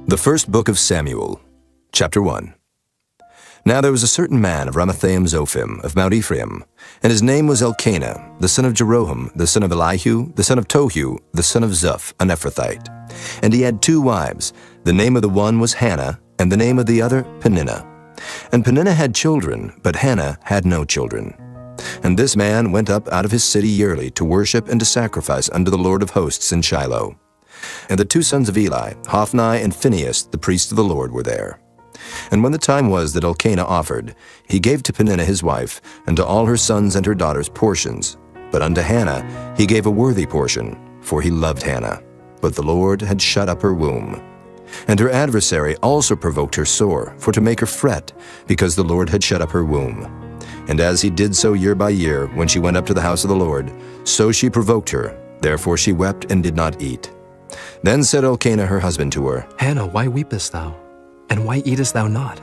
The first book of Samuel, chapter 1. Now there was a certain man of Ramathaim-Zophim of Mount Ephraim, and his name was Elkanah, the son of Jeroham, the son of Elihu, the son of Tohu, the son of Zuph, an Ephrathite. And he had 2 wives. The name of the one was Hannah, and the name of the other Peninnah. And Peninnah had children, but Hannah had no children. And this man went up out of his city yearly to worship and to sacrifice unto the Lord of hosts in Shiloh. And the 2 sons of Eli, Hophni and Phinehas, the priests of the Lord, were there. And when the time was that Elkanah offered, he gave to Peninnah his wife, and to all her sons and her daughters portions. But unto Hannah he gave a worthy portion, for he loved Hannah. But the Lord had shut up her womb. And her adversary also provoked her sore, for to make her fret, because the Lord had shut up her womb. And as he did so year by year, when she went up to the house of the Lord, so she provoked her. Therefore she wept and did not eat. Then said Elkanah her husband to her, Hannah, why weepest thou? And why eatest thou not?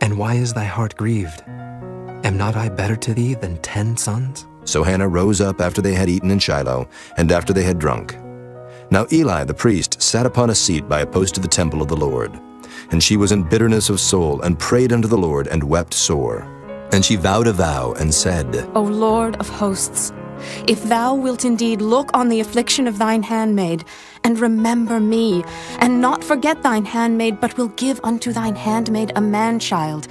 And why is thy heart grieved? Am not I better to thee than 10 sons? So Hannah rose up after they had eaten in Shiloh, and after they had drunk. Now Eli the priest sat upon a seat by a post of the temple of the Lord. And she was in bitterness of soul, and prayed unto the Lord, and wept sore. And she vowed a vow, and said, O Lord of hosts, if thou wilt indeed look on the affliction of thine handmaid, and remember me, and not forget thine handmaid, but will give unto thine handmaid a man-child,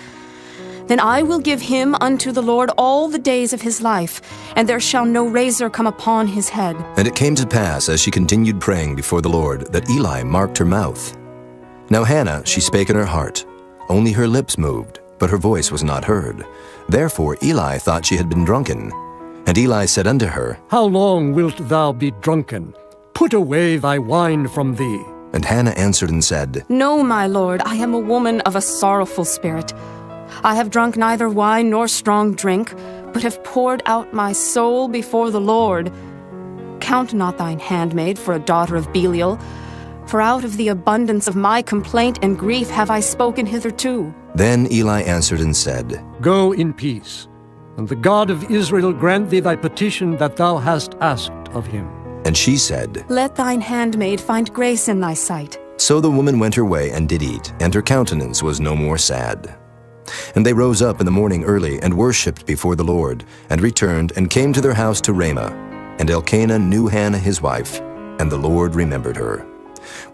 then I will give him unto the Lord all the days of his life, and there shall no razor come upon his head. And it came to pass, as she continued praying before the Lord, that Eli marked her mouth. Now Hannah, she spake in her heart, only her lips moved, but her voice was not heard. Therefore Eli thought she had been drunken. And Eli said unto her, How long wilt thou be drunken? Put away thy wine from thee. And Hannah answered and said, No, my lord, I am a woman of a sorrowful spirit. I have drunk neither wine nor strong drink, but have poured out my soul before the Lord. Count not thine handmaid for a daughter of Belial, for out of the abundance of my complaint and grief have I spoken hitherto. Then Eli answered and said, Go in peace, and the God of Israel grant thee thy petition that thou hast asked of him. And she said, Let thine handmaid find grace in thy sight. So the woman went her way and did eat, and her countenance was no more sad. And they rose up in the morning early, and worshipped before the Lord, and returned, and came to their house to Ramah. And Elkanah knew Hannah his wife, and the Lord remembered her.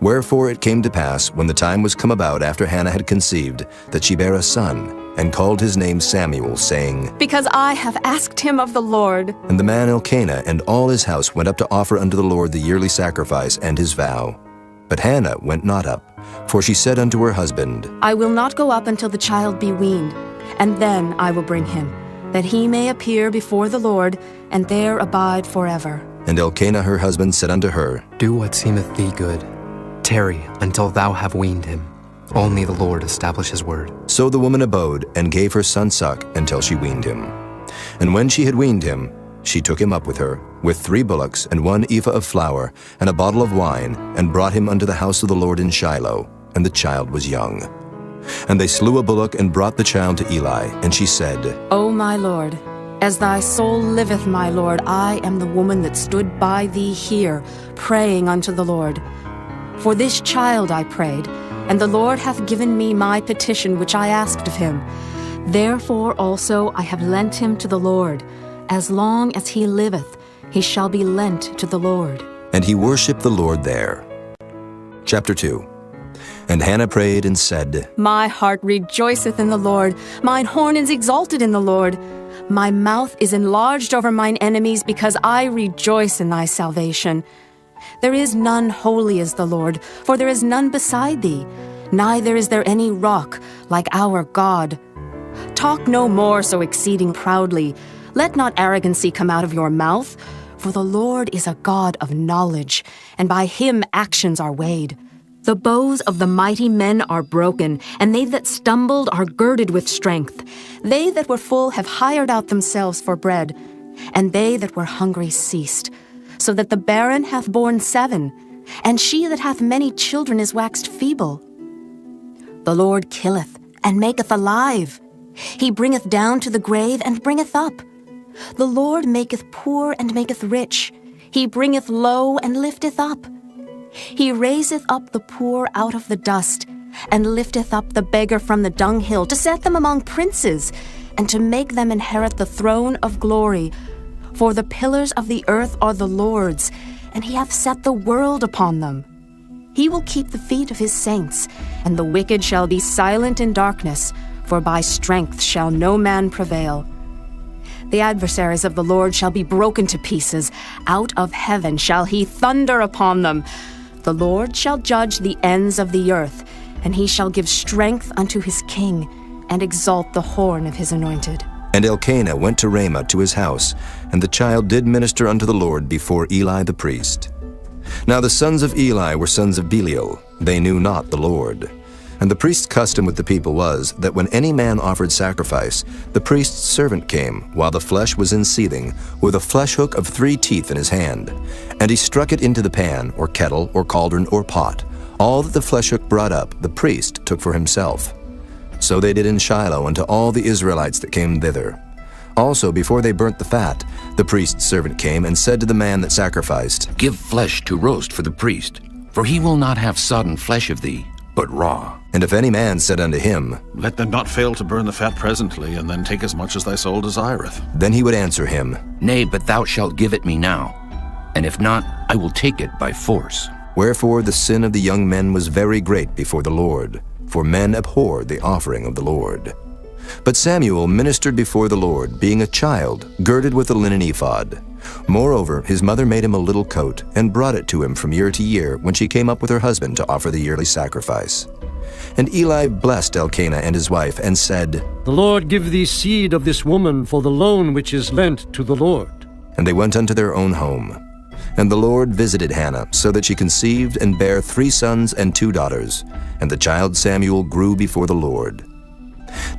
Wherefore it came to pass, when the time was come about after Hannah had conceived, that she bare a son, and called his name Samuel, saying, Because I have asked him of the Lord. And the man Elkanah and all his house went up to offer unto the Lord the yearly sacrifice and his vow. But Hannah went not up, for she said unto her husband, I will not go up until the child be weaned, and then I will bring him, that he may appear before the Lord, and there abide forever. And Elkanah her husband said unto her, Do what seemeth thee good. Tarry until thou have weaned him. Only the Lord establish his word. So the woman abode, and gave her son suck until she weaned him. And when she had weaned him, she took him up with her, with 3 bullocks, and 1 ephah of flour, and a bottle of wine, and brought him unto the house of the Lord in Shiloh, and the child was young. And they slew a bullock, and brought the child to Eli, and she said, O my Lord, as thy soul liveth, my Lord, I am the woman that stood by thee here, praying unto the Lord. For this child I prayed, and the Lord hath given me my petition which I asked of him. Therefore also I have lent him to the Lord. As long as he liveth, he shall be lent to the Lord. And he worshipped the Lord there. Chapter 2. And Hannah prayed and said, My heart rejoiceth in the Lord, mine horn is exalted in the Lord. My mouth is enlarged over mine enemies, because I rejoice in thy salvation. There is none holy as the Lord, for there is none beside thee, neither is there any rock like our God. Talk no more so exceeding proudly. Let not arrogancy come out of your mouth, for the Lord is a God of knowledge, and by him actions are weighed. The bows of the mighty men are broken, and they that stumbled are girded with strength. They that were full have hired out themselves for bread, and they that were hungry ceased. So that the barren hath borne 7, and she that hath many children is waxed feeble. The Lord killeth, and maketh alive. He bringeth down to the grave, and bringeth up. The Lord maketh poor, and maketh rich. He bringeth low, and lifteth up. He raiseth up the poor out of the dust, and lifteth up the beggar from the dunghill, to set them among princes, and to make them inherit the throne of glory. For the pillars of the earth are the Lord's, and he hath set the world upon them. He will keep the feet of his saints, and the wicked shall be silent in darkness, for by strength shall no man prevail. The adversaries of the Lord shall be broken to pieces. Out of heaven shall he thunder upon them. The Lord shall judge the ends of the earth, and he shall give strength unto his king, and exalt the horn of his anointed. And Elkanah went to Ramah to his house, and the child did minister unto the Lord before Eli the priest. Now the sons of Eli were sons of Belial. They knew not the Lord. And the priest's custom with the people was that when any man offered sacrifice, the priest's servant came, while the flesh was in seething, with a flesh hook of 3 teeth in his hand. And he struck it into the pan, or kettle, or cauldron, or pot. All that the flesh hook brought up, the priest took for himself. So they did in Shiloh unto all the Israelites that came thither. Also, before they burnt the fat, the priest's servant came and said to the man that sacrificed, Give flesh to roast for the priest, for he will not have sodden flesh of thee, but raw. And if any man said unto him, Let them not fail to burn the fat presently, and then take as much as thy soul desireth. then he would answer him, Nay, but thou shalt give it me now, and if not, I will take it by force. Wherefore the sin of the young men was very great before the Lord, for men abhorred the offering of the Lord. But Samuel ministered before the Lord, being a child, girded with a linen ephod. Moreover, his mother made him a little coat, and brought it to him from year to year, when she came up with her husband to offer the yearly sacrifice. And Eli blessed Elkanah and his wife, and said, The Lord give thee seed of this woman for the loan which is lent to the Lord. And they went unto their own home. And the Lord visited Hannah, so that she conceived and bare 3 sons and 2 daughters. And the child Samuel grew before the Lord.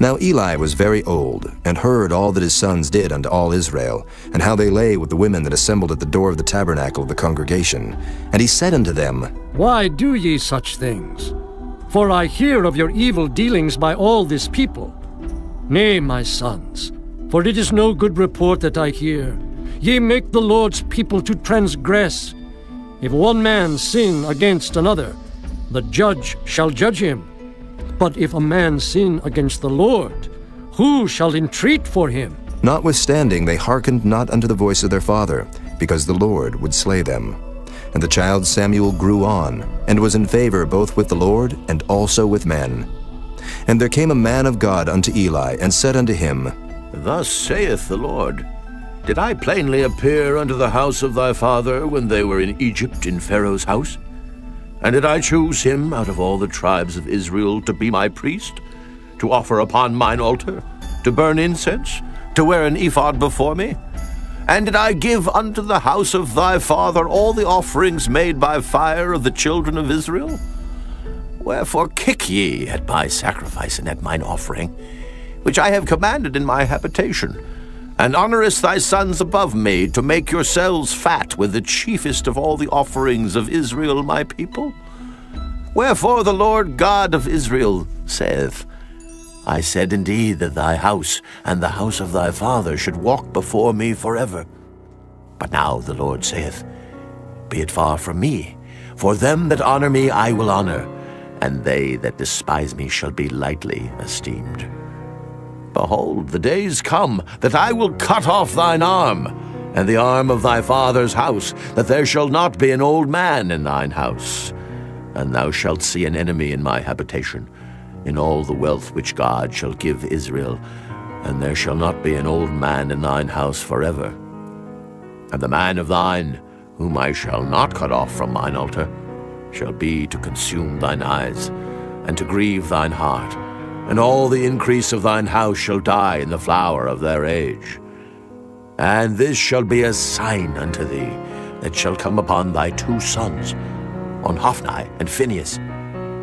Now Eli was very old, and heard all that his sons did unto all Israel, and how they lay with the women that assembled at the door of the tabernacle of the congregation. And he said unto them, Why do ye such things? For I hear of your evil dealings by all this people. Nay, my sons, for it is no good report that I hear. Ye make the Lord's people to transgress. If one man sin against another, the judge shall judge him. But if a man sin against the Lord, who shall entreat for him? Notwithstanding they hearkened not unto the voice of their father, because the Lord would slay them. And the child Samuel grew on, and was in favor both with the Lord and also with men. And there came a man of God unto Eli, and said unto him, Thus saith the Lord, Did I plainly appear unto the house of thy father when they were in Egypt in Pharaoh's house? And did I choose him out of all the tribes of Israel to be my priest, to offer upon mine altar, to burn incense, to wear an ephod before me? And did I give unto the house of thy father all the offerings made by fire of the children of Israel? Wherefore kick ye at my sacrifice and at mine offering, which I have commanded in my habitation, and honorest thy sons above me, to make yourselves fat with the chiefest of all the offerings of Israel my people? Wherefore the Lord God of Israel saith, I said indeed that thy house and the house of thy father should walk before me forever. But now the Lord saith, Be it far from me, for them that honor me I will honor, and they that despise me shall be lightly esteemed. Behold, the days come that I will cut off thine arm, and the arm of thy father's house, that there shall not be an old man in thine house. And thou shalt see an enemy in my habitation, in all the wealth which God shall give Israel, and there shall not be an old man in thine house forever. And the man of thine, whom I shall not cut off from mine altar, shall be to consume thine eyes, and to grieve thine heart, and all the increase of thine house shall die in the flower of their age. And this shall be a sign unto thee, that shall come upon thy 2 sons, on Hophni and Phinehas.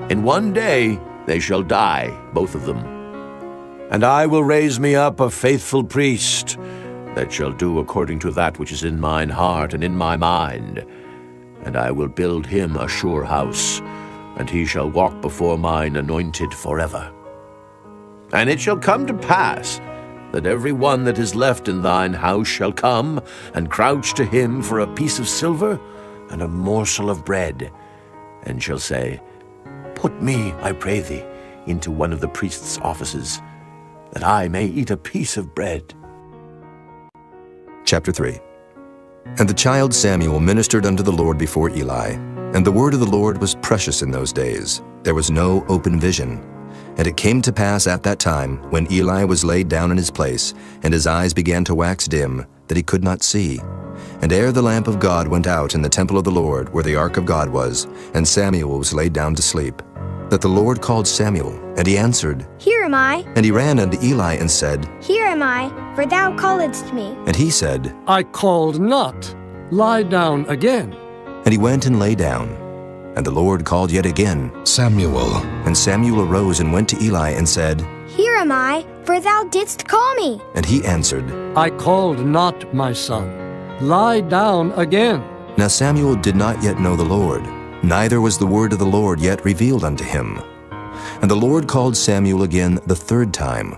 In one day they shall die, both of them. And I will raise me up a faithful priest, that shall do according to that which is in mine heart and in my mind. And I will build him a sure house, and he shall walk before mine anointed forever. And it shall come to pass, that every one that is left in thine house shall come and crouch to him for a piece of silver and a morsel of bread, and shall say, Put me, I pray thee, into one of the priest's offices, that I may eat a piece of bread. Chapter 3. And the child Samuel ministered unto the Lord before Eli. And the word of the Lord was precious in those days. There was no open vision. And it came to pass at that time, when Eli was laid down in his place, and his eyes began to wax dim, that he could not see. And ere the lamp of God went out in the temple of the Lord, where the ark of God was, and Samuel was laid down to sleep, that the Lord called Samuel, and he answered, Here am I. And he ran unto Eli and said, Here am I, for thou calledst me. And he said, I called not. Lie down again. And he went and lay down. And the Lord called yet again, Samuel. And Samuel arose and went to Eli and said, Here am I, for thou didst call me. And he answered, I called not, my son. Lie down again. Now Samuel did not yet know the Lord, neither was the word of the Lord yet revealed unto him. And the Lord called Samuel again the third time.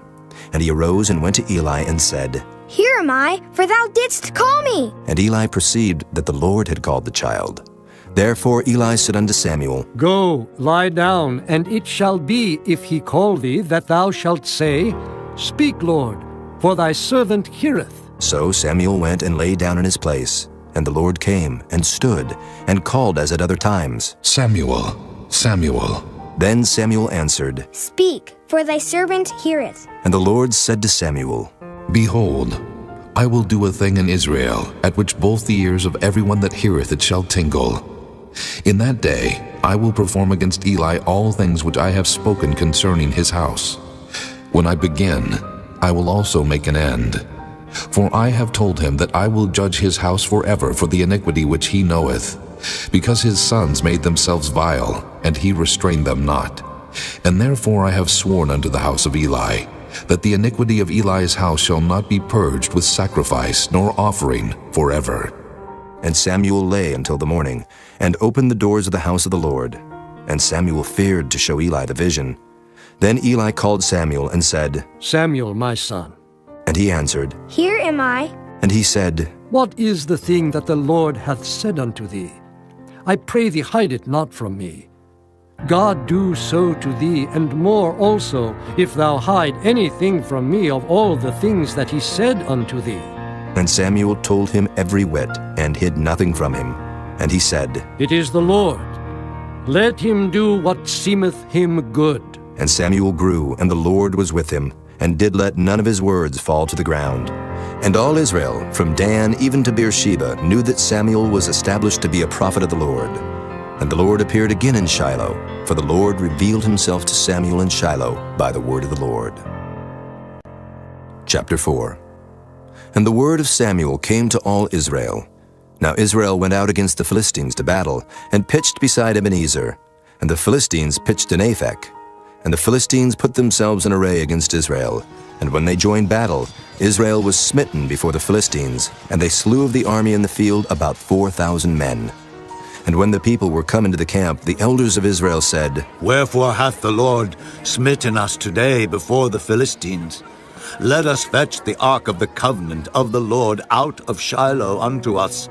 And he arose and went to Eli and said, Here am I, for thou didst call me. And Eli perceived that the Lord had called the child. Therefore Eli said unto Samuel, Go, lie down, and it shall be, if he call thee, that thou shalt say, Speak, Lord, for thy servant heareth. So Samuel went and lay down in his place. And the Lord came and stood and called as at other times, Samuel, Samuel. Then Samuel answered, Speak, for thy servant heareth. And the Lord said to Samuel, Behold, I will do a thing in Israel, at which both the ears of everyone that heareth it shall tingle. In that day I will perform against Eli all things which I have spoken concerning his house. When I begin, I will also make an end. For I have told him that I will judge his house forever for the iniquity which he knoweth, because his sons made themselves vile, and he restrained them not. And therefore I have sworn unto the house of Eli, that the iniquity of Eli's house shall not be purged with sacrifice nor offering forever. And Samuel lay until the morning, and opened the doors of the house of the Lord. And Samuel feared to show Eli the vision. Then Eli called Samuel and said, Samuel, my son. And he answered, Here am I. And he said, What is the thing that the Lord hath said unto thee? I pray thee, hide it not from me. God do so to thee, and more also, if thou hide anything from me of all the things that he said unto thee. And Samuel told him every whit, and hid nothing from him. And he said, It is the Lord. Let him do what seemeth him good. And Samuel grew, and the Lord was with him, and did let none of his words fall to the ground. And all Israel, from Dan even to Beersheba, knew that Samuel was established to be a prophet of the Lord. And the Lord appeared again in Shiloh, for the Lord revealed himself to Samuel in Shiloh by the word of the Lord. Chapter 4. And the word of Samuel came to all Israel. Now Israel went out against the Philistines to battle, and pitched beside Ebenezer. And the Philistines pitched in Aphek. And the Philistines put themselves in array against Israel. And when they joined battle, Israel was smitten before the Philistines, and they slew of the army in the field about 4,000 men. And when the people were come into the camp, the elders of Israel said, Wherefore hath the Lord smitten us today before the Philistines? Let us fetch the ark of the covenant of the Lord out of Shiloh unto us,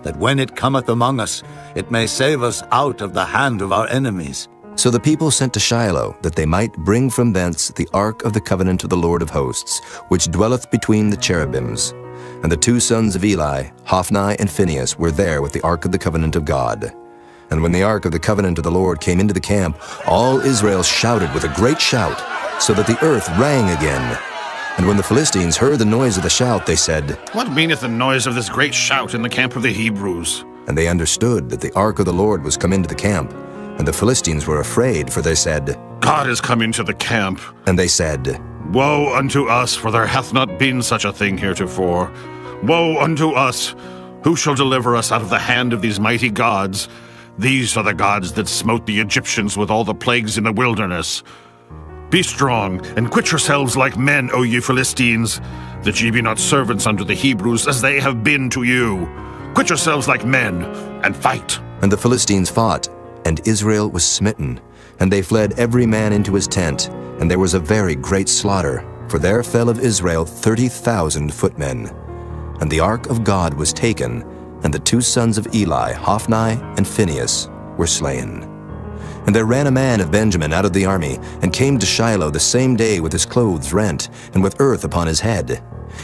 that when it cometh among us, it may save us out of the hand of our enemies. So the people sent to Shiloh, that they might bring from thence the ark of the covenant of the Lord of hosts, which dwelleth between the cherubims. And the two sons of Eli, Hophni and Phinehas, were there with the ark of the covenant of God. And when the ark of the covenant of the Lord came into the camp, all Israel shouted with a great shout, so that the earth rang again. And when the Philistines heard the noise of the shout, they said, What meaneth the noise of this great shout in the camp of the Hebrews? And they understood that the ark of the Lord was come into the camp. And the Philistines were afraid, for they said, God is come into the camp. And they said, Woe unto us, for there hath not been such a thing heretofore. Woe unto us! Who shall deliver us out of the hand of these mighty gods? These are the gods that smote the Egyptians with all the plagues in the wilderness. Be strong, and quit yourselves like men, O ye Philistines, that ye be not servants unto the Hebrews, as they have been to you. Quit yourselves like men, and fight. And the Philistines fought, and Israel was smitten. And they fled every man into his tent, and there was a very great slaughter, for there fell of Israel 30,000 footmen. And the ark of God was taken, and the two sons of Eli, Hophni and Phinehas, were slain. And there ran a man of Benjamin out of the army, and came to Shiloh the same day with his clothes rent, and with earth upon his head.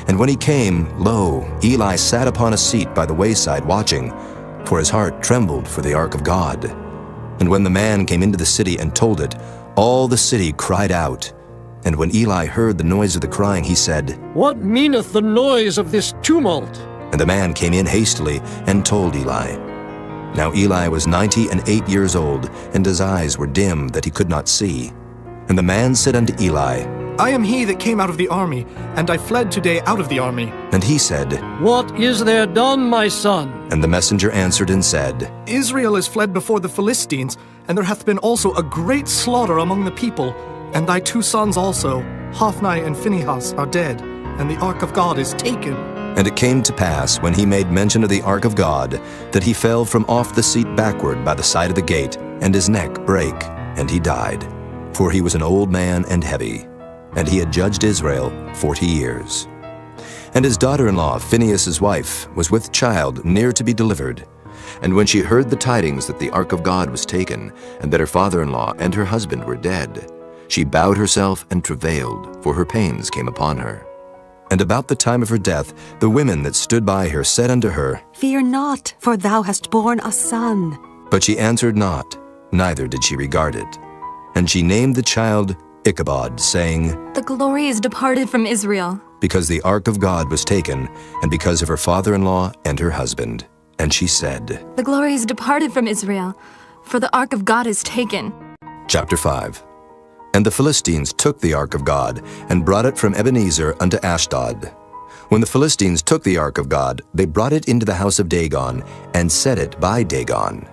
And when he came, lo, Eli sat upon a seat by the wayside watching, for his heart trembled for the ark of God. And when the man came into the city and told it, all the city cried out. And when Eli heard the noise of the crying, he said, What meaneth the noise of this tumult? And the man came in hastily and told Eli. Now Eli was 98 years old, and his eyes were dim that he could not see. And the man said unto Eli, I am he that came out of the army, and I fled today out of the army. And he said, What is there done, my son? And the messenger answered and said, Israel is fled before the Philistines, and there hath been also a great slaughter among the people. And thy 2 sons also, Hophni and Phinehas, are dead, and the ark of God is taken. And it came to pass, when he made mention of the ark of God, that he fell from off the seat backward by the side of the gate, and his neck brake, and he died. For he was an old man and heavy, and he had judged Israel 40 years. And his daughter-in-law, Phinehas' wife, was with child near to be delivered. And when she heard the tidings that the ark of God was taken, and that her father-in-law and her husband were dead, she bowed herself and travailed, for her pains came upon her. And about the time of her death, the women that stood by her said unto her, Fear not, for thou hast borne a son. But she answered not, neither did she regard it. And she named the child Ichabod, saying, The glory is departed from Israel. Because the ark of God was taken, and because of her father-in-law and her husband. And she said, The glory is departed from Israel, for the ark of God is taken. Chapter 5. And the Philistines took the ark of God, and brought it from Ebenezer unto Ashdod. When the Philistines took the ark of God, they brought it into the house of Dagon, and set it by Dagon.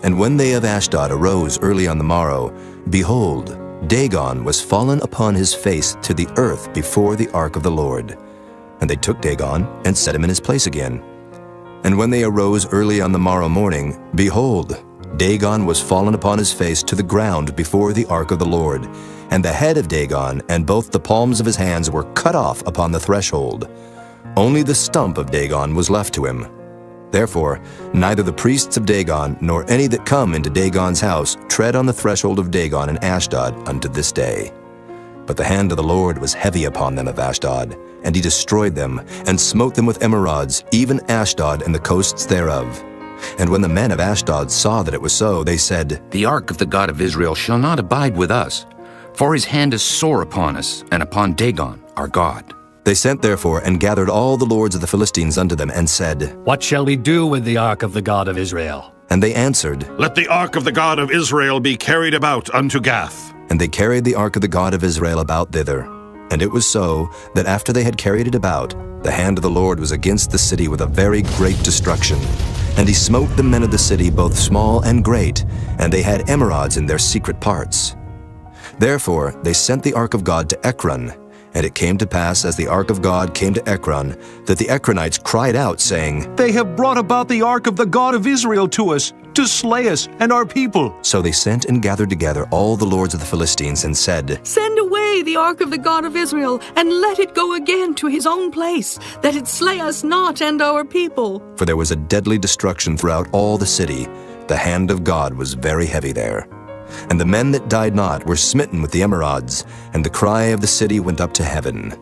And when they of Ashdod arose early on the morrow, behold, Dagon was fallen upon his face to the earth before the ark of the Lord. And they took Dagon, and set him in his place again. And when they arose early on the morrow morning, behold, Dagon was fallen upon his face to the ground before the ark of the Lord, and the head of Dagon and both the palms of his hands were cut off upon the threshold. Only the stump of Dagon was left to him. Therefore, neither the priests of Dagon nor any that come into Dagon's house tread on the threshold of Dagon in Ashdod unto this day. But the hand of the Lord was heavy upon them of Ashdod, and he destroyed them, and smote them with emerods, even Ashdod and the coasts thereof. And when the men of Ashdod saw that it was so, they said, The ark of the God of Israel shall not abide with us, for his hand is sore upon us, and upon Dagon, our God. They sent therefore and gathered all the lords of the Philistines unto them, and said, What shall we do with the ark of the God of Israel? And they answered, Let the ark of the God of Israel be carried about unto Gath. And they carried the ark of the God of Israel about thither. And it was so, that after they had carried it about, the hand of the Lord was against the city with a very great destruction. And he smote the men of the city, both small and great, and they had emerods in their secret parts. Therefore they sent the ark of God to Ekron. And it came to pass, as the ark of God came to Ekron, that the Ekronites cried out, saying, They have brought about the ark of the God of Israel to us, to slay us and our people. So they sent and gathered together all the lords of the Philistines, and said, Send away the ark of the God of Israel, and let it go again to his own place, that it slay us not and our people. For there was a deadly destruction throughout all the city. The hand of God was very heavy there. And the men that died not were smitten with the emerods, and the cry of the city went up to heaven.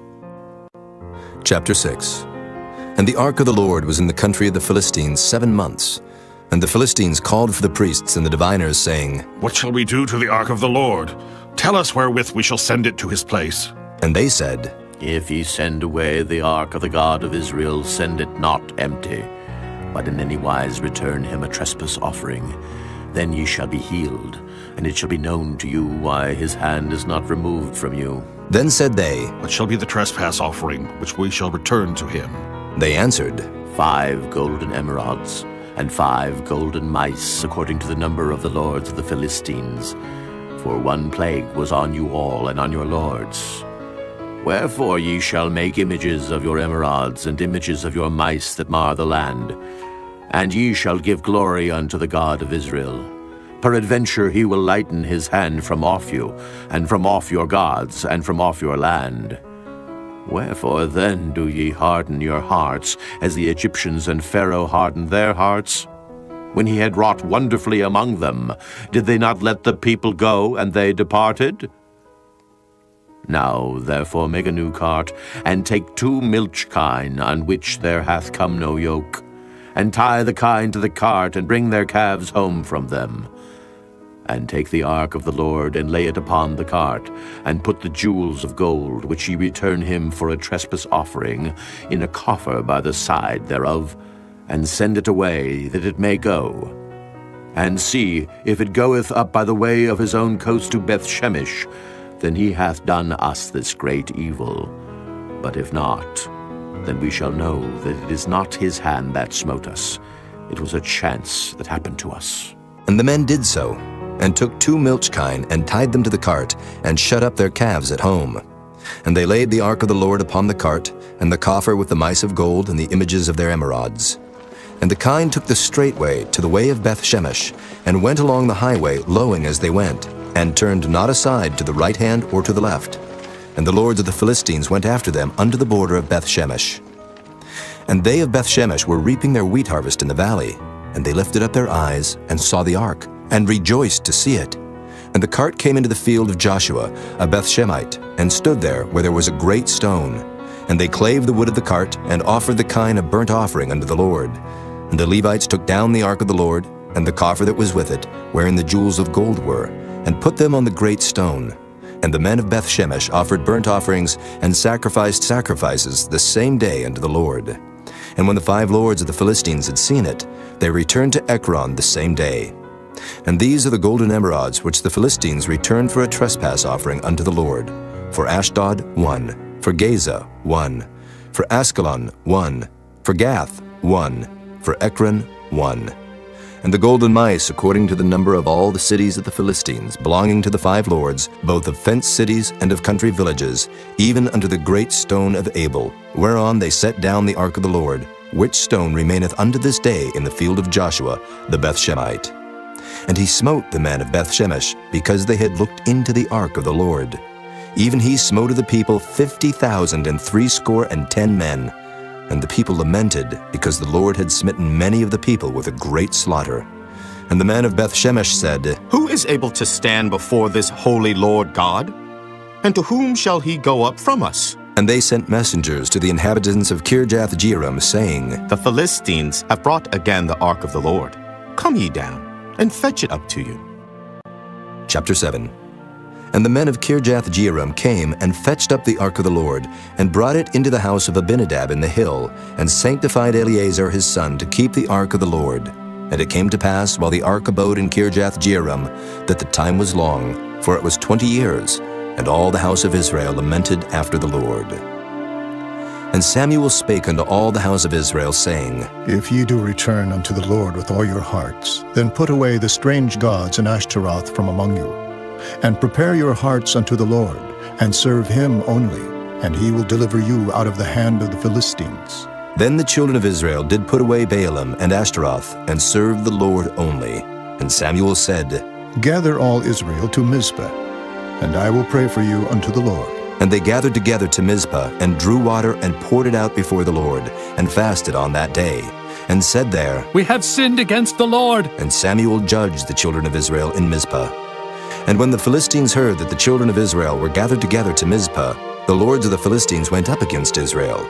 Chapter 6. And the ark of the Lord was in the country of the Philistines 7 months. And the Philistines called for the priests and the diviners, saying, What shall we do to the ark of the Lord? Tell us wherewith we shall send it to his place. And they said, If ye send away the ark of the God of Israel, send it not empty, but in any wise return him a trespass offering. Then ye shall be healed, and it shall be known to you why his hand is not removed from you. Then said they, What shall be the trespass offering, which we shall return to him? They answered, 5 golden emerods, and 5 golden mice, according to the number of the lords of the Philistines. For 1 plague was on you all, and on your lords. Wherefore ye shall make images of your emerods, and images of your mice that mar the land. And ye shall give glory unto the God of Israel. Peradventure he will lighten his hand from off you, and from off your gods, and from off your land. Wherefore then do ye harden your hearts, as the Egyptians and Pharaoh hardened their hearts? When he had wrought wonderfully among them, did they not let the people go, and they departed? Now therefore make a new cart, and take 2 milch kine, on which there hath come no yoke, and tie the kine to the cart, and bring their calves home from them. And take the ark of the Lord, and lay it upon the cart, and put the jewels of gold, which ye return him for a trespass offering, in a coffer by the side thereof, and send it away, that it may go. And see, if it goeth up by the way of his own coast to Bethshemesh, then he hath done us this great evil. But if not, then we shall know that it is not his hand that smote us. It was a chance that happened to us. And the men did so, and took 2 milch kine, and tied them to the cart, and shut up their calves at home. And they laid the ark of the Lord upon the cart, and the coffer with the mice of gold and the images of their emerods. And the kine took the straight way to the way of Bethshemesh, and went along the highway, lowing as they went, and turned not aside to the right hand or to the left. And the lords of the Philistines went after them unto the border of Bethshemesh. And they of Bethshemesh were reaping their wheat harvest in the valley, and they lifted up their eyes, and saw the ark, and rejoiced to see it. And the cart came into the field of Joshua, a Bethshemite, and stood there where there was a great stone. And they clave the wood of the cart, and offered the kine a burnt offering unto the Lord. And the Levites took down the ark of the Lord, and the coffer that was with it, wherein the jewels of gold were, and put them on the great stone. And the men of Bethshemesh offered burnt offerings, and sacrificed sacrifices the same day unto the Lord. And when the 5 lords of the Philistines had seen it, they returned to Ekron the same day. And these are the golden emerods which the Philistines returned for a trespass offering unto the Lord. For Ashdod 1, for Gaza 1, for Askelon 1, for Gath 1, for Ekron 1. And the golden mice according to the number of all the cities of the Philistines, belonging to the 5 lords, both of fenced cities and of country villages, even unto the great stone of Abel, whereon they set down the ark of the Lord, which stone remaineth unto this day in the field of Joshua the Bethshemite. And he smote the men of Bethshemesh, because they had looked into the ark of the Lord. Even he smote of the people 50,060 men. And the people lamented, because the Lord had smitten many of the people with a great slaughter. And the men of Bethshemesh said, Who is able to stand before this holy Lord God? And to whom shall he go up from us? And they sent messengers to the inhabitants of Kirjath-jearim, saying, The Philistines have brought again the ark of the Lord. Come ye down, and fetch it up to you. Chapter 7. And the men of Kirjath-jearim came and fetched up the ark of the Lord, and brought it into the house of Abinadab in the hill, and sanctified Eleazar his son to keep the ark of the Lord. And it came to pass, while the ark abode in Kirjath-jearim, that the time was long, for it was 20 years, and all the house of Israel lamented after the Lord. And Samuel spake unto all the house of Israel, saying, If ye do return unto the Lord with all your hearts, then put away the strange gods and Ashtaroth from among you, and prepare your hearts unto the Lord, and serve him only, and he will deliver you out of the hand of the Philistines. Then the children of Israel did put away Baalim and Ashtaroth, and served the Lord only. And Samuel said, Gather all Israel to Mizpah, and I will pray for you unto the Lord. And they gathered together to Mizpah, and drew water, and poured it out before the Lord, and fasted on that day, and said there, We have sinned against the Lord. And Samuel judged the children of Israel in Mizpah. And when the Philistines heard that the children of Israel were gathered together to Mizpah, the lords of the Philistines went up against Israel.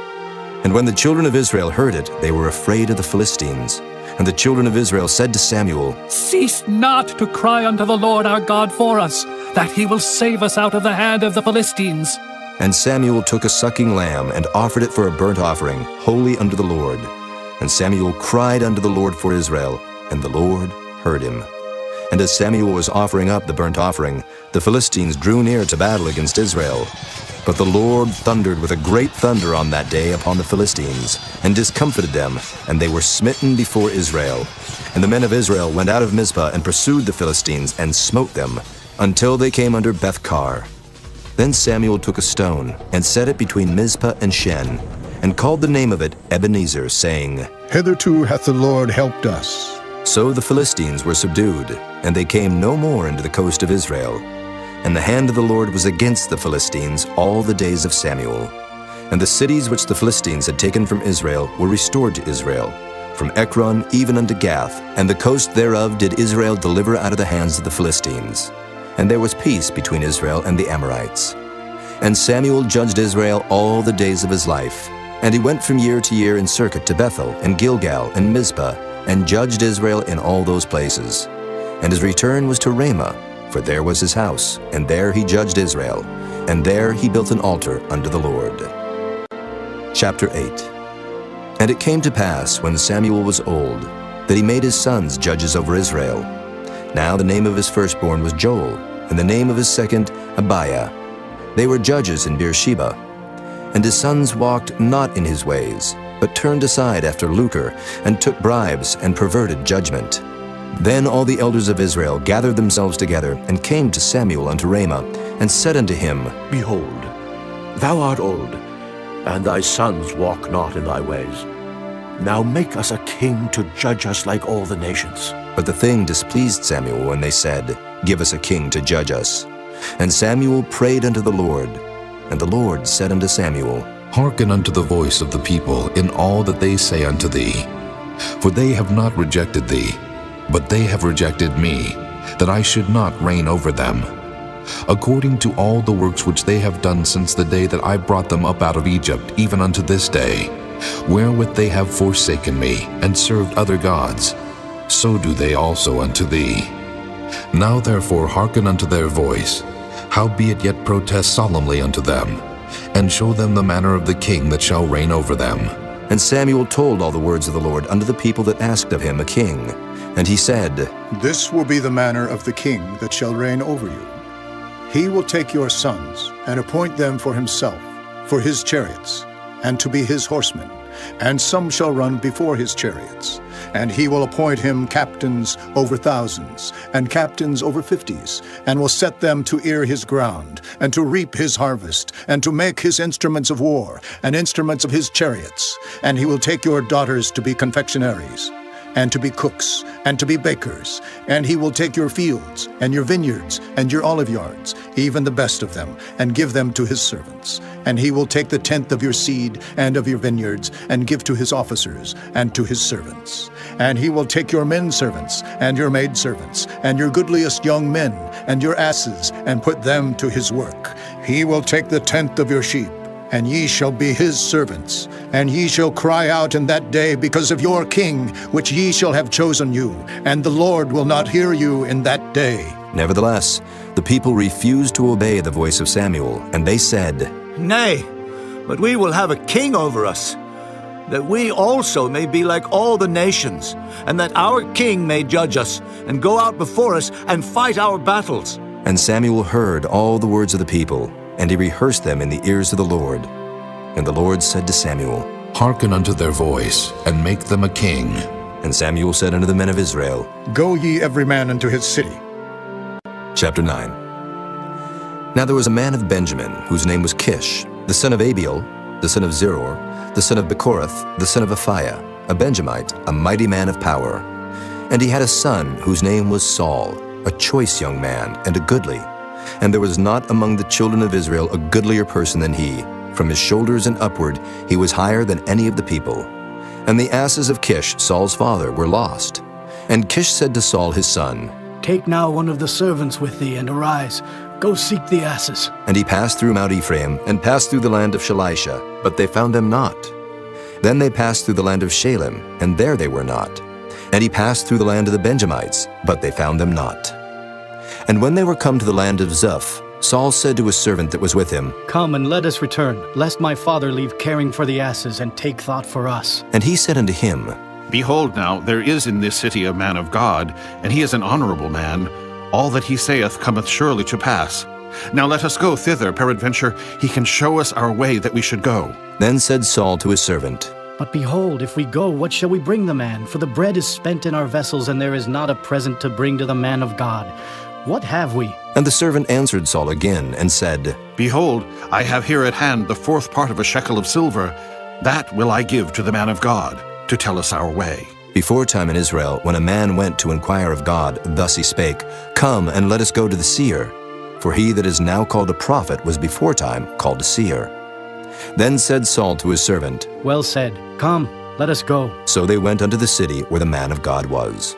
And when the children of Israel heard it, they were afraid of the Philistines. And the children of Israel said to Samuel, Cease not to cry unto the Lord our God for us, that he will save us out of the hand of the Philistines. And Samuel took a sucking lamb, and offered it for a burnt offering, holy unto the Lord. And Samuel cried unto the Lord for Israel, and the Lord heard him. And as Samuel was offering up the burnt offering, the Philistines drew near to battle against Israel. But the Lord thundered with a great thunder on that day upon the Philistines, and discomfited them, and they were smitten before Israel. And the men of Israel went out of Mizpah, and pursued the Philistines, and smote them, until they came under Bethkar. Then Samuel took a stone, and set it between Mizpah and Shen, and called the name of it Ebenezer, saying, Hitherto hath the Lord helped us. So the Philistines were subdued, and they came no more into the coast of Israel. And the hand of the Lord was against the Philistines all the days of Samuel. And the cities which the Philistines had taken from Israel were restored to Israel, from Ekron even unto Gath, and the coast thereof did Israel deliver out of the hands of the Philistines. And there was peace between Israel and the Amorites. And Samuel judged Israel all the days of his life. And he went from year to year in circuit to Bethel, and Gilgal, and Mizpah, and judged Israel in all those places. And his return was to Ramah, for there was his house, and there he judged Israel, and there he built an altar unto the Lord. Chapter 8. And it came to pass, when Samuel was old, that he made his sons judges over Israel. Now the name of his firstborn was Joel, and the name of his second Abiah. They were judges in Beersheba. And his sons walked not in his ways, but turned aside after lucre, and took bribes, and perverted judgment. Then all the elders of Israel gathered themselves together, and came to Samuel unto Ramah, and said unto him, Behold, thou art old, and thy sons walk not in thy ways. Now make us a king to judge us like all the nations. But the thing displeased Samuel when they said, Give us a king to judge us. And Samuel prayed unto the Lord. And the Lord said unto Samuel, Hearken unto the voice of the people in all that they say unto thee. For they have not rejected thee, but they have rejected me, that I should not reign over them. According to all the works which they have done since the day that I brought them up out of Egypt, even unto this day, wherewith they have forsaken me, and served other gods, so do they also unto thee. Now therefore hearken unto their voice, howbeit yet protest solemnly unto them, and show them the manner of the king that shall reign over them. And Samuel told all the words of the Lord unto the people that asked of him a king. And he said, This will be the manner of the king that shall reign over you. He will take your sons, and appoint them for himself, for his chariots, and to be his horsemen, and some shall run before his chariots. And he will appoint him captains over thousands, and captains over 50s, and will set them to ear his ground, and to reap his harvest, and to make his instruments of war, and instruments of his chariots. And he will take your daughters to be confectionaries, and to be cooks, and to be bakers. And he will take your fields, and your vineyards, and your olive yards, even the best of them, and give them to his servants. And he will take the tenth of your seed, and of your vineyards, and give to his officers, and to his servants. And he will take your men servants, and your maid servants, and your goodliest young men, and your asses, and put them to his work. He will take the tenth of your sheep, and ye shall be his servants. And ye shall cry out in that day because of your king, which ye shall have chosen you, and the Lord will not hear you in that day. Nevertheless, the people refused to obey the voice of Samuel, and they said, Nay, but we will have a king over us, that we also may be like all the nations, and that our king may judge us, and go out before us, and fight our battles. And Samuel heard all the words of the people, and he rehearsed them in the ears of the Lord. And the Lord said to Samuel, Hearken unto their voice, and make them a king. And Samuel said unto the men of Israel, Go ye every man unto his city. Chapter 9. Now there was a man of Benjamin, whose name was Kish, the son of Abiel, the son of Zeror, the son of Bechorath, the son of Aphiah, a Benjamite, a mighty man of power. And he had a son whose name was Saul, a choice young man, and a goodly. And there was not among the children of Israel a goodlier person than he. From his shoulders and upward he was higher than any of the people. And the asses of Kish, Saul's father, were lost. And Kish said to Saul his son, Take now one of the servants with thee, and arise. Go seek the asses. And he passed through Mount Ephraim, and passed through the land of Shalisha, but they found them not. Then they passed through the land of Shalem, and there they were not. And he passed through the land of the Benjamites, but they found them not. And when they were come to the land of Zuph, Saul said to his servant that was with him, Come and let us return, lest my father leave caring for the asses, and take thought for us. And he said unto him, Behold now, there is in this city a man of God, and he is an honorable man. All that he saith cometh surely to pass. Now let us go thither, peradventure he can show us our way that we should go. Then said Saul to his servant, But behold, if we go, what shall we bring the man? For the bread is spent in our vessels, and there is not a present to bring to the man of God. What have we? And the servant answered Saul again, and said, Behold, I have here at hand the 4th part of a shekel of silver. That will I give to the man of God, to tell us our way. Before time in Israel, when a man went to inquire of God, thus he spake, Come, and let us go to the seer. For he that is now called a prophet was before time called a seer. Then said Saul to his servant, Well said. Come, let us go. So they went unto the city where the man of God was.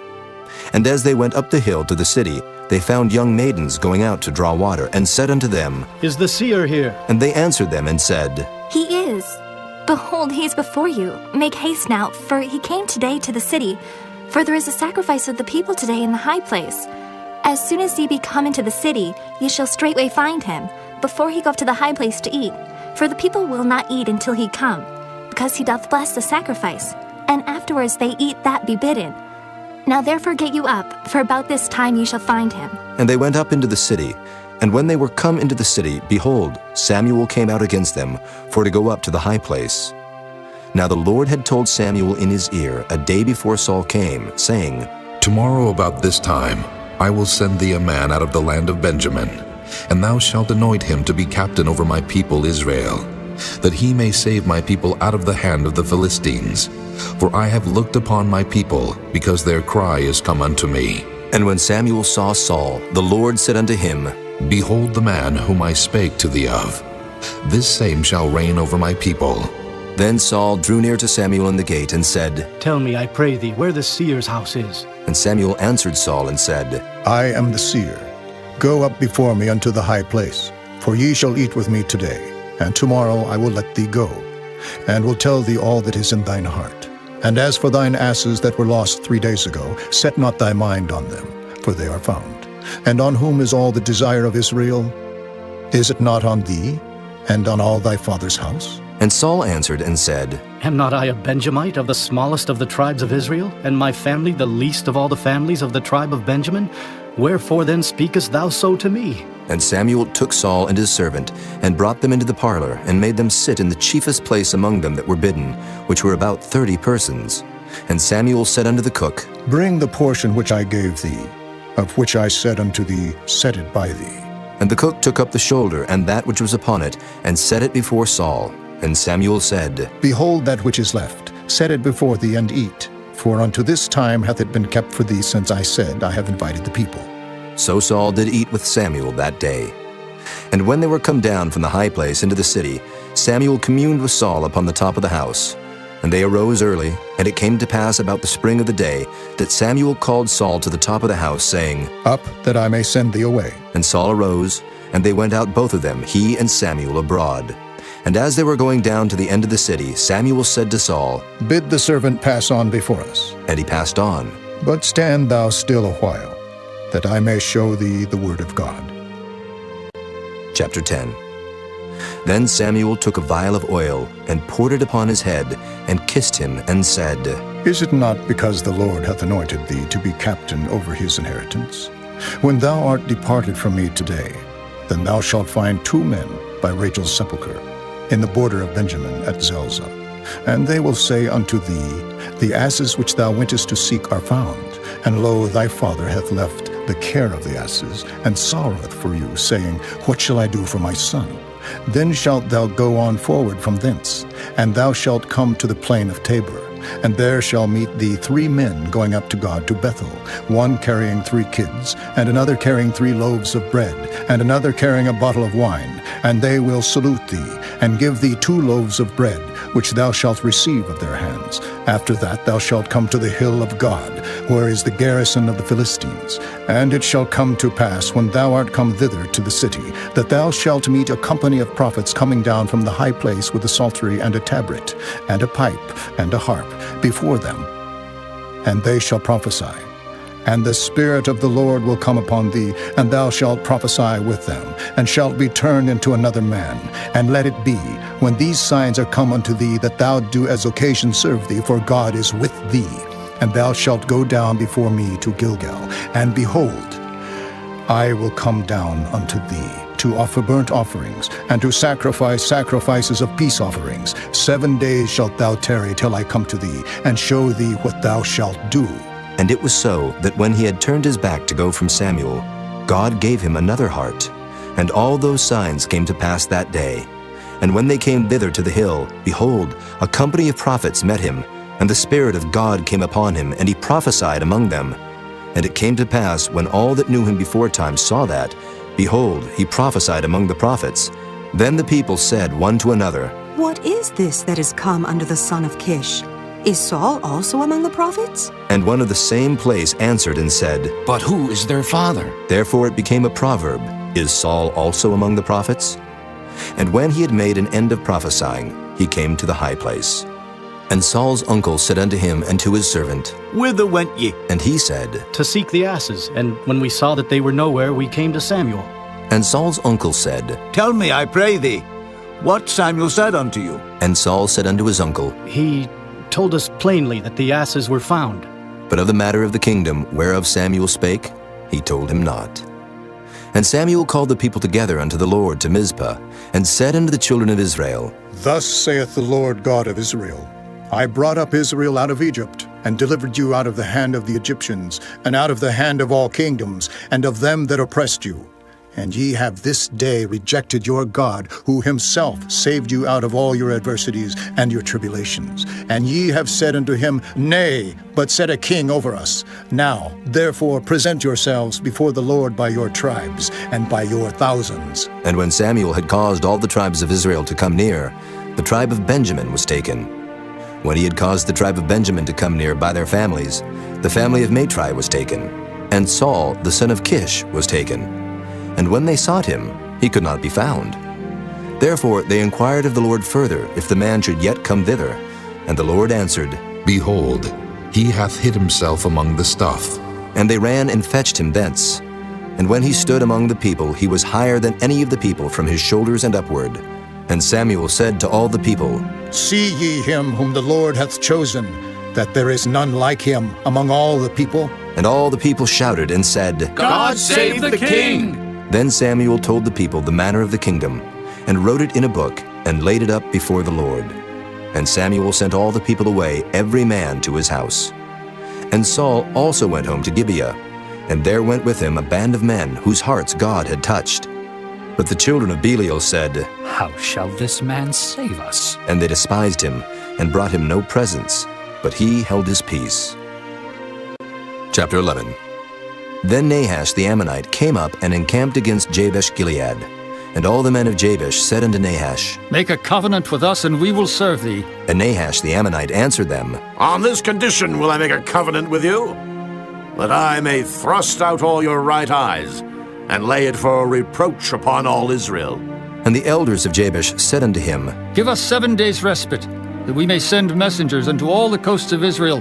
And as they went up the hill to the city, they found young maidens going out to draw water, and said unto them, Is the seer here? And they answered them and said, He is. Behold, he is before you. Make haste now, for he came today to the city. For there is a sacrifice of the people today in the high place. As soon as ye be come into the city, ye shall straightway find him, before he go up to the high place to eat. For the people will not eat until he come, because he doth bless the sacrifice. And afterwards they eat that be bidden. Now therefore get you up, for about this time ye shall find him. And they went up into the city. And when they were come into the city, behold, Samuel came out against them, for to go up to the high place. Now the Lord had told Samuel in his ear a day before Saul came, saying, Tomorrow about this time I will send thee a man out of the land of Benjamin, and thou shalt anoint him to be captain over my people Israel, that he may save my people out of the hand of the Philistines. For I have looked upon my people, because their cry is come unto me. And when Samuel saw Saul, the Lord said unto him, Behold the man whom I spake to thee of. This same shall reign over my people. Then Saul drew near to Samuel in the gate, and said, Tell me, I pray thee, where the seer's house is. And Samuel answered Saul and said, I am the seer. Go up before me unto the high place, for ye shall eat with me today, and tomorrow I will let thee go, and will tell thee all that is in thine heart. And as for thine asses that were lost 3 days ago, set not thy mind on them, for they are found. And on whom is all the desire of Israel? Is it not on thee, and on all thy father's house? And Saul answered and said, Am not I a Benjamite of the smallest of the tribes of Israel, and my family the least of all the families of the tribe of Benjamin? Wherefore then speakest thou so to me? And Samuel took Saul and his servant, and brought them into the parlor, and made them sit in the chiefest place among them that were bidden, which were about 30 persons. And Samuel said unto the cook, Bring the portion which I gave thee, of which I said unto thee, Set it by thee. And the cook took up the shoulder and that which was upon it, and set it before Saul. And Samuel said, Behold that which is left, set it before thee, and eat. For unto this time hath it been kept for thee, since I said, I have invited the people. So Saul did eat with Samuel that day. And when they were come down from the high place into the city, Samuel communed with Saul upon the top of the house. And they arose early, and it came to pass about the spring of the day, that Samuel called Saul to the top of the house, saying, Up, that I may send thee away. And Saul arose, and they went out both of them, he and Samuel, abroad. And as they were going down to the end of the city, Samuel said to Saul, Bid the servant pass on before us. And he passed on. But stand thou still a while, that I may show thee the word of God. Chapter 10. Then Samuel took a vial of oil, and poured it upon his head, and kissed him, and said, Is it not because the Lord hath anointed thee to be captain over his inheritance? When thou art departed from me today, then thou shalt find 2 men by Rachel's sepulchre, in the border of Benjamin at Zelzah. And they will say unto thee, The asses which thou wentest to seek are found, and lo, thy father hath left the care of the asses, and sorroweth for you, saying, What shall I do for my son? Then shalt thou go on forward from thence, and thou shalt come to the plain of Tabor, and there shall meet thee 3 men going up to God to Bethel, one carrying 3 kids, and another carrying 3 loaves of bread, and another carrying a bottle of wine. And they will salute thee, and give thee 2 loaves of bread, which thou shalt receive of their hands. After that thou shalt come to the hill of God, where is the garrison of the Philistines. And it shall come to pass, when thou art come thither to the city, that thou shalt meet a company of prophets coming down from the high place with a psaltery and a tabret, and a pipe, and a harp, before them. And they shall prophesy. And the Spirit of the Lord will come upon thee, and thou shalt prophesy with them, and shalt be turned into another man. And let it be, when these signs are come unto thee, that thou do as occasion serve thee, for God is with thee. And thou shalt go down before me to Gilgal, and behold, I will come down unto thee, to offer burnt offerings, and to sacrifice sacrifices of peace offerings. 7 days shalt thou tarry till I come to thee, and show thee what thou shalt do. And it was so, that when he had turned his back to go from Samuel, God gave him another heart. And all those signs came to pass that day. And when they came thither to the hill, behold, a company of prophets met him, and the Spirit of God came upon him, and he prophesied among them. And it came to pass, when all that knew him beforetime saw that, behold, he prophesied among the prophets. Then the people said one to another, What is this that is come unto the son of Kish? Is Saul also among the prophets? And one of the same place answered and said, But who is their father? Therefore it became a proverb, Is Saul also among the prophets? And when he had made an end of prophesying, he came to the high place. And Saul's uncle said unto him and to his servant, Whither went ye? And he said, To seek the asses, and when we saw that they were nowhere, we came to Samuel. And Saul's uncle said, Tell me, I pray thee, what Samuel said unto you. And Saul said unto his uncle, He told us plainly that the asses were found. But of the matter of the kingdom whereof Samuel spake, he told him not. And Samuel called the people together unto the Lord to Mizpah, and said unto the children of Israel, Thus saith the Lord God of Israel, I brought up Israel out of Egypt, and delivered you out of the hand of the Egyptians, and out of the hand of all kingdoms, and of them that oppressed you. And ye have this day rejected your God, who himself saved you out of all your adversities and your tribulations. And ye have said unto him, Nay, but set a king over us. Now, therefore, present yourselves before the Lord by your tribes, and by your thousands. And when Samuel had caused all the tribes of Israel to come near, the tribe of Benjamin was taken. When he had caused the tribe of Benjamin to come near by their families, the family of Matri was taken. And Saul, the son of Kish, was taken. And when they sought him, he could not be found. Therefore they inquired of the Lord further, if the man should yet come thither. And the Lord answered, Behold, he hath hid himself among the stuff. And they ran and fetched him thence. And when he stood among the people, he was higher than any of the people from his shoulders and upward. And Samuel said to all the people, See ye him whom the Lord hath chosen, that there is none like him among all the people? And all the people shouted and said, God save the king! Then Samuel told the people the manner of the kingdom, and wrote it in a book, and laid it up before the Lord. And Samuel sent all the people away, every man to his house. And Saul also went home to Gibeah, and there went with him a band of men whose hearts God had touched. But the children of Belial said, How shall this man save us? And they despised him, and brought him no presents, but he held his peace. Chapter 11. Then Nahash the Ammonite came up and encamped against Jabesh-Gilead. And all the men of Jabesh said unto Nahash, Make a covenant with us, and we will serve thee. And Nahash the Ammonite answered them, On this condition will I make a covenant with you, that I may thrust out all your right eyes, and lay it for a reproach upon all Israel. And the elders of Jabesh said unto him, Give us 7 days' respite, that we may send messengers unto all the coasts of Israel.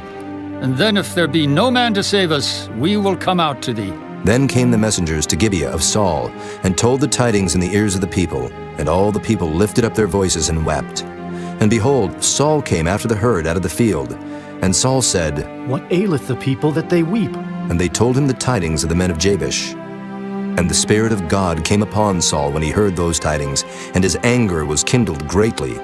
And then if there be no man to save us, we will come out to thee. Then came the messengers to Gibeah of Saul, and told the tidings in the ears of the people. And all the people lifted up their voices and wept. And behold, Saul came after the herd out of the field. And Saul said, What aileth the people that they weep? And they told him the tidings of the men of Jabesh. And the Spirit of God came upon Saul when he heard those tidings, and his anger was kindled greatly.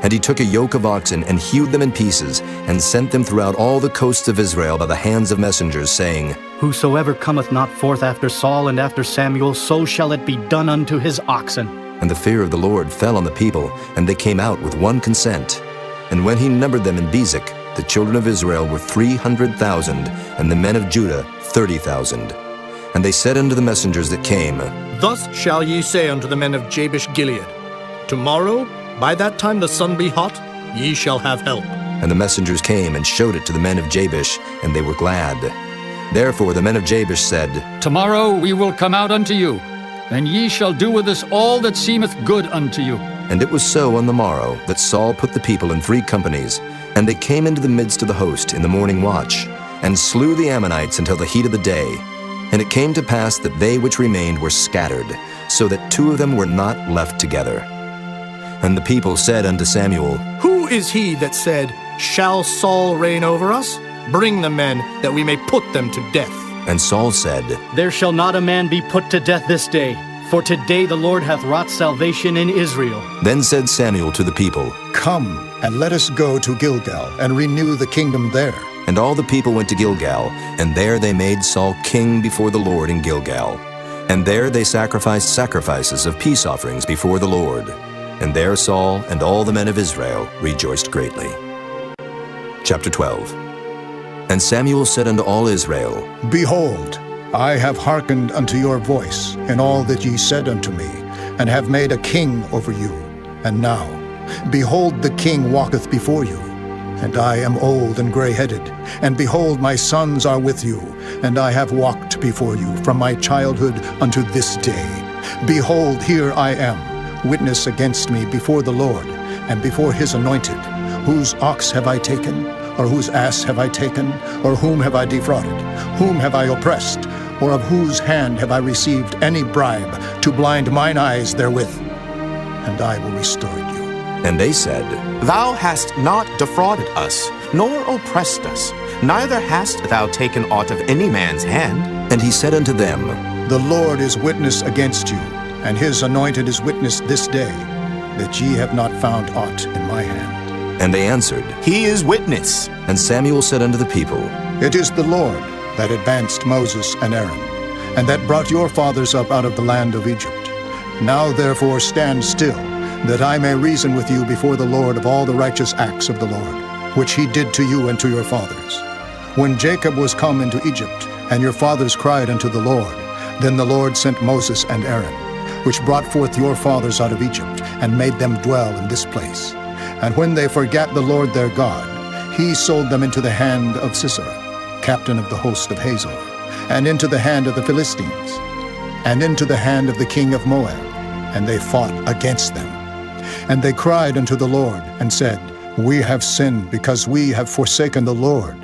And he took a yoke of oxen, and hewed them in pieces, and sent them throughout all the coasts of Israel by the hands of messengers, saying, Whosoever cometh not forth after Saul and after Samuel, so shall it be done unto his oxen. And the fear of the Lord fell on the people, and they came out with one consent. And when he numbered them in Bezek, the children of Israel were 300,000, and the men of Judah 30,000. And they said unto the messengers that came, Thus shall ye say unto the men of Jabesh-Gilead, Tomorrow, by that time the sun be hot, ye shall have help. And the messengers came and showed it to the men of Jabesh, and they were glad. Therefore the men of Jabesh said, Tomorrow we will come out unto you, and ye shall do with us all that seemeth good unto you. And it was so on the morrow that Saul put the people in 3 companies, and they came into the midst of the host in the morning watch, and slew the Ammonites until the heat of the day. And it came to pass that they which remained were scattered, so that 2 of them were not left together. And the people said unto Samuel, Who is he that said, Shall Saul reign over us? Bring the men, that we may put them to death. And Saul said, There shall not a man be put to death this day, for today the Lord hath wrought salvation in Israel. Then said Samuel to the people, Come, and let us go to Gilgal, and renew the kingdom there. And all the people went to Gilgal, and there they made Saul king before the Lord in Gilgal. And there they sacrificed sacrifices of peace offerings before the Lord. And there Saul and all the men of Israel rejoiced greatly. Chapter 12. And Samuel said unto all Israel, Behold, I have hearkened unto your voice in all that ye said unto me, and have made a king over you. And now, behold, the king walketh before you. And I am old and gray-headed, and behold, my sons are with you, and I have walked before you from my childhood unto this day. Behold, here I am, witness against me before the Lord, and before his anointed. Whose ox have I taken? Or whose ass have I taken? Or whom have I defrauded? Whom have I oppressed? Or of whose hand have I received any bribe to blind mine eyes therewith? And I will restore you. And they said, Thou hast not defrauded us, nor oppressed us, neither hast thou taken aught of any man's hand. And he said unto them, The Lord is witness against you, and his anointed is witness this day, that ye have not found aught in my hand. And they answered, He is witness. And Samuel said unto the people, It is the Lord that advanced Moses and Aaron, and that brought your fathers up out of the land of Egypt. Now therefore stand still, that I may reason with you before the Lord of all the righteous acts of the Lord, which he did to you and to your fathers. When Jacob was come into Egypt, and your fathers cried unto the Lord, then the Lord sent Moses and Aaron, which brought forth your fathers out of Egypt, and made them dwell in this place. And when they forgat the Lord their God, he sold them into the hand of Sisera, captain of the host of Hazor, and into the hand of the Philistines, and into the hand of the king of Moab, and they fought against them. And they cried unto the Lord, and said, We have sinned, because we have forsaken the Lord,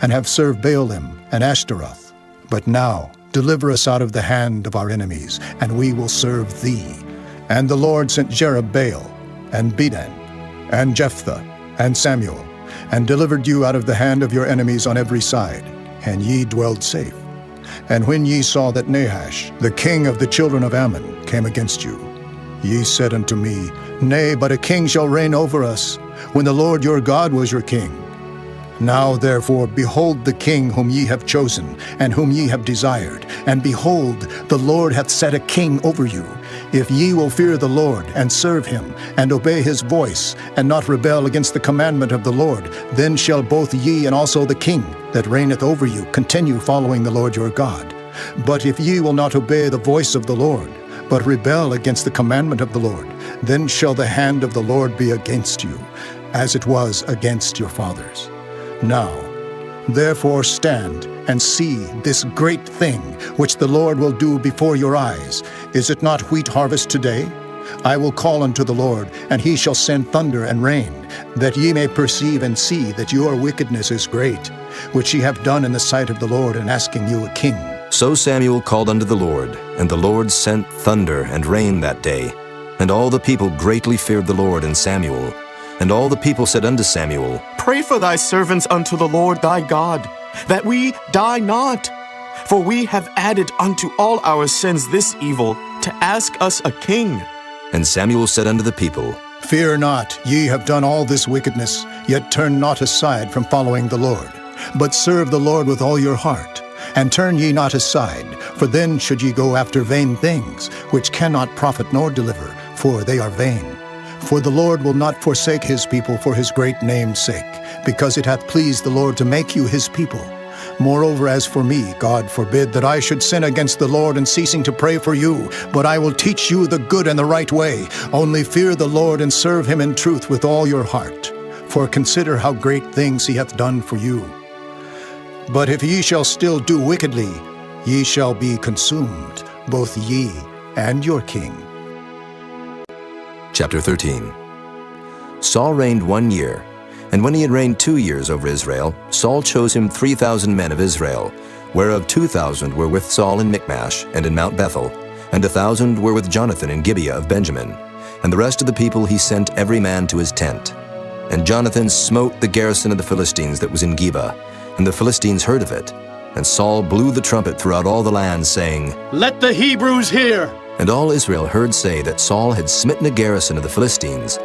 and have served Baalim and Ashtaroth. But now deliver us out of the hand of our enemies, and we will serve thee. And the Lord sent Jerubbaal, and Bedan, and Jephthah, and Samuel, and delivered you out of the hand of your enemies on every side, and ye dwelled safe. And when ye saw that Nahash, the king of the children of Ammon, came against you, ye said unto me, Nay, but a king shall reign over us, when the Lord your God was your king. Now therefore behold the king whom ye have chosen, and whom ye have desired, and behold, the Lord hath set a king over you. If ye will fear the Lord, and serve him, and obey his voice, and not rebel against the commandment of the Lord, then shall both ye and also the king that reigneth over you continue following the Lord your God. But if ye will not obey the voice of the Lord, but rebel against the commandment of the Lord, then shall the hand of the Lord be against you, as it was against your fathers. Now, therefore stand and see this great thing which the Lord will do before your eyes. Is it not wheat harvest today? I will call unto the Lord, and he shall send thunder and rain, that ye may perceive and see that your wickedness is great, which ye have done in the sight of the Lord in asking you a king. So Samuel called unto the Lord, and the Lord sent thunder and rain that day. And all the people greatly feared the Lord and Samuel. And all the people said unto Samuel, Pray for thy servants unto the Lord thy God, that we die not. For we have added unto all our sins this evil, to ask us a king. And Samuel said unto the people, Fear not, ye have done all this wickedness, yet turn not aside from following the Lord, but serve the Lord with all your heart. And turn ye not aside, for then should ye go after vain things, which cannot profit nor deliver, for they are vain. For the Lord will not forsake his people for his great name's sake, because it hath pleased the Lord to make you his people. Moreover, as for me, God forbid that I should sin against the Lord in ceasing to pray for you, but I will teach you the good and the right way. Only fear the Lord and serve him in truth with all your heart. For consider how great things he hath done for you. But if ye shall still do wickedly, ye shall be consumed, both ye and your king. Chapter 13. Saul reigned 1 year, and when he had reigned 2 years over Israel, Saul chose him 3,000 men of Israel, whereof 2,000 were with Saul in Michmash and in Mount Bethel, and 1,000 were with Jonathan in Gibeah of Benjamin. And the rest of the people he sent every man to his tent. And Jonathan smote the garrison of the Philistines that was in Geba, and the Philistines heard of it. And Saul blew the trumpet throughout all the land, saying, Let the Hebrews hear! And all Israel heard say that Saul had smitten a garrison of the Philistines,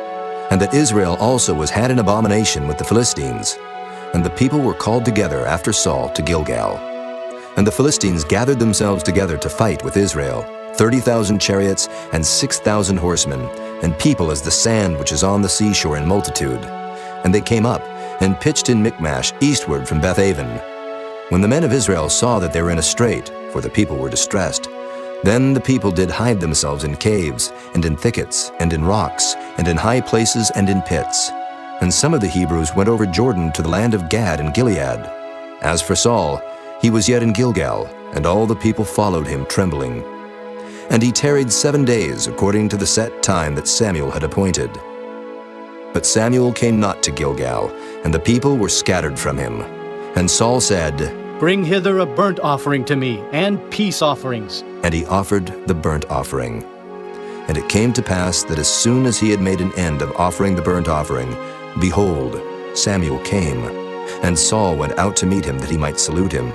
and that Israel also was had an abomination with the Philistines. And the people were called together after Saul to Gilgal. And the Philistines gathered themselves together to fight with Israel, 30,000 chariots and 6,000 horsemen, and people as the sand which is on the seashore in multitude. And they came up and pitched in Michmash eastward from Bethaven. When the men of Israel saw that they were in a strait, for the people were distressed, then the people did hide themselves in caves, and in thickets, and in rocks, and in high places, and in pits. And some of the Hebrews went over Jordan to the land of Gad and Gilead. As for Saul, he was yet in Gilgal, and all the people followed him trembling. And he tarried 7 days according to the set time that Samuel had appointed. But Samuel came not to Gilgal, and the people were scattered from him. And Saul said, Bring hither a burnt offering to me, and peace offerings. And he offered the burnt offering. And it came to pass that as soon as he had made an end of offering the burnt offering, behold, Samuel came, and Saul went out to meet him that he might salute him.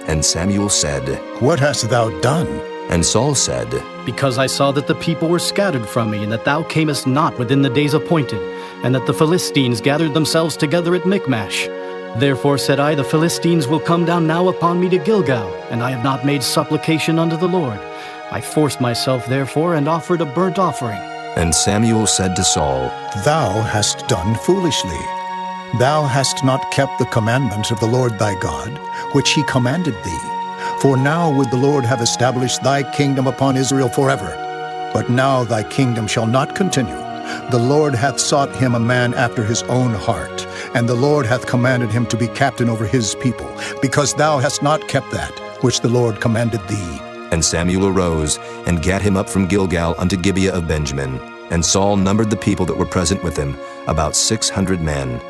And Samuel said, What hast thou done? And Saul said, Because I saw that the people were scattered from me, and that thou camest not within the days appointed, and that the Philistines gathered themselves together at Michmash. Therefore said I, The Philistines will come down now upon me to Gilgal, and I have not made supplication unto the Lord. I forced myself therefore, and offered a burnt offering. And Samuel said to Saul, Thou hast done foolishly. Thou hast not kept the commandments of the Lord thy God, which he commanded thee. For now would the Lord have established thy kingdom upon Israel forever. But now thy kingdom shall not continue. The Lord hath sought him a man after his own heart, and the Lord hath commanded him to be captain over his people, because thou hast not kept that which the Lord commanded thee. And Samuel arose, and gat him up from Gilgal unto Gibeah of Benjamin. And Saul numbered the people that were present with him, about 600 men.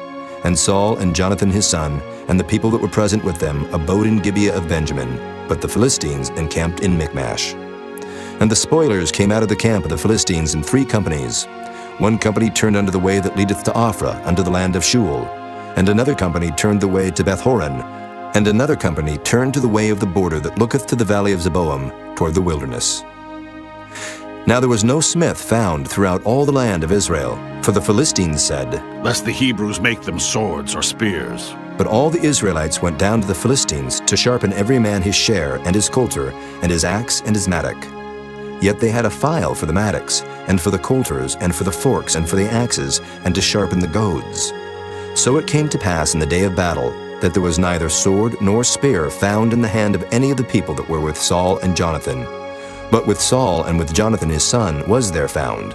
And Saul and Jonathan his son, and the people that were present with them, abode in Gibeah of Benjamin, but the Philistines encamped in Michmash. And the spoilers came out of the camp of the Philistines in 3 companies. One company turned unto the way that leadeth to Ophrah, unto the land of Shual. And another company turned the way to Bethhoron. And another company turned to the way of the border that looketh to the valley of Zeboam, toward the wilderness. Now there was no smith found throughout all the land of Israel, for the Philistines said, Lest the Hebrews make them swords or spears. But all the Israelites went down to the Philistines to sharpen every man his share, and his coulter, and his axe, and his mattock. Yet they had a file for the mattocks, and for the coulters, and for the forks, and for the axes, and to sharpen the goads. So it came to pass in the day of battle, that there was neither sword nor spear found in the hand of any of the people that were with Saul and Jonathan. But with Saul and with Jonathan his son was there found.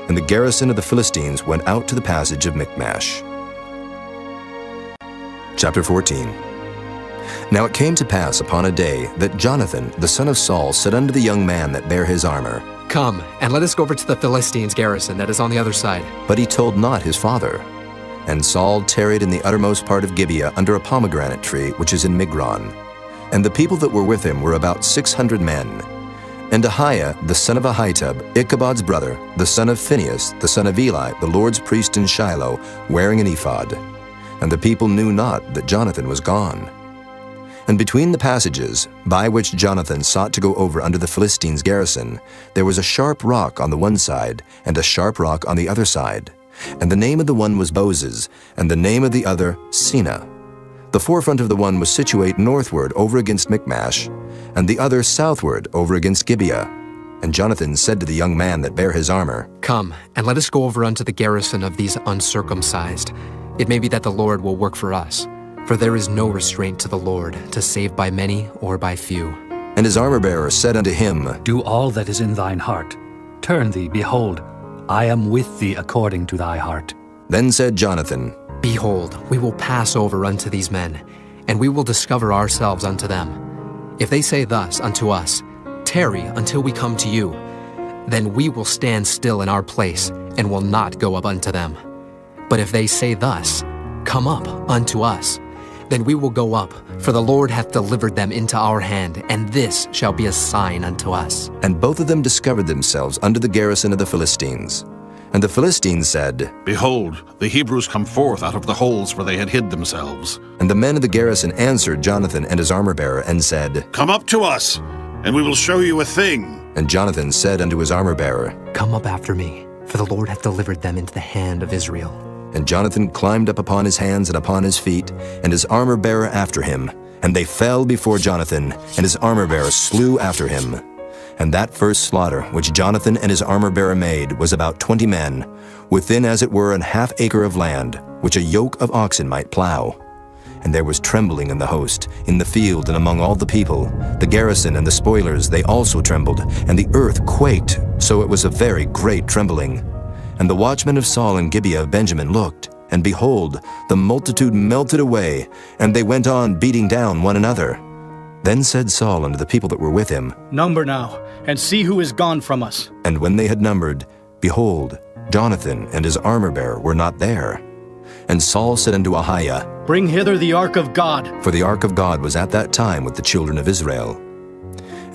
And the garrison of the Philistines went out to the passage of Michmash. Chapter 14. Now it came to pass upon a day that Jonathan the son of Saul said unto the young man that bare his armor, Come, and let us go over to the Philistines' garrison that is on the other side. But he told not his father. And Saul tarried in the uttermost part of Gibeah under a pomegranate tree which is in Migron. And the people that were with him were about 600 men. And Ahiah the son of Ahitub, Ichabod's brother, the son of Phinehas, the son of Eli, the Lord's priest in Shiloh, wearing an ephod. And the people knew not that Jonathan was gone. And between the passages, by which Jonathan sought to go over unto the Philistines' garrison, there was a sharp rock on the one side, and a sharp rock on the other side. And the name of the one was Boses, and the name of the other Sina. The forefront of the one was situate northward over against Michmash, and the other southward over against Gibeah. And Jonathan said to the young man that bare his armor, Come, and let us go over unto the garrison of these uncircumcised. It may be that the Lord will work for us. For there is no restraint to the Lord, to save by many or by few. And his armor-bearer said unto him, Do all that is in thine heart. Turn thee, behold, I am with thee according to thy heart. Then said Jonathan, Behold, we will pass over unto these men, and we will discover ourselves unto them. If they say thus unto us, Tarry until we come to you, then we will stand still in our place, and will not go up unto them. But if they say thus, Come up unto us, then we will go up, for the Lord hath delivered them into our hand, and this shall be a sign unto us. And both of them discovered themselves unto the garrison of the Philistines. And the Philistines said, Behold, the Hebrews come forth out of the holes where they had hid themselves. And the men of the garrison answered Jonathan and his armor-bearer, and said, Come up to us, and we will show you a thing. And Jonathan said unto his armor-bearer, Come up after me, for the Lord hath delivered them into the hand of Israel. And Jonathan climbed up upon his hands and upon his feet, and his armor-bearer after him. And they fell before Jonathan, and his armor-bearer slew after him. And that first slaughter which Jonathan and his armor-bearer made was about 20 men, within as it were an half acre of land, which a yoke of oxen might plow. And there was trembling in the host, in the field and among all the people. The garrison and the spoilers, they also trembled, and the earth quaked, so it was a very great trembling. And the watchmen of Saul and Gibeah of Benjamin looked, And behold, the multitude melted away, and they went on beating down one another. Then said Saul unto the people that were with him, Number now, and see who is gone from us. And when they had numbered, behold, Jonathan and his armor-bearer were not there. And Saul said unto Ahiah, Bring hither the ark of God. For the ark of God was at that time with the children of Israel.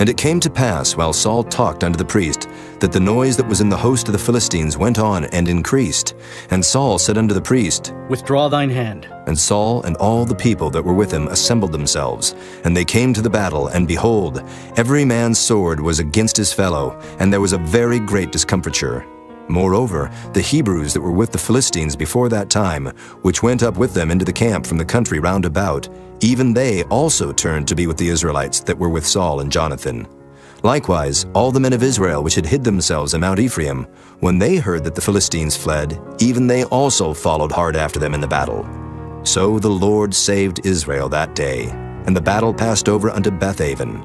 And it came to pass, while Saul talked unto the priest, that the noise that was in the host of the Philistines went on and increased. And Saul said unto the priest, Withdraw thine hand. And Saul and all the people that were with him assembled themselves. And they came to the battle, and behold, every man's sword was against his fellow, and there was a very great discomfiture. Moreover, the Hebrews that were with the Philistines before that time, which went up with them into the camp from the country round about, even they also turned to be with the Israelites that were with Saul and Jonathan. Likewise, all the men of Israel which had hid themselves in Mount Ephraim, when they heard that the Philistines fled, even they also followed hard after them in the battle. So the Lord saved Israel that day, and the battle passed over unto Bethaven.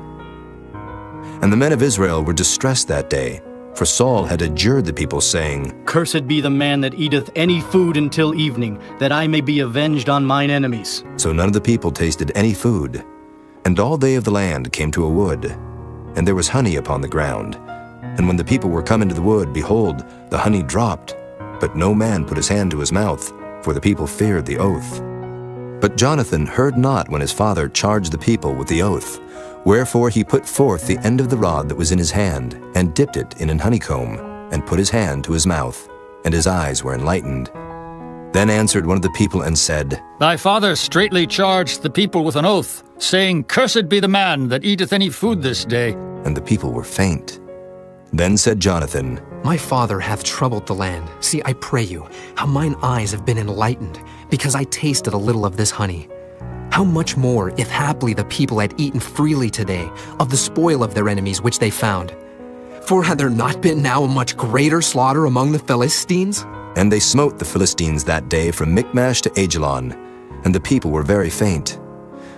And the men of Israel were distressed that day, for Saul had adjured the people, saying, Cursed be the man that eateth any food until evening, that I may be avenged on mine enemies. So none of the people tasted any food. And all they of the land came to a wood, and there was honey upon the ground. And when the people were come into the wood, behold, the honey dropped, but no man put his hand to his mouth, for the people feared the oath. But Jonathan heard not when his father charged the people with the oath. Wherefore he put forth the end of the rod that was in his hand, and dipped it in an honeycomb, and put his hand to his mouth, and his eyes were enlightened. Then answered one of the people and said, Thy father straitly charged the people with an oath, saying, Cursed be the man that eateth any food this day. And the people were faint. Then said Jonathan, My father hath troubled the land. See, I pray you, how mine eyes have been enlightened, because I tasted a little of this honey. How much more, if haply the people had eaten freely today of the spoil of their enemies which they found? For had there not been now a much greater slaughter among the Philistines? And they smote the Philistines that day from Michmash to Ajalon, and the people were very faint.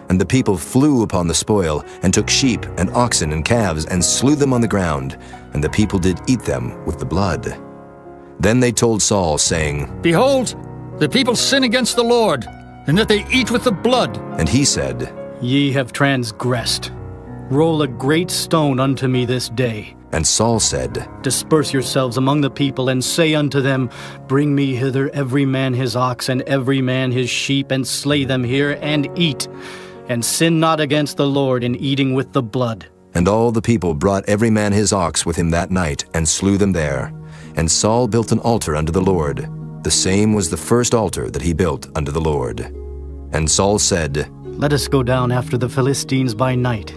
And the people flew upon the spoil, and took sheep and oxen and calves, and slew them on the ground, and the people did eat them with the blood. Then they told Saul, saying, Behold, the people sin against the Lord, and that they eat with the blood. And he said, Ye have transgressed. Roll a great stone unto me this day. And Saul said, Disperse yourselves among the people, and say unto them, Bring me hither every man his ox, and every man his sheep, and slay them here, and eat. And sin not against the Lord in eating with the blood. And all the people brought every man his ox with him that night, and slew them there. And Saul built an altar unto the Lord. The same was the first altar that he built unto the Lord. And Saul said, Let us go down after the Philistines by night,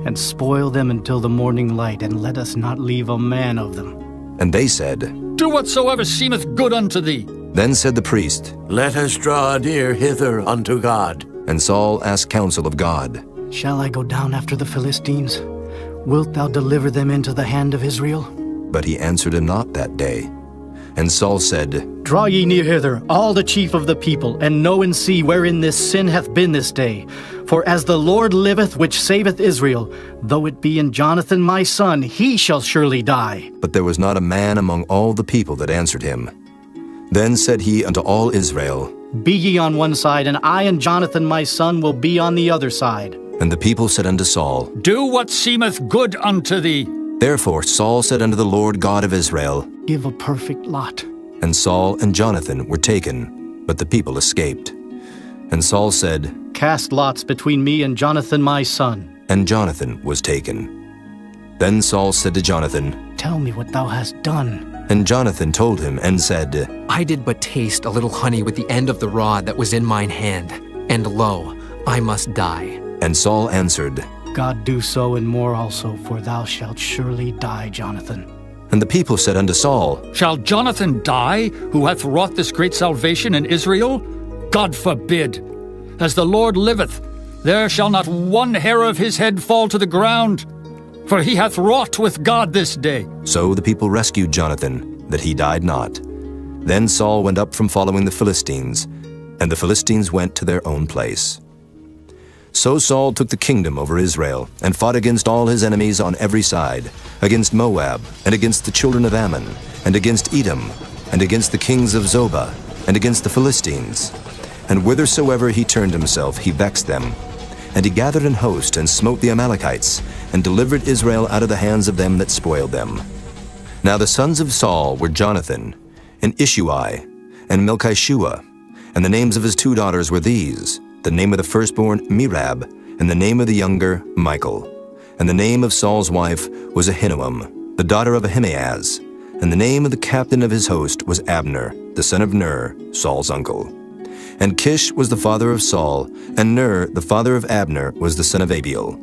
and spoil them until the morning light, and let us not leave a man of them. And they said, Do whatsoever seemeth good unto thee. Then said the priest, Let us draw near hither unto God. And Saul asked counsel of God, Shall I go down after the Philistines? Wilt thou deliver them into the hand of Israel? But he answered him not that day. And Saul said, Draw ye near hither, all the chief of the people, and know and see wherein this sin hath been this day. For as the Lord liveth, which saveth Israel, though it be in Jonathan my son, he shall surely die. But there was not a man among all the people that answered him. Then said he unto all Israel, Be ye on one side, and I and Jonathan my son will be on the other side. And the people said unto Saul, Do what seemeth good unto thee. Therefore Saul said unto the Lord God of Israel, Give a perfect lot. And Saul and Jonathan were taken, but the people escaped. And Saul said, Cast lots between me and Jonathan my son. And Jonathan was taken. Then Saul said to Jonathan, Tell me what thou hast done. And Jonathan told him and said, I did but taste a little honey with the end of the rod that was in mine hand, and lo, I must die. And Saul answered, God do so and more also, for thou shalt surely die, Jonathan. And the people said unto Saul, Shall Jonathan die, who hath wrought this great salvation in Israel? God forbid. As the Lord liveth, there shall not one hair of his head fall to the ground, for he hath wrought with God this day. So the people rescued Jonathan, that he died not. Then Saul went up from following the Philistines, and the Philistines went to their own place. So Saul took the kingdom over Israel, and fought against all his enemies on every side, against Moab, and against the children of Ammon, and against Edom, and against the kings of Zobah, and against the Philistines. And whithersoever he turned himself, he vexed them. And he gathered an host, and smote the Amalekites, and delivered Israel out of the hands of them that spoiled them. Now the sons of Saul were Jonathan, and Ishui, and Melchishua. And the names of his 2 daughters were these: the name of the firstborn Merab, and the name of the younger Michal. And the name of Saul's wife was Ahinoam, the daughter of Ahimaaz. And the name of the captain of his host was Abner, the son of Ner, Saul's uncle. And Kish was the father of Saul, and Ner, the father of Abner, was the son of Abiel.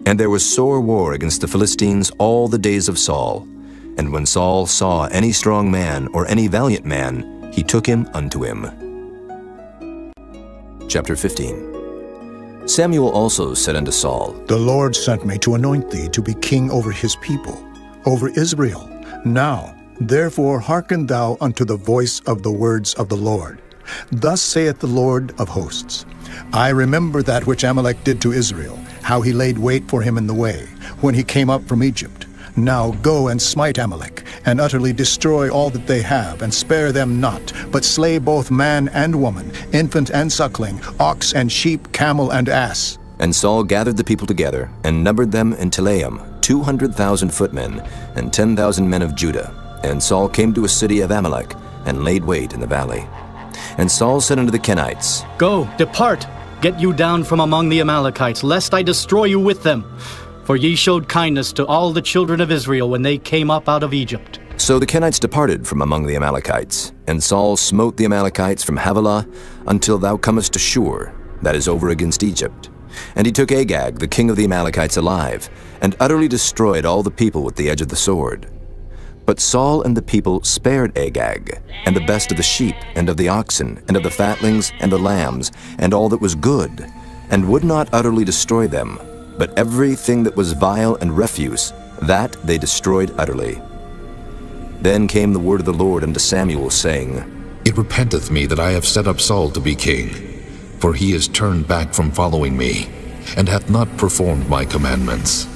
And there was sore war against the Philistines all the days of Saul. And when Saul saw any strong man or any valiant man, he took him unto him. Chapter 15. Samuel also said unto Saul, The Lord sent me to anoint thee to be king over his people, over Israel. Now, therefore, hearken thou unto the voice of the words of the Lord. Thus saith the Lord of hosts, I remember that which Amalek did to Israel, how he laid wait for him in the way, when he came up from Egypt. Now go and smite Amalek, and utterly destroy all that they have, and spare them not, but slay both man and woman, infant and suckling, ox and sheep, camel and ass. And Saul gathered the people together, and numbered them in Telaim, 200,000 footmen, and 10,000 men of Judah. And Saul came to a city of Amalek, and laid wait in the valley. And Saul said unto the Kenites, Go, depart, get you down from among the Amalekites, lest I destroy you with them. For ye showed kindness to all the children of Israel when they came up out of Egypt. So the Kenites departed from among the Amalekites, and Saul smote the Amalekites from Havilah until thou comest to Shur, that is over against Egypt. And he took Agag, the king of the Amalekites, alive, and utterly destroyed all the people with the edge of the sword. But Saul and the people spared Agag, and the best of the sheep, and of the oxen, and of the fatlings, and the lambs, and all that was good, and would not utterly destroy them, but everything that was vile and refuse, that they destroyed utterly. Then came the word of the Lord unto Samuel, saying, It repenteth me that I have set up Saul to be king, for he is turned back from following me, and hath not performed my commandments.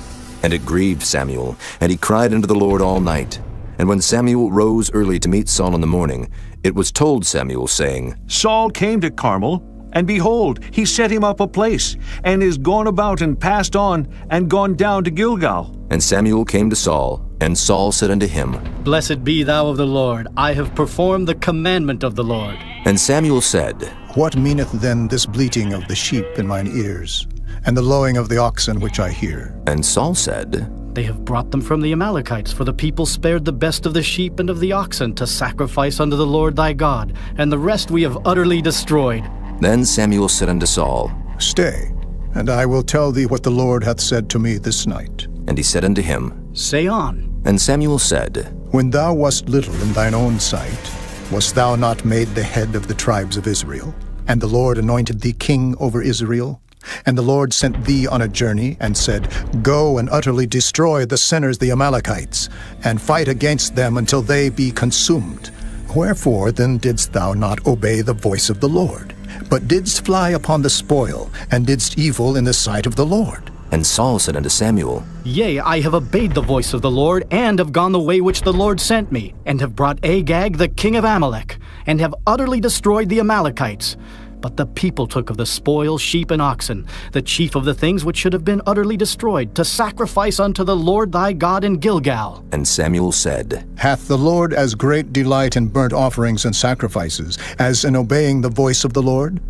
And it grieved Samuel, and he cried unto the Lord all night. And when Samuel rose early to meet Saul in the morning, it was told Samuel, saying, Saul came to Carmel, and behold, he set him up a place, and is gone about and passed on, and gone down to Gilgal. And Samuel came to Saul, and Saul said unto him, Blessed be thou of the Lord, I have performed the commandment of the Lord. And Samuel said, What meaneth then this bleating of the sheep in mine ears, and the lowing of the oxen which I hear? And Saul said, They have brought them from the Amalekites, for the people spared the best of the sheep and of the oxen to sacrifice unto the Lord thy God, and the rest we have utterly destroyed. Then Samuel said unto Saul, Stay, and I will tell thee what the Lord hath said to me this night. And he said unto him, Say on. And Samuel said, When thou wast little in thine own sight, wast thou not made the head of the tribes of Israel? And the Lord anointed thee king over Israel? And the Lord sent thee on a journey, and said, Go and utterly destroy the sinners the Amalekites, and fight against them until they be consumed. Wherefore then didst thou not obey the voice of the Lord, but didst fly upon the spoil, and didst evil in the sight of the Lord? And Saul said unto Samuel, Yea, I have obeyed the voice of the Lord, and have gone the way which the Lord sent me, and have brought Agag the king of Amalek, and have utterly destroyed the Amalekites. But the people took of the spoil sheep and oxen, the chief of the things which should have been utterly destroyed, to sacrifice unto the Lord thy God in Gilgal. And Samuel said, Hath the Lord as great delight in burnt offerings and sacrifices as in obeying the voice of the Lord?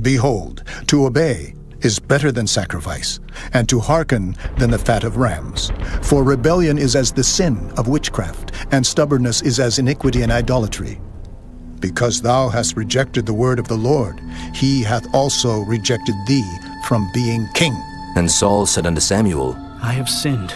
Behold, to obey is better than sacrifice, and to hearken than the fat of rams. For rebellion is as the sin of witchcraft, and stubbornness is as iniquity and idolatry. Because thou hast rejected the word of the Lord, he hath also rejected thee from being king. And Saul said unto Samuel, I have sinned,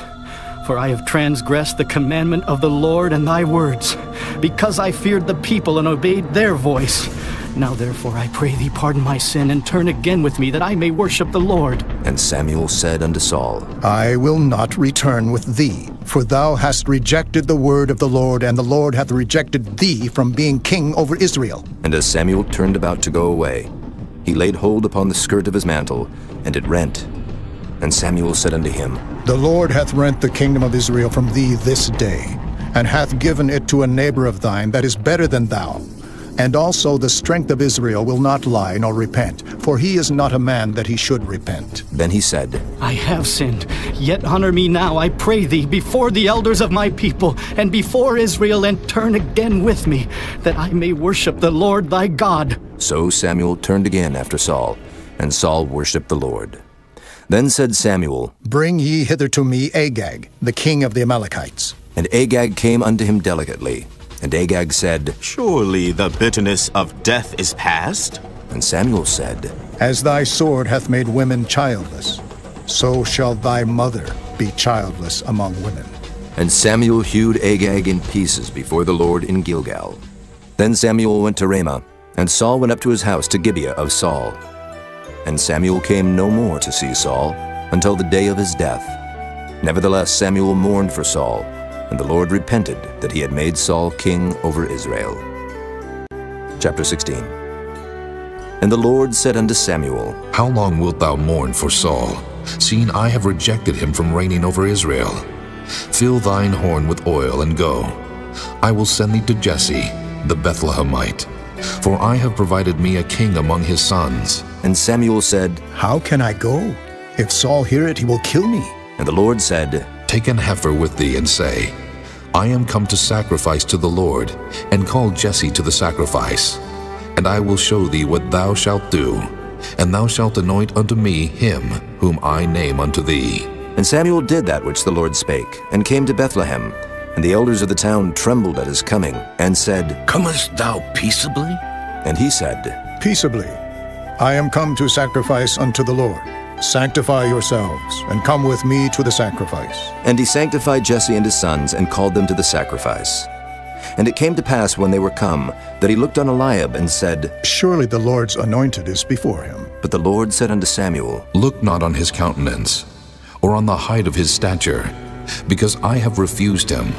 for I have transgressed the commandment of the Lord and thy words, because I feared the people and obeyed their voice. Now therefore I pray thee pardon my sin, and turn again with me, that I may worship the Lord. And Samuel said unto Saul, I will not return with thee, for thou hast rejected the word of the Lord, and the Lord hath rejected thee from being king over Israel. And as Samuel turned about to go away, he laid hold upon the skirt of his mantle, and it rent. And Samuel said unto him, The Lord hath rent the kingdom of Israel from thee this day, and hath given it to a neighbor of thine that is better than thou. And also the strength of Israel will not lie nor repent, for he is not a man that he should repent. Then he said, I have sinned, yet honor me now, I pray thee, before the elders of my people, and before Israel, and turn again with me, that I may worship the Lord thy God. So Samuel turned again after Saul, and Saul worshipped the Lord. Then said Samuel, Bring ye hither to me Agag, the king of the Amalekites. And Agag came unto him delicately. And Agag said, Surely the bitterness of death is past? And Samuel said, As thy sword hath made women childless, so shall thy mother be childless among women. And Samuel hewed Agag in pieces before the Lord in Gilgal. Then Samuel went to Ramah, and Saul went up to his house to Gibeah of Saul. And Samuel came no more to see Saul until the day of his death. Nevertheless Samuel mourned for Saul, and the Lord repented that he had made Saul king over Israel. Chapter 16. And the Lord said unto Samuel, How long wilt thou mourn for Saul, seeing I have rejected him from reigning over Israel? Fill thine horn with oil, and go. I will send thee to Jesse, the Bethlehemite, for I have provided me a king among his sons. And Samuel said, How can I go? If Saul hear it, he will kill me. And the Lord said, Take an heifer with thee, and say, I am come to sacrifice to the Lord, and call Jesse to the sacrifice. And I will show thee what thou shalt do, and thou shalt anoint unto me him whom I name unto thee. And Samuel did that which the Lord spake, and came to Bethlehem. And the elders of the town trembled at his coming, and said, Comest thou peaceably? And he said, Peaceably. I am come to sacrifice unto the Lord. Sanctify yourselves, and come with me to the sacrifice. And he sanctified Jesse and his sons, and called them to the sacrifice. And it came to pass when they were come, that he looked on Eliab, and said, Surely the Lord's anointed is before him. But the Lord said unto Samuel, Look not on his countenance, or on the height of his stature, because I have refused him.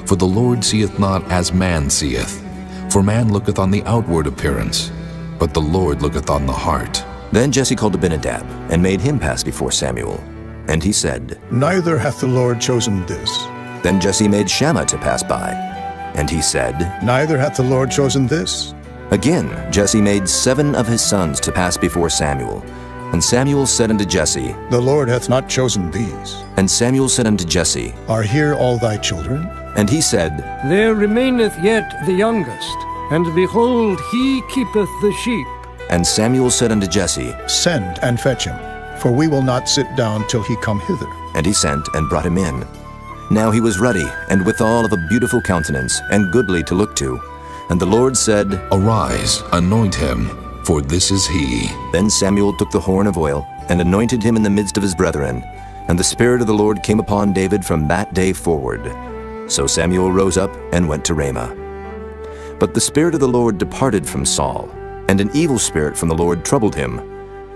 For the Lord seeth not as man seeth. For man looketh on the outward appearance, but the Lord looketh on the heart. Then Jesse called Abinadab, and made him pass before Samuel. And he said, Neither hath the Lord chosen this. Then Jesse made Shammah to pass by. And he said, Neither hath the Lord chosen this. Again Jesse made 7 of his sons to pass before Samuel. And Samuel said unto Jesse, The Lord hath not chosen these. And Samuel said unto Jesse, Are here all thy children? And he said, There remaineth yet the youngest, and behold, he keepeth the sheep. And Samuel said unto Jesse, Send and fetch him, for we will not sit down till he come hither. And he sent and brought him in. Now he was ruddy, and withal of a beautiful countenance, and goodly to look to. And the Lord said, Arise, anoint him, for this is he. Then Samuel took the horn of oil, and anointed him in the midst of his brethren. And the Spirit of the Lord came upon David from that day forward. So Samuel rose up and went to Ramah. But the Spirit of the Lord departed from Saul, and an evil spirit from the Lord troubled him.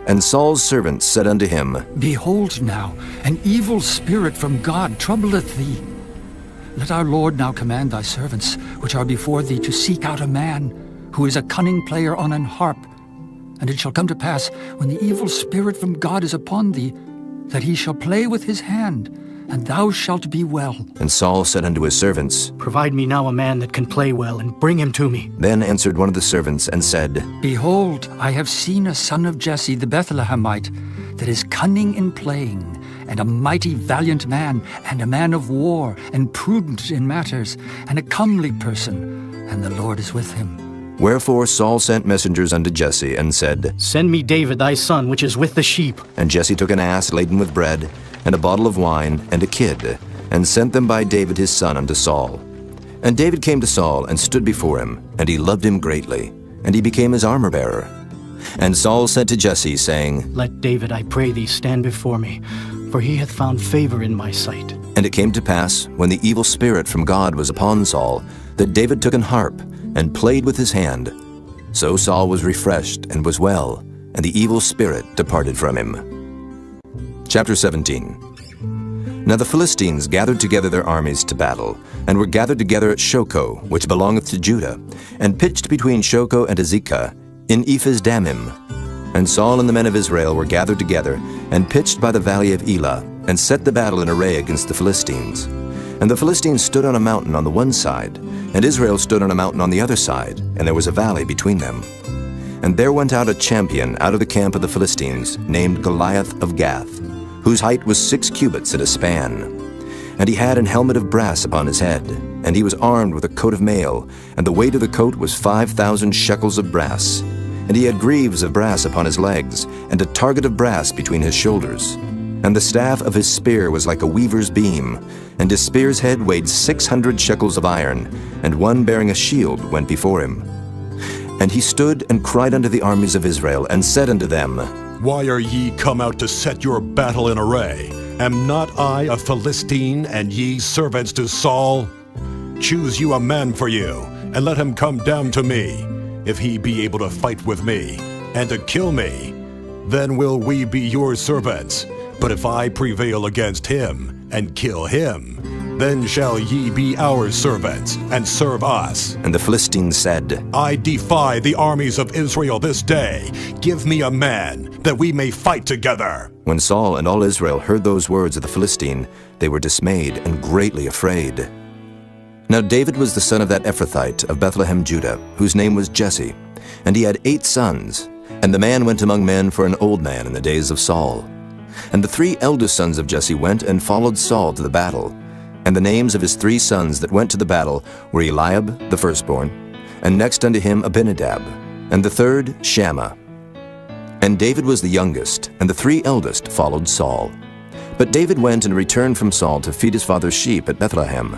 And Saul's servants said unto him, Behold now, an evil spirit from God troubleth thee. Let our Lord now command thy servants, which are before thee, to seek out a man, who is a cunning player on an harp. And it shall come to pass, when the evil spirit from God is upon thee, that he shall play with his hand, and thou shalt be well. And Saul said unto his servants, Provide me now a man that can play well, and bring him to me. Then answered one of the servants, and said, Behold, I have seen a son of Jesse the Bethlehemite, that is cunning in playing, and a mighty valiant man, and a man of war, and prudent in matters, and a comely person, and the Lord is with him. Wherefore Saul sent messengers unto Jesse, and said, Send me David thy son, which is with the sheep. And Jesse took an ass laden with bread, and a bottle of wine, and a kid, and sent them by David his son unto Saul. And David came to Saul, and stood before him, and he loved him greatly, and he became his armor-bearer. And Saul said to Jesse, saying, Let David, I pray thee, stand before me, for he hath found favor in my sight. And it came to pass, when the evil spirit from God was upon Saul, that David took an harp, and played with his hand. So Saul was refreshed, and was well, and the evil spirit departed from him. Chapter 17. Now the Philistines gathered together their armies to battle, and were gathered together at Shochoh, which belongeth to Judah, and pitched between Shochoh and Azekah, in Ephes-dammim. And Saul and the men of Israel were gathered together, and pitched by the valley of Elah, and set the battle in array against the Philistines. And the Philistines stood on a mountain on the one side, and Israel stood on a mountain on the other side, and there was a valley between them. And there went out a champion out of the camp of the Philistines, named Goliath of Gath, whose height was 6 cubits and a span. And he had an helmet of brass upon his head, and he was armed with a coat of mail, and the weight of the coat was 5,000 shekels of brass. And he had greaves of brass upon his legs, and a target of brass between his shoulders. And the staff of his spear was like a weaver's beam, and his spear's head weighed 600 shekels of iron, and one bearing a shield went before him. And he stood and cried unto the armies of Israel, and said unto them, Why are ye come out to set your battle in array? Am not I a Philistine, and ye servants to Saul? Choose you a man for you, and let him come down to me, if he be able to fight with me, and to kill me. Then will we be your servants. But if I prevail against him, and kill him, then shall ye be our servants, and serve us. And the Philistines said, I defy the armies of Israel this day. Give me a man, that we may fight together. When Saul and all Israel heard those words of the Philistine, they were dismayed and greatly afraid. Now David was the son of that Ephrathite of Bethlehem, Judah, whose name was Jesse, and he had 8 sons. And the man went among men for an old man in the days of Saul. And the 3 eldest sons of Jesse went and followed Saul to the battle. And the names of his 3 sons that went to the battle were Eliab, the firstborn, and next unto him Abinadab, and the third Shammah. And David was the youngest, and the 3 eldest followed Saul. But David went and returned from Saul to feed his father's sheep at Bethlehem.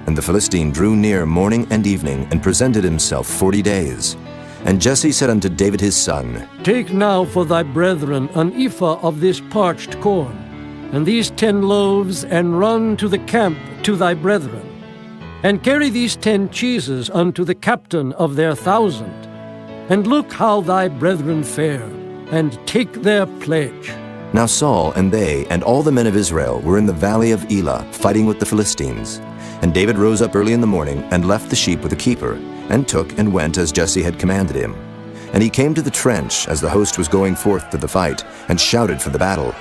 And the Philistine drew near morning and evening, and presented himself 40 days. And Jesse said unto David his son, Take now for thy brethren an ephah of this parched corn, and these 10 loaves, and run to the camp to thy brethren. And carry these 10 cheeses unto the captain of their 1,000. And look how thy brethren fare, and take their pledge. Now Saul and they and all the men of Israel were in the valley of Elah, fighting with the Philistines. And David rose up early in the morning, and left the sheep with the keeper, and took and went as Jesse had commanded him. And he came to the trench as the host was going forth to the fight, and shouted for the battle.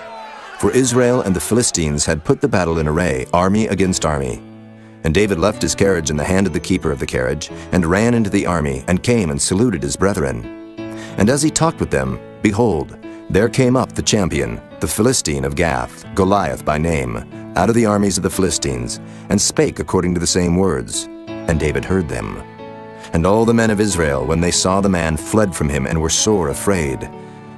For Israel and the Philistines had put the battle in array, army against army. And David left his carriage in the hand of the keeper of the carriage, and ran into the army, and came and saluted his brethren. And as he talked with them, behold, there came up the champion, the Philistine of Gath, Goliath by name, out of the armies of the Philistines, and spake according to the same words. And David heard them. And all the men of Israel, when they saw the man, fled from him, and were sore afraid.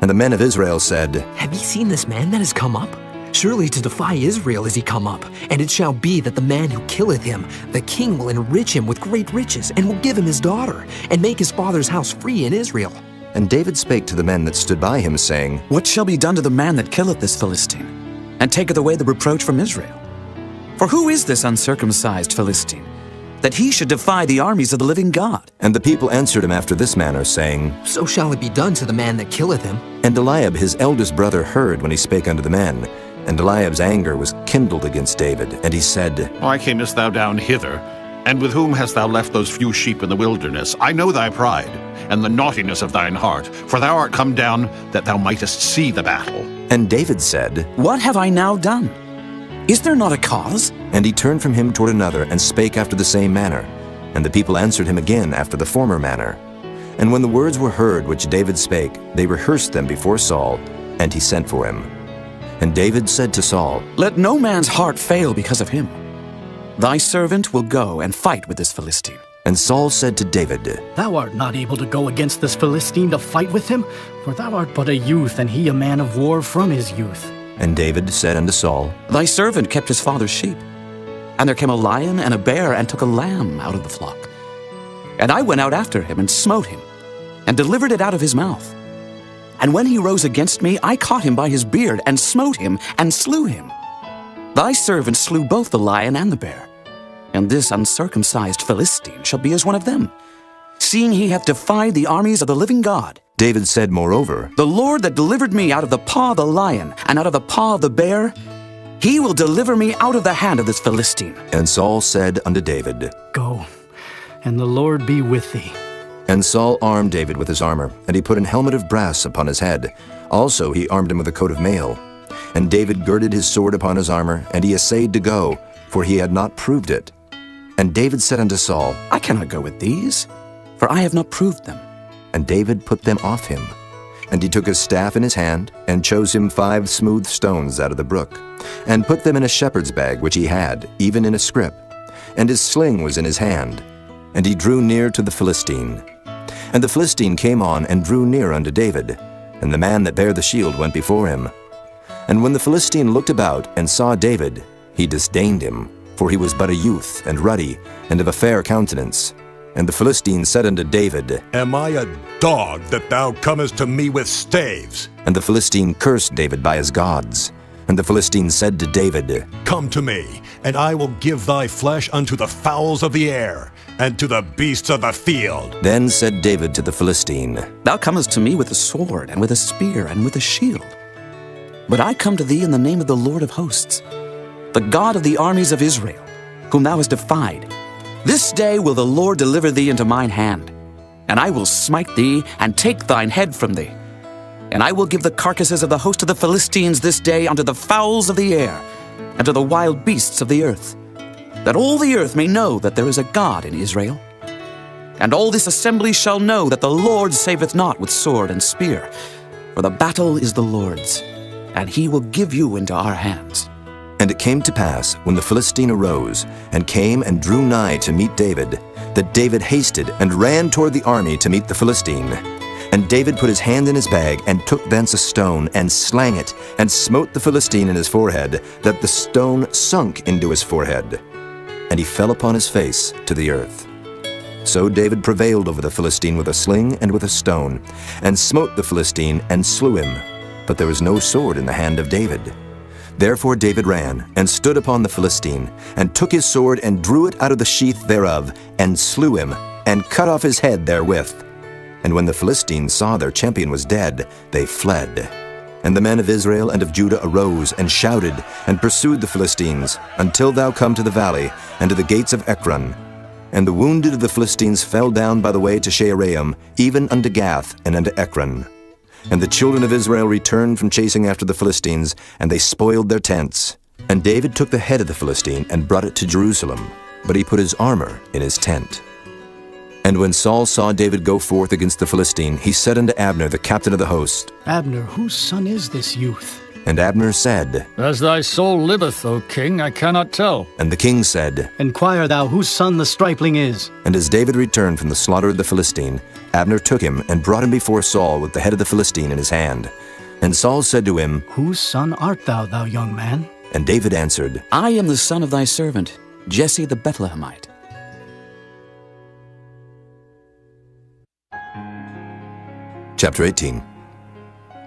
And the men of Israel said, Have ye seen this man that is come up? Surely to defy Israel is he come up. And it shall be that the man who killeth him, the king will enrich him with great riches, and will give him his daughter, and make his father's house free in Israel. And David spake to the men that stood by him, saying, What shall be done to the man that killeth this Philistine, and taketh away the reproach from Israel? For who is this uncircumcised Philistine, that he should defy the armies of the living God? And the people answered him after this manner, saying, So shall it be done to the man that killeth him. And Eliab his eldest brother heard when he spake unto the men. And Eliab's anger was kindled against David, and he said, Why camest thou down hither? And with whom hast thou left those few sheep in the wilderness? I know thy pride, and the naughtiness of thine heart, for thou art come down that thou mightest see the battle. And David said, What have I now done? Is there not a cause? And he turned from him toward another, and spake after the same manner. And the people answered him again after the former manner. And when the words were heard which David spake, they rehearsed them before Saul, and he sent for him. And David said to Saul, Let no man's heart fail because of him. Thy servant will go and fight with this Philistine. And Saul said to David, Thou art not able to go against this Philistine to fight with him, for thou art but a youth, and he a man of war from his youth. And David said unto Saul, Thy servant kept his father's sheep. And there came a lion and a bear, and took a lamb out of the flock. And I went out after him, and smote him, and delivered it out of his mouth. And when he rose against me, I caught him by his beard, and smote him, and slew him. Thy servant slew both the lion and the bear. And this uncircumcised Philistine shall be as one of them, seeing he hath defied the armies of the living God. David said moreover, The Lord that delivered me out of the paw of the lion, and out of the paw of the bear, he will deliver me out of the hand of this Philistine. And Saul said unto David, Go, and the Lord be with thee. And Saul armed David with his armor, and he put an helmet of brass upon his head. Also he armed him with a coat of mail. And David girded his sword upon his armor, and he essayed to go, for he had not proved it. And David said unto Saul, I cannot go with these, for I have not proved them. And David put them off him. And he took his staff in his hand, and chose him 5 smooth stones out of the brook, and put them in a shepherd's bag which he had, even in a scrip. And his sling was in his hand. And he drew near to the Philistine. And the Philistine came on and drew near unto David, and the man that bare the shield went before him. And when the Philistine looked about and saw David, he disdained him, for he was but a youth, and ruddy, and of a fair countenance. And the Philistine said unto David, Am I a dog that thou comest to me with staves? And the Philistine cursed David by his gods. And the Philistine said to David, Come to me, and I will give thy flesh unto the fowls of the air, and to the beasts of the field. Then said David to the Philistine, Thou comest to me with a sword, and with a spear, and with a shield. But I come to thee in the name of the Lord of hosts, the God of the armies of Israel, whom thou hast defied. This day will the Lord deliver thee into mine hand, and I will smite thee, and take thine head from thee. And I will give the carcasses of the host of the Philistines this day unto the fowls of the air, and to the wild beasts of the earth, that all the earth may know that there is a God in Israel. And all this assembly shall know that the Lord saveth not with sword and spear, for the battle is the Lord's, and he will give you into our hands. And it came to pass, when the Philistine arose, and came and drew nigh to meet David, that David hasted and ran toward the army to meet the Philistine. And David put his hand in his bag, and took thence a stone, and slang it, and smote the Philistine in his forehead, that the stone sunk into his forehead. And he fell upon his face to the earth. So David prevailed over the Philistine with a sling and with a stone, and smote the Philistine, and slew him. But there was no sword in the hand of David. Therefore David ran, and stood upon the Philistine, and took his sword, and drew it out of the sheath thereof, and slew him, and cut off his head therewith. And when the Philistines saw their champion was dead, they fled. And the men of Israel and of Judah arose, and shouted, and pursued the Philistines, until thou come to the valley, and to the gates of Ekron. And the wounded of the Philistines fell down by the way to Shaaraim, even unto Gath, and unto Ekron. And the children of Israel returned from chasing after the Philistines, and they spoiled their tents. And David took the head of the Philistine, and brought it to Jerusalem, but he put his armor in his tent. And when Saul saw David go forth against the Philistine, he said unto Abner, the captain of the host, Abner, whose son is this youth? And Abner said, As thy soul liveth, O king, I cannot tell. And the king said, Enquire thou whose son the stripling is. And as David returned from the slaughter of the Philistine, Abner took him, and brought him before Saul with the head of the Philistine in his hand. And Saul said to him, Whose son art thou, thou young man? And David answered, I am the son of thy servant, Jesse the Bethlehemite. Chapter 18.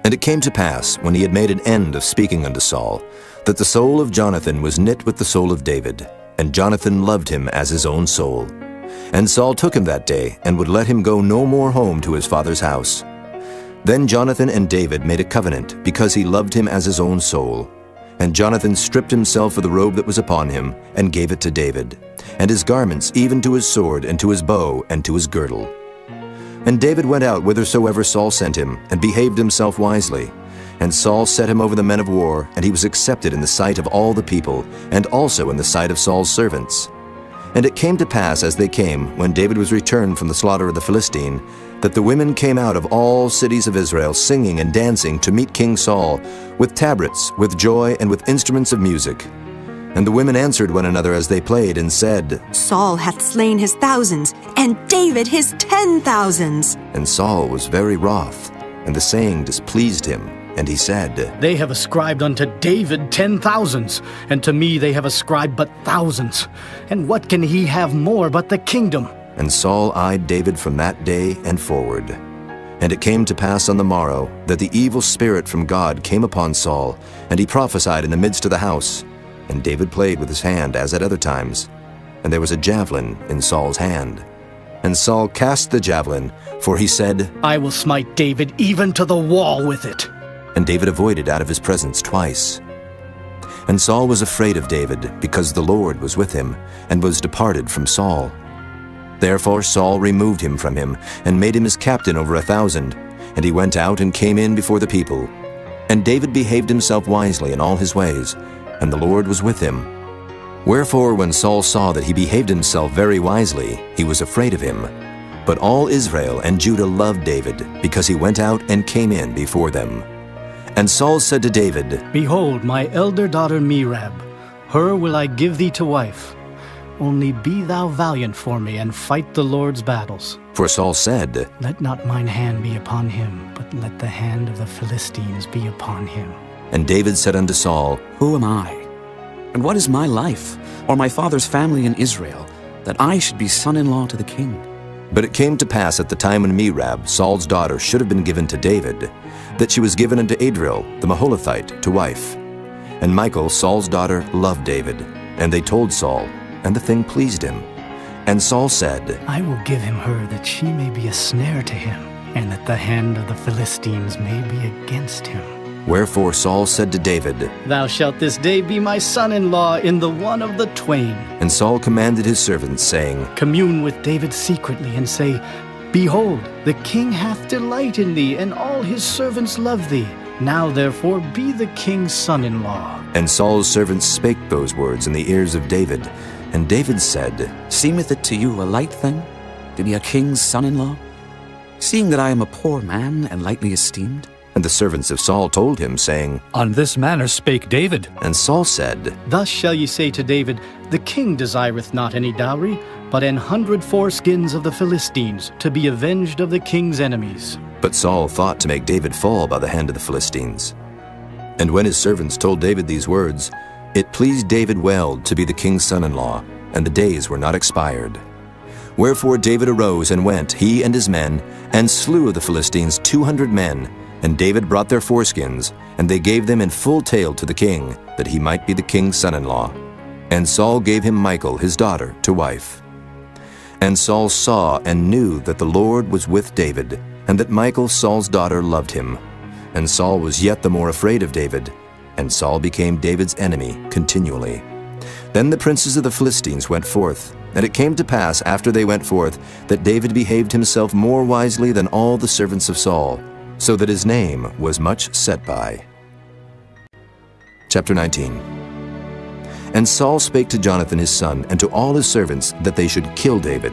And it came to pass, when he had made an end of speaking unto Saul, that the soul of Jonathan was knit with the soul of David, and Jonathan loved him as his own soul. And Saul took him that day, and would let him go no more home to his father's house. Then Jonathan and David made a covenant, because he loved him as his own soul. And Jonathan stripped himself of the robe that was upon him, and gave it to David, and his garments, even to his sword, and to his bow, and to his girdle. And David went out whithersoever Saul sent him, and behaved himself wisely. And Saul set him over the men of war, and he was accepted in the sight of all the people, and also in the sight of Saul's servants. And it came to pass as they came, when David was returned from the slaughter of the Philistine, that the women came out of all cities of Israel, singing and dancing to meet King Saul, with tabrets, with joy, and with instruments of music. And the women answered one another as they played, and said, Saul hath slain his thousands, and David his 10,000s. And Saul was very wroth, and the saying displeased him. And he said, They have ascribed unto David 10,000s, and to me they have ascribed but thousands. And what can he have more but the kingdom? And Saul eyed David from that day and forward. And it came to pass on the morrow, that the evil spirit from God came upon Saul, and he prophesied in the midst of the house. And David played with his hand as at other times. And there was a javelin in Saul's hand. And Saul cast the javelin, for he said, I will smite David even to the wall with it. And David avoided out of his presence twice. And Saul was afraid of David, because the Lord was with him, and was departed from Saul. Therefore Saul removed him from him, and made him his captain over 1,000. And he went out and came in before the people. And David behaved himself wisely in all his ways, and the Lord was with him. Wherefore when Saul saw that he behaved himself very wisely, he was afraid of him. But all Israel and Judah loved David, because he went out and came in before them. And Saul said to David, Behold, my elder daughter Merab, her will I give thee to wife. Only be thou valiant for me, and fight the Lord's battles. For Saul said, Let not mine hand be upon him, but let the hand of the Philistines be upon him. And David said unto Saul, Who am I? And what is my life, or my father's family in Israel, that I should be son-in-law to the king? But it came to pass at the time when Merab, Saul's daughter, should have been given to David, that she was given unto Adriel the Maholathite to wife. And Michal, Saul's daughter, loved David. And they told Saul, and the thing pleased him. And Saul said, I will give him her, that she may be a snare to him, and that the hand of the Philistines may be against him. Wherefore Saul said to David, Thou shalt this day be my son-in-law in the one of the twain. And Saul commanded his servants, saying, Commune with David secretly, and say, Behold, the king hath delight in thee, and all his servants love thee. Now therefore be the king's son-in-law. And Saul's servants spake those words in the ears of David. And David said, Seemeth it to you a light thing, to be a king's son-in-law, seeing that I am a poor man and lightly esteemed? And the servants of Saul told him, saying, On this manner spake David. And Saul said, Thus shall ye say to David, The king desireth not any dowry, but 100 foreskins of the Philistines, to be avenged of the king's enemies. But Saul thought to make David fall by the hand of the Philistines. And when his servants told David these words, it pleased David well to be the king's son-in-law, and the days were not expired. Wherefore David arose and went, he and his men, and slew of the Philistines 200 men. And David brought their foreskins, and they gave them in full tale to the king, that he might be the king's son-in-law. And Saul gave him Michal his daughter to wife. And Saul saw and knew that the Lord was with David, and that Michal Saul's daughter loved him. And Saul was yet the more afraid of David, and Saul became David's enemy continually. Then the princes of the Philistines went forth, and it came to pass after they went forth, that David behaved himself more wisely than all the servants of Saul, so that his name was much set by. Chapter 19. And Saul spake to Jonathan his son, and to all his servants, that they should kill David.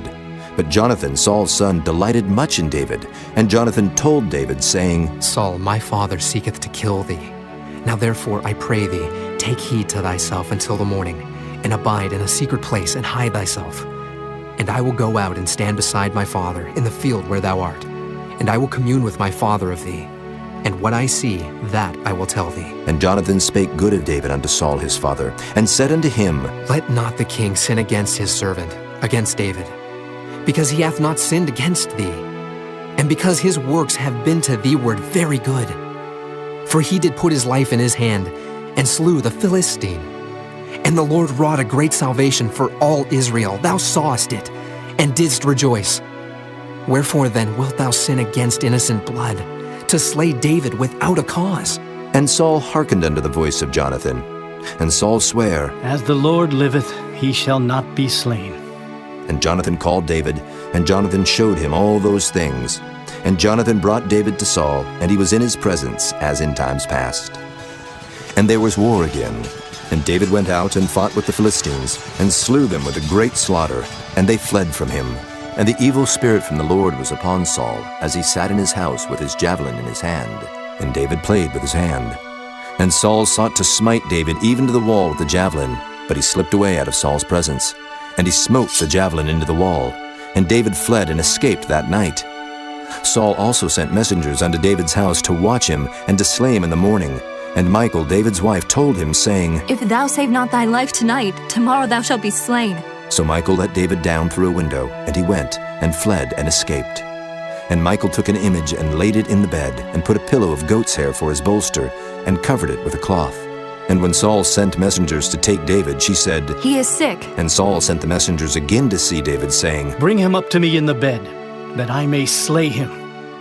But Jonathan, Saul's son, delighted much in David. And Jonathan told David, saying, Saul, my father seeketh to kill thee. Now therefore, I pray thee, take heed to thyself until the morning, and abide in a secret place, and hide thyself. And I will go out and stand beside my father in the field where thou art. And I will commune with my father of thee. And what I see, that I will tell thee. And Jonathan spake good of David unto Saul his father, and said unto him, Let not the king sin against his servant, against David, because he hath not sinned against thee, and because his works have been to thee-ward very good. For he did put his life in his hand, and slew the Philistine. And the Lord wrought a great salvation for all Israel. Thou sawest it, and didst rejoice. Wherefore then wilt thou sin against innocent blood, to slay David without a cause? And Saul hearkened unto the voice of Jonathan. And Saul sware, As the Lord liveth, he shall not be slain. And Jonathan called David, and Jonathan showed him all those things. And Jonathan brought David to Saul, and he was in his presence, as in times past. And there was war again. And David went out and fought with the Philistines, and slew them with a great slaughter, and they fled from him. And the evil spirit from the Lord was upon Saul, as he sat in his house with his javelin in his hand. And David played with his hand. And Saul sought to smite David even to the wall with the javelin, but he slipped away out of Saul's presence. And he smote the javelin into the wall. And David fled and escaped that night. Saul also sent messengers unto David's house to watch him, and to slay him in the morning. And Michal, David's wife, told him, saying, If thou save not thy life tonight, tomorrow thou shalt be slain. So Michal let David down through a window, and he went, and fled, and escaped. And Michal took an image, and laid it in the bed, and put a pillow of goat's hair for his bolster, and covered it with a cloth. And when Saul sent messengers to take David, she said, He is sick. And Saul sent the messengers again to see David, saying, Bring him up to me in the bed, that I may slay him.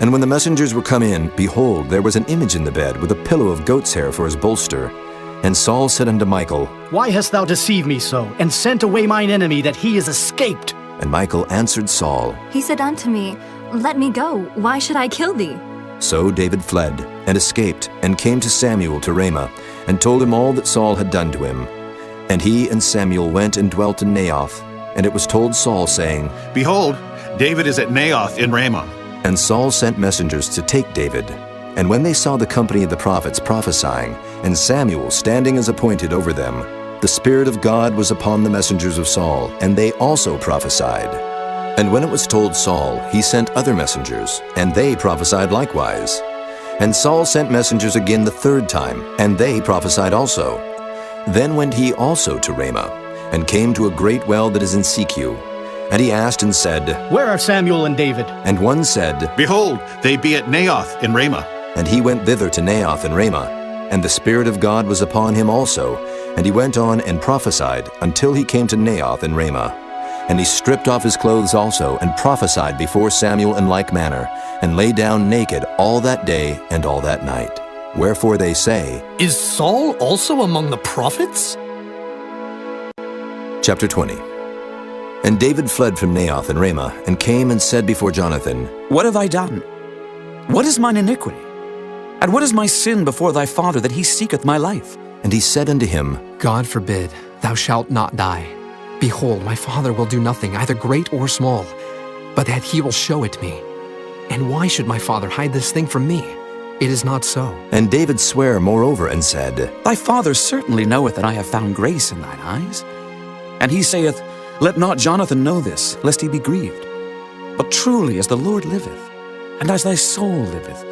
And when the messengers were come in, behold, there was an image in the bed, with a pillow of goat's hair for his bolster. And Saul said unto Michal, Why hast thou deceived me so, and sent away mine enemy, that he is escaped? And Michal answered Saul, He said unto me, Let me go, why should I kill thee? So David fled, and escaped, and came to Samuel to Ramah, and told him all that Saul had done to him. And he and Samuel went and dwelt in Naioth. And it was told Saul, saying, Behold, David is at Naioth in Ramah. And Saul sent messengers to take David. And when they saw the company of the prophets prophesying, and Samuel standing as appointed over them, the Spirit of God was upon the messengers of Saul, and they also prophesied. And when it was told Saul, he sent other messengers, and they prophesied likewise. And Saul sent messengers again the third time, and they prophesied also. Then went he also to Ramah, and came to a great well that is in Secu. And he asked and said, Where are Samuel and David? And one said, Behold, they be at Naioth in Ramah. And he went thither to Naioth in Ramah. And the Spirit of God was upon him also. And he went on and prophesied until he came to Naioth in Ramah. And he stripped off his clothes also, and prophesied before Samuel in like manner, and lay down naked all that day and all that night. Wherefore they say, Is Saul also among the prophets? Chapter 20. And David fled from Naioth in Ramah, and came and said before Jonathan, What have I done? What is mine iniquity? And what is my sin before thy father, that he seeketh my life? And he said unto him, God forbid, thou shalt not die. Behold, my father will do nothing, either great or small, but that he will show it me. And why should my father hide this thing from me? It is not so. And David sware moreover and said, Thy father certainly knoweth that I have found grace in thine eyes. And he saith, Let not Jonathan know this, lest he be grieved. But truly as the Lord liveth, and as thy soul liveth,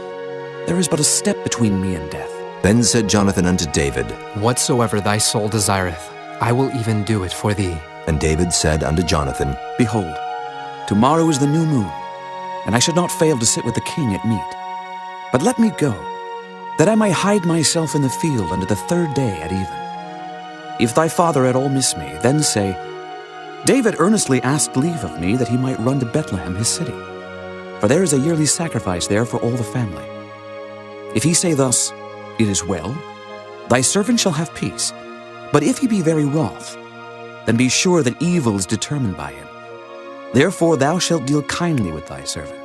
there is but a step between me and death. Then said Jonathan unto David, Whatsoever thy soul desireth, I will even do it for thee. And David said unto Jonathan, Behold, tomorrow is the new moon, and I should not fail to sit with the king at meat. But let me go, that I may hide myself in the field unto the third day at even. If thy father at all miss me, then say, David earnestly asked leave of me that he might run to Bethlehem his city, for there is a yearly sacrifice there for all the family. If he say thus, It is well, thy servant shall have peace. But if he be very wroth, then be sure that evil is determined by him. Therefore thou shalt deal kindly with thy servant.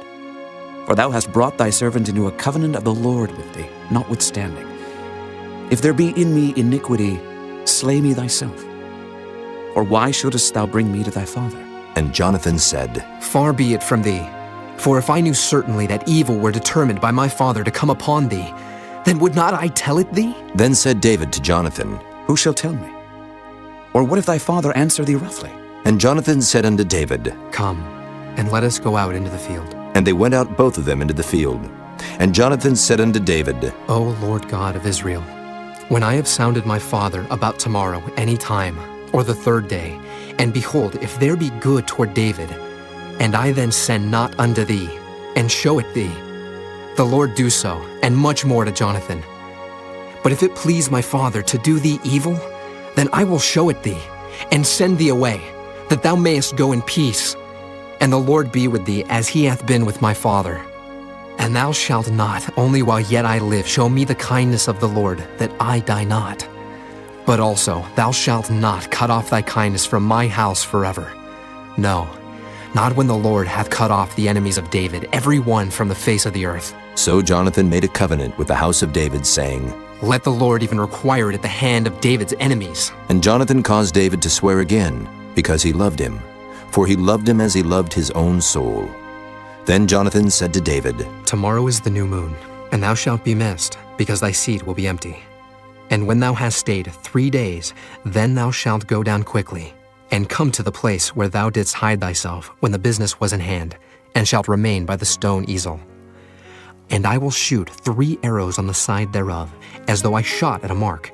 For thou hast brought thy servant into a covenant of the Lord with thee, notwithstanding. If there be in me iniquity, slay me thyself. Or why shouldest thou bring me to thy father? And Jonathan said, Far be it from thee. For if I knew certainly that evil were determined by my father to come upon thee, then would not I tell it thee? Then said David to Jonathan, Who shall tell me? Or what if thy father answer thee roughly? And Jonathan said unto David, Come, and let us go out into the field. And they went out both of them into the field. And Jonathan said unto David, O Lord God of Israel, when I have sounded my father about tomorrow any time, or the third day, and behold, if there be good toward David, and I then send not unto thee, and show it thee, the Lord do so, and much more to Jonathan. But if it please my father to do thee evil, then I will show it thee, and send thee away, that thou mayest go in peace. And the Lord be with thee, as he hath been with my father. And thou shalt not, only while yet I live, show me the kindness of the Lord, that I die not. But also thou shalt not cut off thy kindness from my house forever. No, not when the Lord hath cut off the enemies of David, every one from the face of the earth. So Jonathan made a covenant with the house of David, saying, Let the Lord even require it at the hand of David's enemies. And Jonathan caused David to swear again, because he loved him, for he loved him as he loved his own soul. Then Jonathan said to David, Tomorrow is the new moon, and thou shalt be missed, because thy seat will be empty. And when thou hast stayed 3 days, then thou shalt go down quickly, and come to the place where thou didst hide thyself when the business was in hand, and shalt remain by the stone easel. And I will shoot 3 arrows on the side thereof, as though I shot at a mark.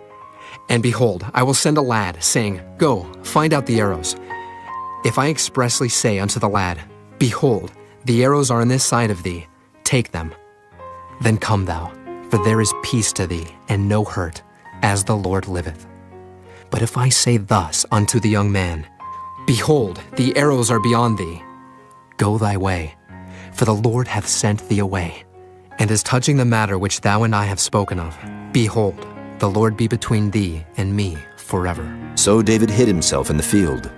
And behold, I will send a lad, saying, Go, find out the arrows. If I expressly say unto the lad, Behold, the arrows are on this side of thee, take them. Then come thou, for there is peace to thee, and no hurt, as the Lord liveth. But if I say thus unto the young man, Behold, the arrows are beyond thee, go thy way, for the Lord hath sent thee away. And as touching the matter which thou and I have spoken of, behold, the Lord be between thee and me forever. So David hid himself in the field.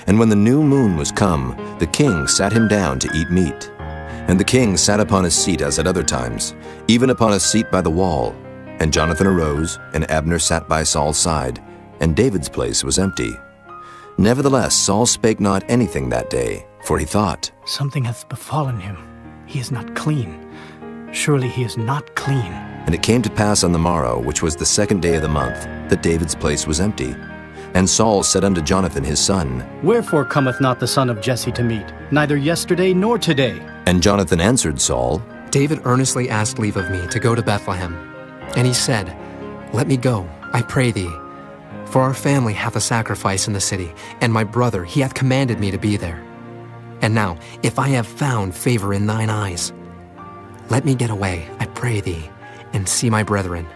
And when the new moon was come, the king sat him down to eat meat. And the king sat upon his seat as at other times, even upon a seat by the wall. And Jonathan arose, and Abner sat by Saul's side. and David's place was empty. Nevertheless, Saul spake not anything that day, for he thought, Something hath befallen him. He is not clean. Surely he is not clean. And it came to pass on the morrow, which was the 2nd day of the month, that David's place was empty. And Saul said unto Jonathan his son, Wherefore cometh not the son of Jesse to meet, neither yesterday nor today? And Jonathan answered Saul, David earnestly asked leave of me to go to Bethlehem. And he said, Let me go, I pray thee. For our family hath a sacrifice in the city, and my brother, he hath commanded me to be there. And now, if I have found favor in thine eyes, let me get away, I pray thee, and see my brethren.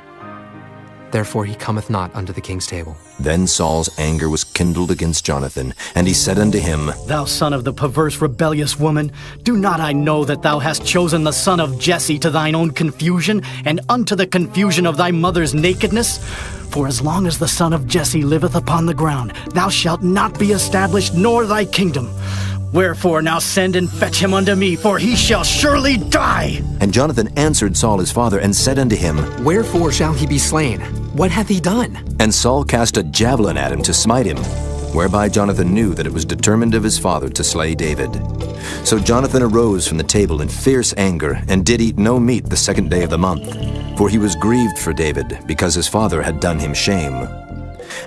Therefore he cometh not unto the king's table. Then Saul's anger was kindled against Jonathan, and he said unto him, Thou son of the perverse rebellious woman, do not I know that thou hast chosen the son of Jesse to thine own confusion, and unto the confusion of thy mother's nakedness? For as long as the son of Jesse liveth upon the ground, thou shalt not be established, nor thy kingdom. Wherefore now send and fetch him unto me, for he shall surely die. And Jonathan answered Saul his father, and said unto him, Wherefore shall he be slain? What hath he done? And Saul cast a javelin at him to smite him, whereby Jonathan knew that it was determined of his father to slay David. So Jonathan arose from the table in fierce anger, and did eat no meat the 2nd day of the month, for he was grieved for David, because his father had done him shame.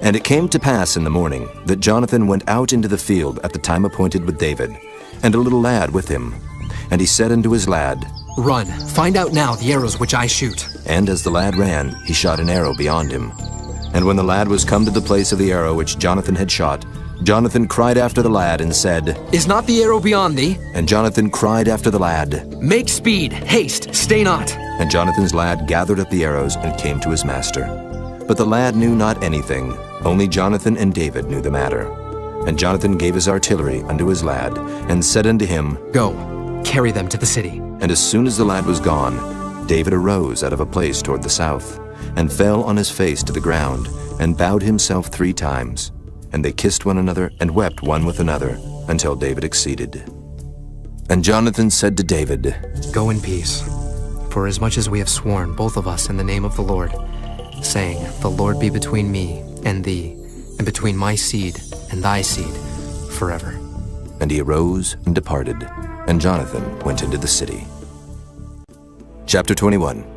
And it came to pass in the morning that Jonathan went out into the field at the time appointed with David, and a little lad with him. And he said unto his lad, Run, find out now the arrows which I shoot. And as the lad ran, he shot an arrow beyond him. And when the lad was come to the place of the arrow which Jonathan had shot, Jonathan cried after the lad and said, Is not the arrow beyond thee? And Jonathan cried after the lad, Make speed, haste, stay not. And Jonathan's lad gathered up the arrows and came to his master. But the lad knew not anything, only Jonathan and David knew the matter. And Jonathan gave his artillery unto his lad, and said unto him, Go, carry them to the city. And as soon as the lad was gone, David arose out of a place toward the south, and fell on his face to the ground, and bowed himself 3 times. And they kissed one another, and wept one with another, until David exceeded. And Jonathan said to David, Go in peace, for as much as we have sworn, both of us, in the name of the Lord, saying, The Lord be between me and thee, and between my seed and thy seed, forever. And he arose and departed, and Jonathan went into the city. Chapter 21.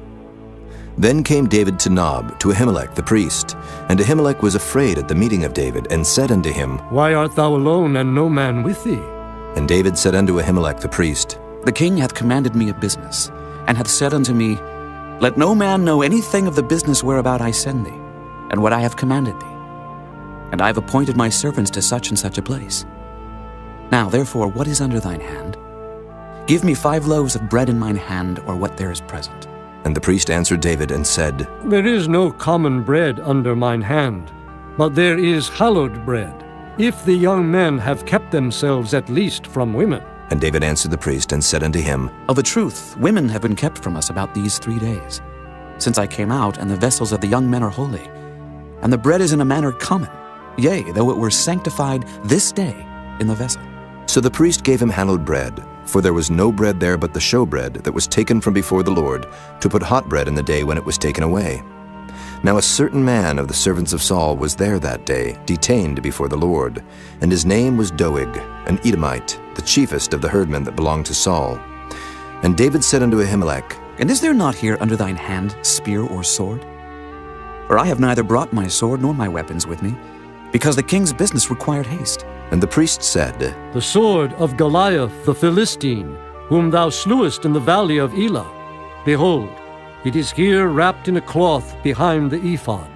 Then came David to Nob, to Ahimelech the priest. And Ahimelech was afraid at the meeting of David, and said unto him, Why art thou alone, and no man with thee? And David said unto Ahimelech the priest, The king hath commanded me a business, and hath said unto me, Let no man know anything of the business whereabout I send thee, and what I have commanded thee. And I have appointed my servants to such and such a place. Now therefore, what is under thine hand? Give me 5 loaves of bread in mine hand, or what there is present. And the priest answered David and said, There is no common bread under mine hand, but there is hallowed bread, if the young men have kept themselves at least from women. And David answered the priest and said unto him, Of a truth, women have been kept from us about these 3 days, since I came out, and the vessels of the young men are holy. And the bread is in a manner common, yea, though it were sanctified this day in the vessel. So the priest gave him hallowed bread, for there was no bread there but the showbread that was taken from before the Lord, to put hot bread in the day when it was taken away. Now a certain man of the servants of Saul was there that day, detained before the Lord, and his name was Doeg, an Edomite, the chiefest of the herdmen that belonged to Saul. And David said unto Ahimelech, And is there not here under thine hand spear or sword? For I have neither brought my sword nor my weapons with me, because the king's business required haste. And the priest said, The sword of Goliath the Philistine, whom thou slewest in the valley of Elah. Behold, it is here wrapped in a cloth behind the ephod.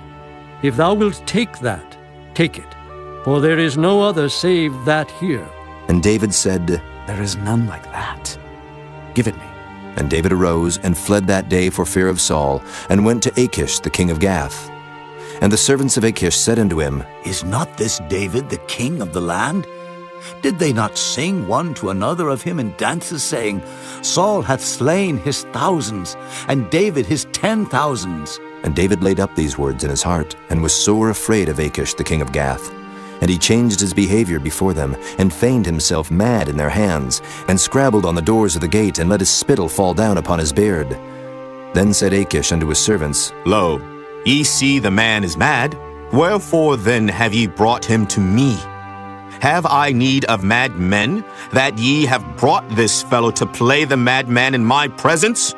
If thou wilt take that, take it, for there is no other save that here. And David said, There is none like that. Give it me. And David arose and fled that day for fear of Saul, and went to Achish the king of Gath. And the servants of Achish said unto him, Is not this David the king of the land? Did they not sing one to another of him in dances, saying, Saul hath slain his thousands, and David his 10,000s? And David laid up these words in his heart, and was sore afraid of Achish the king of Gath. And he changed his behavior before them, and feigned himself mad in their hands, and scrabbled on the doors of the gate, and let his spittle fall down upon his beard. Then said Achish unto his servants, Lo, ye see the man is mad. Wherefore then have ye brought him to me? Have I need of mad men, that ye have brought this fellow to play the madman in my presence?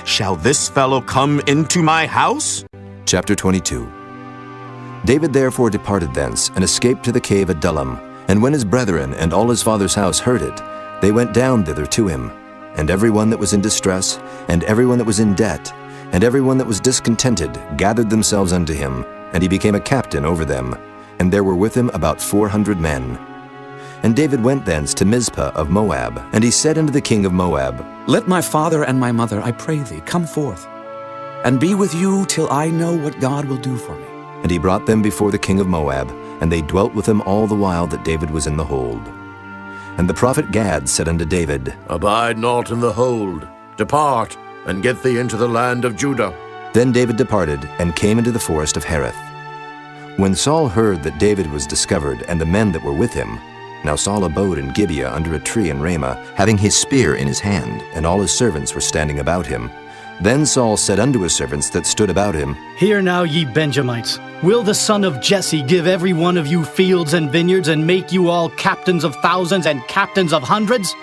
Shall this fellow come into my house? Chapter 22. David therefore departed thence, and escaped to the cave Adullam. And when his brethren and all his father's house heard it, they went down thither to him. And every one that was in distress, and every one that was in debt, and every one that was discontented, gathered themselves unto him, and he became a captain over them. And there were with him about 400 men. And David went thence to Mizpah of Moab, and he said unto the king of Moab, Let my father and my mother, I pray thee, come forth, and be with you till I know what God will do for me. And he brought them before the king of Moab, and they dwelt with him all the while that David was in the hold. And the prophet Gad said unto David, Abide not in the hold. Depart, and get thee into the land of Judah. Then David departed, and came into the forest of Hereth. When Saul heard that David was discovered, and the men that were with him, now Saul abode in Gibeah under a tree in Ramah, having his spear in his hand, and all his servants were standing about him. Then Saul said unto his servants that stood about him, Hear now, ye Benjamites, will the son of Jesse give every one of you fields and vineyards, and make you all captains of thousands and captains of hundreds?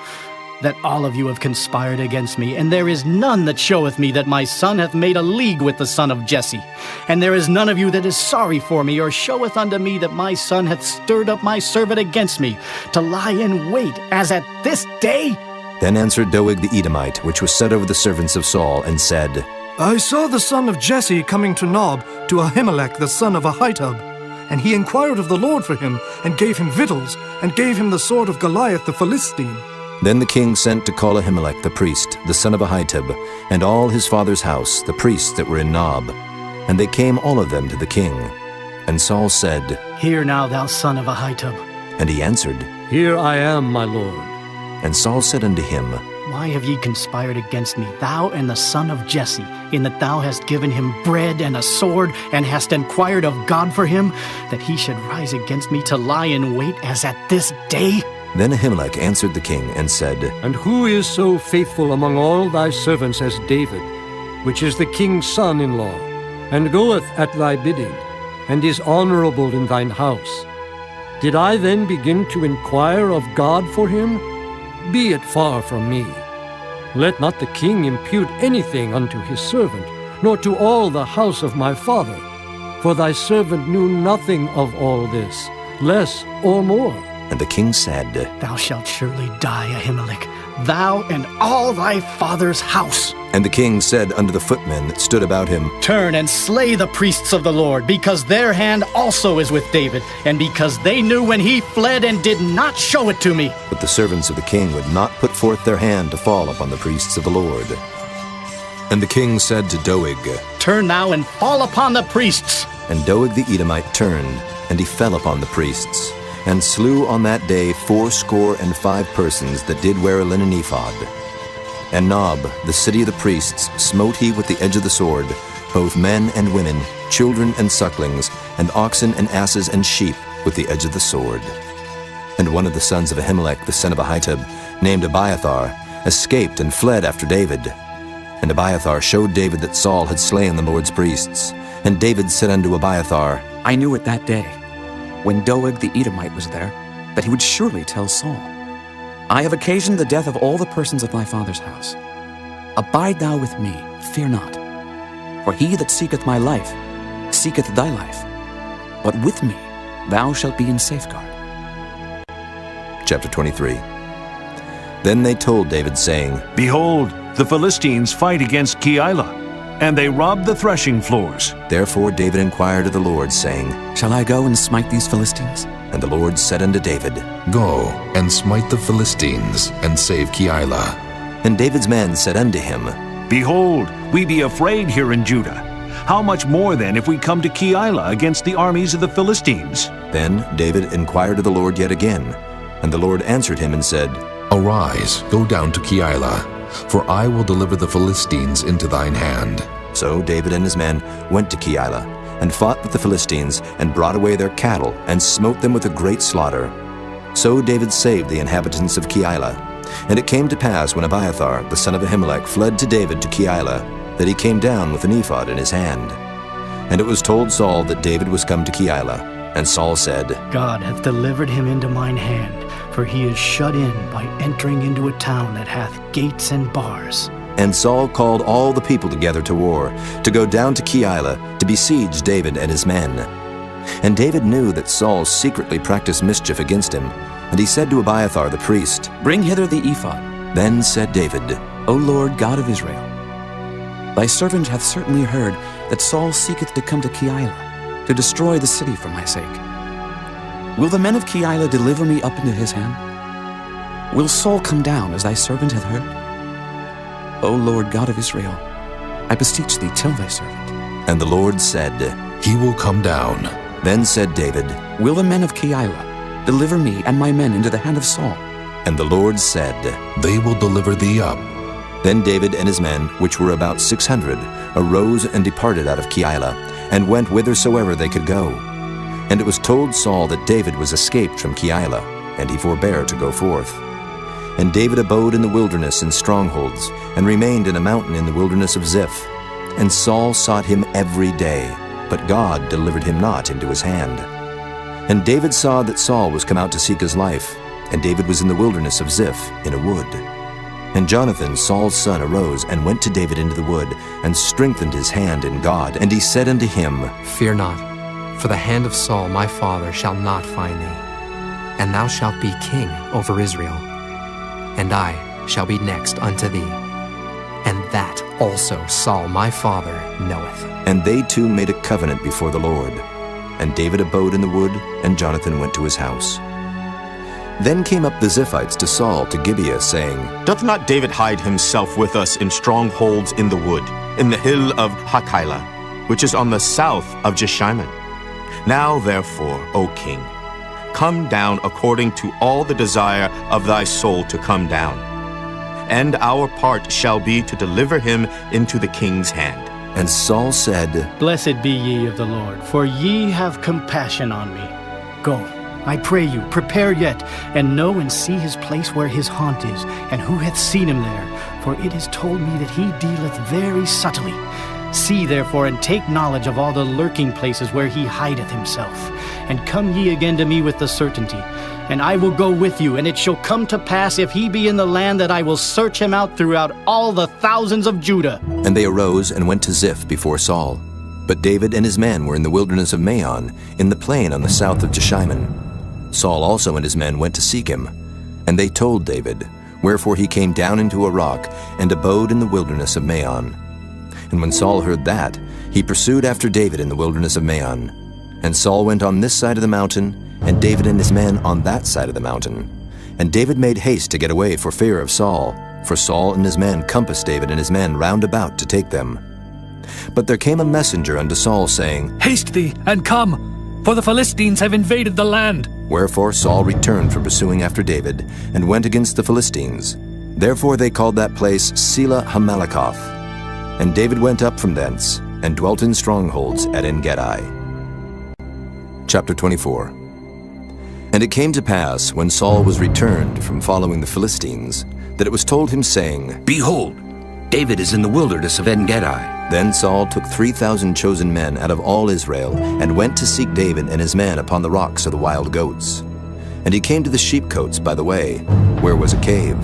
That all of you have conspired against me, and there is none that showeth me that my son hath made a league with the son of Jesse. And there is none of you that is sorry for me, or showeth unto me that my son hath stirred up my servant against me, to lie in wait, as at this day? Then answered Doeg the Edomite, which was set over the servants of Saul, and said, I saw the son of Jesse coming to Nob, to Ahimelech the son of Ahitub. And he inquired of the Lord for him, and gave him victuals, and gave him the sword of Goliath the Philistine. Then the king sent to call Ahimelech the priest, the son of Ahitub, and all his father's house, the priests that were in Nob. And they came all of them to the king. And Saul said, Hear now, thou son of Ahitub. And he answered, Here I am, my lord. And Saul said unto him, Why have ye conspired against me, thou and the son of Jesse, in that thou hast given him bread and a sword, and hast inquired of God for him, that he should rise against me to lie in wait as at this day? Then Ahimelech answered the king, and said, And who is so faithful among all thy servants as David, which is the king's son-in-law, and goeth at thy bidding, and is honorable in thine house? Did I then begin to inquire of God for him? Be it far from me. Let not the king impute anything unto his servant, nor to all the house of my father. For thy servant knew nothing of all this, less or more. And the king said, Thou shalt surely die, Ahimelech, thou and all thy father's house. And the king said unto the footmen that stood about him, Turn and slay the priests of the Lord, because their hand also is with David, and because they knew when he fled and did not show it to me. But the servants of the king would not put forth their hand to fall upon the priests of the Lord. And the king said to Doeg, Turn now and fall upon the priests. And Doeg the Edomite turned, and he fell upon the priests, and slew on that day 75 persons that did wear a linen ephod. And Nob, the city of the priests, smote he with the edge of the sword, both men and women, children and sucklings, and oxen and asses and sheep, with the edge of the sword. And one of the sons of Ahimelech the son of Ahitub, named Abiathar, escaped and fled after David. And Abiathar showed David that Saul had slain the Lord's priests. And David said unto Abiathar, I knew it that day, when Doeg the Edomite was there, that he would surely tell Saul, I have occasioned the death of all the persons of thy father's house. Abide thou with me, fear not. For he that seeketh my life, seeketh thy life. But with me thou shalt be in safeguard. Chapter 23. Then they told David, saying, Behold, the Philistines fight against Keilah, and they rob the threshing floors. Therefore David inquired of the Lord, saying, Shall I go and smite these Philistines? And the Lord said unto David, Go and smite the Philistines, and save Keilah. And David's men said unto him, Behold, we be afraid here in Judah. How much more then if we come to Keilah against the armies of the Philistines? Then David inquired of the Lord yet again. And the Lord answered him and said, Arise, go down to Keilah, for I will deliver the Philistines into thine hand. So David and his men went to Keilah, and fought with the Philistines, and brought away their cattle, and smote them with a great slaughter. So David saved the inhabitants of Keilah. And it came to pass, when Abiathar the son of Ahimelech fled to David to Keilah, that he came down with an ephod in his hand. And it was told Saul that David was come to Keilah. And Saul said, God hath delivered him into mine hand, for he is shut in by entering into a town that hath gates and bars. And Saul called all the people together to war, to go down to Keilah, to besiege David and his men. And David knew that Saul secretly practiced mischief against him, and he said to Abiathar the priest, Bring hither the ephod. Then said David, O Lord God of Israel, thy servant hath certainly heard that Saul seeketh to come to Keilah, to destroy the city for my sake. Will the men of Keilah deliver me up into his hand? Will Saul come down, as thy servant hath heard? O Lord God of Israel, I beseech thee, tell thy servant. And the Lord said, He will come down. Then said David, Will the men of Keilah deliver me and my men into the hand of Saul? And the Lord said, They will deliver thee up. Then David and his men, which were about 600, arose and departed out of Keilah, and went whithersoever they could go. And it was told Saul that David was escaped from Keilah, and he forbare to go forth. And David abode in the wilderness in strongholds, and remained in a mountain in the wilderness of Ziph. And Saul sought him every day, but God delivered him not into his hand. And David saw that Saul was come out to seek his life, and David was in the wilderness of Ziph in a wood. And Jonathan, Saul's son, arose and went to David into the wood, and strengthened his hand in God. And he said unto him, Fear not, for the hand of Saul my father shall not find thee, and thou shalt be king over Israel, and I shall be next unto thee. And that also Saul my father knoweth. And they two made a covenant before the Lord. And David abode in the wood, and Jonathan went to his house. Then came up the Ziphites to Saul to Gibeah, saying, Doth not David hide himself with us in strongholds in the wood, in the hill of Hachilah, which is on the south of Jeshimon? Now therefore, O king, come down according to all the desire of thy soul to come down. And our part shall be to deliver him into the king's hand. And Saul said, Blessed be ye of the Lord, for ye have compassion on me. Go, I pray you, prepare yet, and know and see his place where his haunt is, and who hath seen him there. For it is told me that he dealeth very subtly. See therefore, and take knowledge of all the lurking places where he hideth himself. And come ye again to me with the certainty. And I will go with you, and it shall come to pass, if he be in the land, that I will search him out throughout all the thousands of Judah. And they arose and went to Ziph before Saul. But David and his men were in the wilderness of Maon, in the plain on the south of Jeshimon. Saul also and his men went to seek him. And they told David, wherefore he came down into a rock, and abode in the wilderness of Maon. And when Saul heard that, he pursued after David in the wilderness of Maon. And Saul went on this side of the mountain, and David and his men on that side of the mountain. And David made haste to get away for fear of Saul, for Saul and his men compassed David and his men round about to take them. But there came a messenger unto Saul, saying, Haste thee, and come, for the Philistines have invaded the land. Wherefore Saul returned from pursuing after David, and went against the Philistines. Therefore they called that place Selah Hammalakoth. And David went up from thence, and dwelt in strongholds at En-gedi. Chapter 24. And it came to pass, when Saul was returned from following the Philistines, that it was told him, saying, Behold, David is in the wilderness of En-gedi. Then Saul took 3,000 chosen men out of all Israel, and went to seek David and his men upon the rocks of the wild goats. And he came to the sheepcotes by the way, where was a cave.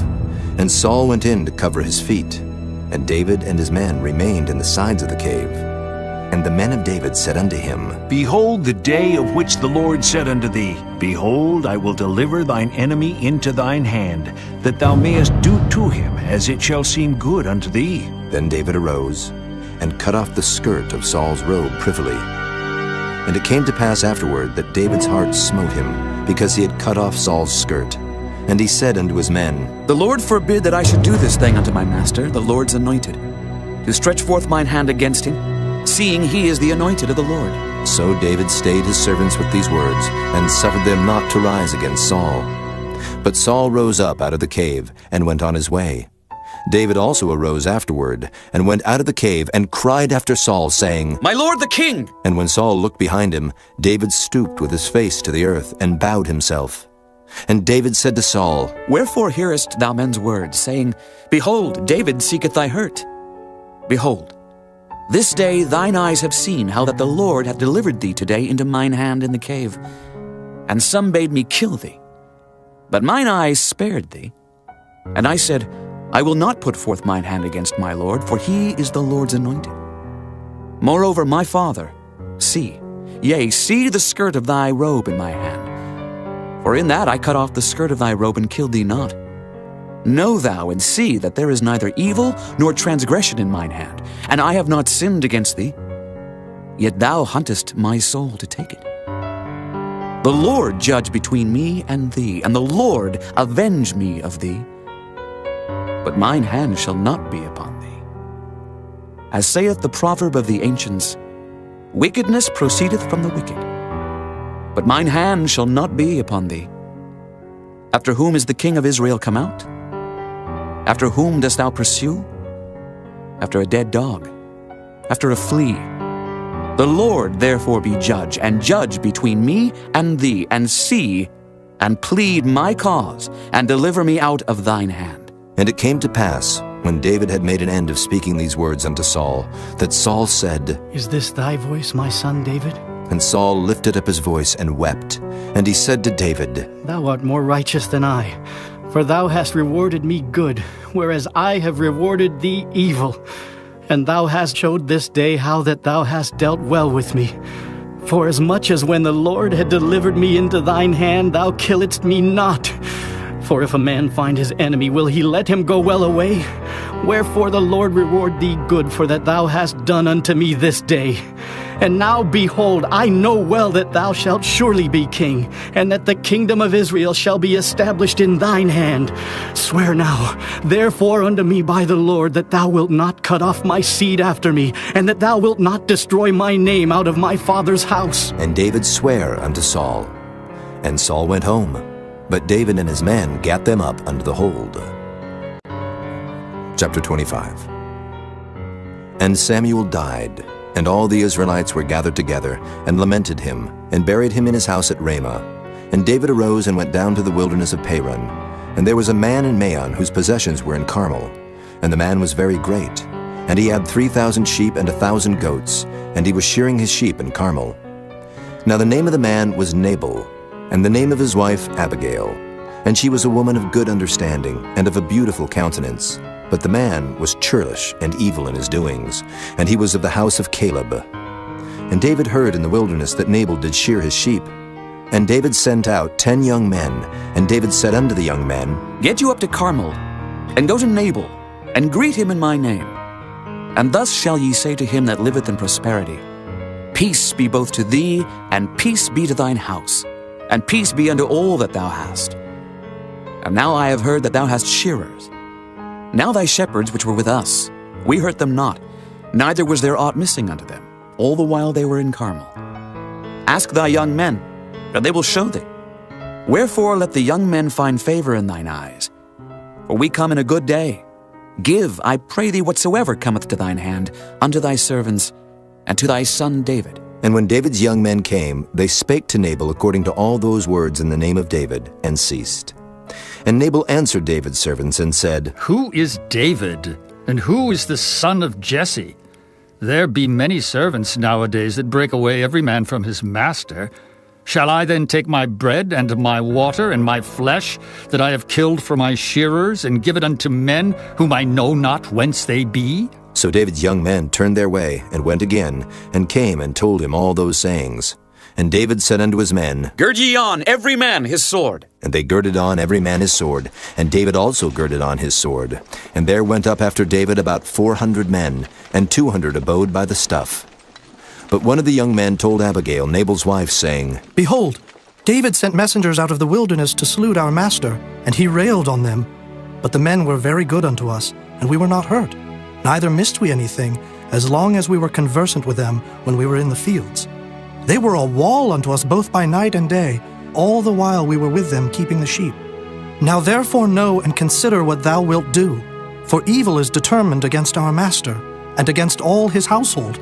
And Saul went in to cover his feet. And David and his men remained in the sides of the cave. And the men of David said unto him, Behold the day of which the Lord said unto thee, Behold, I will deliver thine enemy into thine hand, that thou mayest do to him as it shall seem good unto thee. Then David arose, and cut off the skirt of Saul's robe privily. And it came to pass afterward that David's heart smote him, because he had cut off Saul's skirt. And he said unto his men, The Lord forbid that I should do this thing unto my master, the Lord's anointed, to stretch forth mine hand against him, seeing he is the anointed of the Lord. So David stayed his servants with these words, and suffered them not to rise against Saul. But Saul rose up out of the cave, and went on his way. David also arose afterward, and went out of the cave, and cried after Saul, saying, My lord the king! And when Saul looked behind him, David stooped with his face to the earth, and bowed himself. And David said to Saul, Wherefore hearest thou men's words, saying, Behold, David seeketh thy hurt? Behold, This day thine eyes have seen how that the Lord hath delivered thee today into mine hand in the cave. And some bade me kill thee. But mine eyes spared thee. And I said, I will not put forth mine hand against my Lord, for he is the Lord's anointed. Moreover, my father, see, yea, see the skirt of thy robe in my hand. For in that I cut off the skirt of thy robe and killed thee not. Know thou and see that there is neither evil nor transgression in mine hand, and I have not sinned against thee. Yet thou huntest my soul to take it. The Lord judge between me and thee, and the Lord avenge me of thee. But mine hand shall not be upon thee. As saith the proverb of the ancients, wickedness proceedeth from the wicked. But mine hand shall not be upon thee. After whom is the king of Israel come out? After whom dost thou pursue? After a dead dog, after a flea. The Lord therefore be judge, and judge between me and thee, and see, and plead my cause, and deliver me out of thine hand. And it came to pass, when David had made an end of speaking these words unto Saul, that Saul said, Is this thy voice, my son David? And Saul lifted up his voice and wept. And he said to David, Thou art more righteous than I, for thou hast rewarded me good, whereas I have rewarded thee evil. And thou hast showed this day how that thou hast dealt well with me. For as much as when the Lord had delivered me into thine hand, thou killedst me not. For if a man find his enemy, will he let him go well away? Wherefore the Lord reward thee good for that thou hast done unto me this day. And now, behold, I know well that thou shalt surely be king, and that the kingdom of Israel shall be established in thine hand. Swear now, therefore, unto me by the Lord, that thou wilt not cut off my seed after me, and that thou wilt not destroy my name out of my father's house. And David sware unto Saul. And Saul went home, but David and his men gat them up unto the hold. Chapter 25. And Samuel died, and all the Israelites were gathered together, and lamented him, and buried him in his house at Ramah. And David arose and went down to the wilderness of Paran. And there was a man in Maon whose possessions were in Carmel. And the man was very great. And he had 3,000 sheep and 1,000 goats, and he was shearing his sheep in Carmel. Now the name of the man was Nabal, and the name of his wife Abigail. And she was a woman of good understanding, and of a beautiful countenance. But the man was churlish and evil in his doings, and he was of the house of Caleb. And David heard in the wilderness that Nabal did shear his sheep. And David sent out 10 young men, and David said unto the young men, Get you up to Carmel, and go to Nabal, and greet him in my name. And thus shall ye say to him that liveth in prosperity, Peace be both to thee, and peace be to thine house, and peace be unto all that thou hast. And now I have heard that thou hast shearers. Now thy shepherds which were with us, we hurt them not, neither was there aught missing unto them, all the while they were in Carmel. Ask thy young men, and they will show thee. Wherefore let the young men find favor in thine eyes. For we come in a good day. Give, I pray thee, whatsoever cometh to thine hand, unto thy servants, and to thy son David. And when David's young men came, they spake to Nabal according to all those words in the name of David, and ceased. And Nabal answered David's servants and said, Who is David, and who is the son of Jesse? There be many servants nowadays that break away every man from his master. Shall I then take my bread and my water and my flesh that I have killed for my shearers, and give it unto men whom I know not whence they be? So David's young men turned their way, and went again, and came and told him all those sayings. And David said unto his men, Gird ye on, every man his sword. And they girded on every man his sword, and David also girded on his sword. And there went up after David about 400 men, and 200 abode by the stuff. But one of the young men told Abigail, Nabal's wife, saying, Behold, David sent messengers out of the wilderness to salute our master, and he railed on them. But the men were very good unto us, and we were not hurt. Neither missed we anything, as long as we were conversant with them when we were in the fields. They were a wall unto us both by night and day, all the while we were with them keeping the sheep. Now therefore know and consider what thou wilt do, for evil is determined against our master, and against all his household.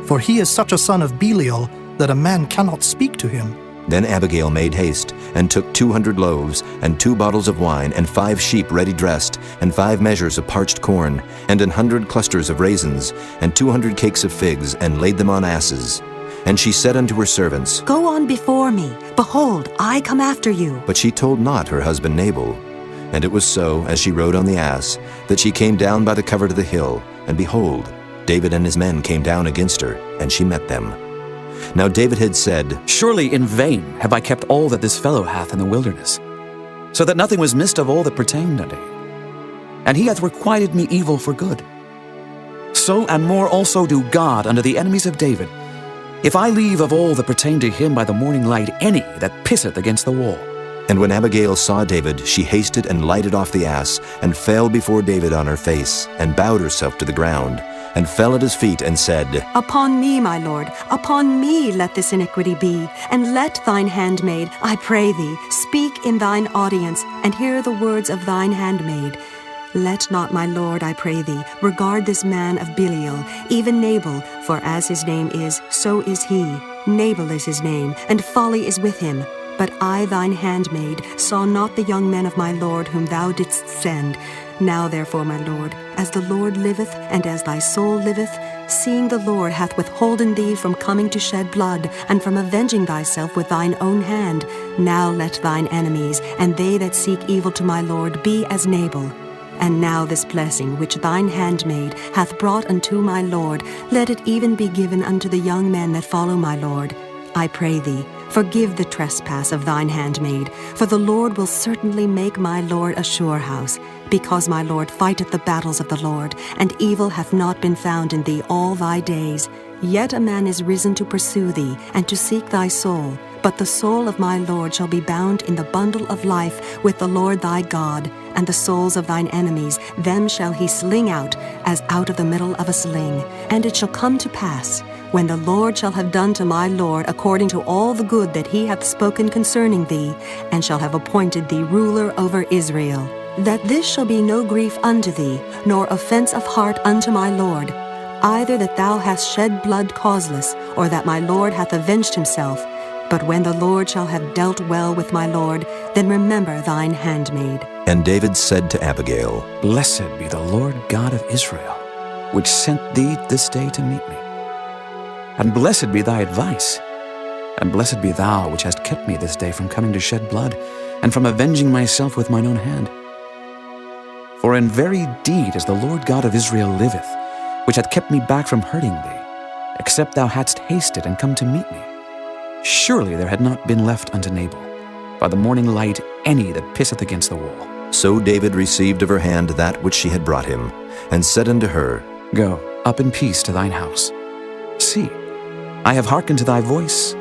For he is such a son of Belial, that a man cannot speak to him. Then Abigail made haste, and took 200 loaves, and 2 bottles of wine, and 5 sheep ready dressed, and 5 measures of parched corn, and 100 clusters of raisins, and 200 cakes of figs, and laid them on asses. And she said unto her servants, Go on before me. Behold, I come after you. But she told not her husband Nabal. And it was so, as she rode on the ass, that she came down by the covert of the hill, and behold, David and his men came down against her, and she met them. Now David had said, Surely in vain have I kept all that this fellow hath in the wilderness, so that nothing was missed of all that pertained unto him. And he hath requited me evil for good. So and more also do God unto the enemies of David, if I leave of all that pertain to him by the morning light any that pisseth against the wall. And when Abigail saw David, she hasted and lighted off the ass, and fell before David on her face, and bowed herself to the ground, and fell at his feet, and said, Upon me, my lord, upon me let this iniquity be, and let thine handmaid, I pray thee, speak in thine audience, and hear the words of thine handmaid. Let not, my lord, I pray thee, regard this man of Belial, even Nabal, for as his name is, so is he. Nabal is his name, and folly is with him. But I, thine handmaid, saw not the young men of my lord whom thou didst send. Now therefore, my lord, as the Lord liveth, and as thy soul liveth, seeing the Lord hath withholden thee from coming to shed blood, and from avenging thyself with thine own hand, now let thine enemies, and they that seek evil to my lord, be as Nabal. And now this blessing which thine handmaid hath brought unto my lord, let it even be given unto the young men that follow my lord. I pray thee, forgive the trespass of thine handmaid, for the Lord will certainly make my lord a sure house, because my lord fighteth the battles of the Lord, and evil hath not been found in thee all thy days. Yet a man is risen to pursue thee, and to seek thy soul. But the soul of my lord shall be bound in the bundle of life with the Lord thy God, and the souls of thine enemies, them shall he sling out, as out of the middle of a sling. And it shall come to pass, when the Lord shall have done to my lord according to all the good that he hath spoken concerning thee, and shall have appointed thee ruler over Israel, that this shall be no grief unto thee, nor offense of heart unto my lord, either that thou hast shed blood causeless, or that my lord hath avenged himself. But when the Lord shall have dealt well with my lord, then remember thine handmaid. And David said to Abigail, Blessed be the Lord God of Israel, which sent thee this day to meet me. And blessed be thy advice, and blessed be thou which hast kept me this day from coming to shed blood, and from avenging myself with mine own hand. For in very deed as the Lord God of Israel liveth, which hath kept me back from hurting thee, except thou hadst hasted and come to meet me, surely there had not been left unto Nabal, by the morning light, any that pisseth against the wall. So David received of her hand that which she had brought him, and said unto her, Go up in peace to thine house. See, I have hearkened to thy voice,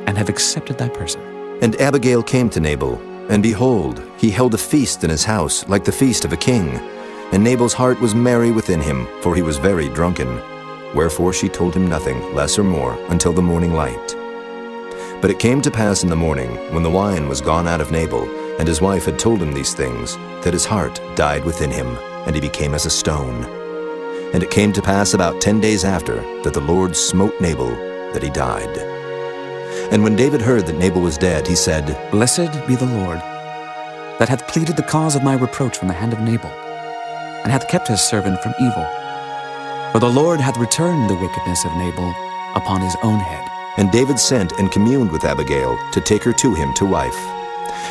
and have accepted thy person. And Abigail came to Nabal, and behold, he held a feast in his house, like the feast of a king. And Nabal's heart was merry within him, for he was very drunken. Wherefore she told him nothing, less or more, until the morning light. But it came to pass in the morning, when the wine was gone out of Nabal, and his wife had told him these things, that his heart died within him, and he became as a stone. And it came to pass about 10 days after, that the Lord smote Nabal, that he died. And when David heard that Nabal was dead, he said, Blessed be the Lord, that hath pleaded the cause of my reproach from the hand of Nabal, and hath kept his servant from evil. For the Lord hath returned the wickedness of Nabal upon his own head. And David sent and communed with Abigail to take her to him to wife.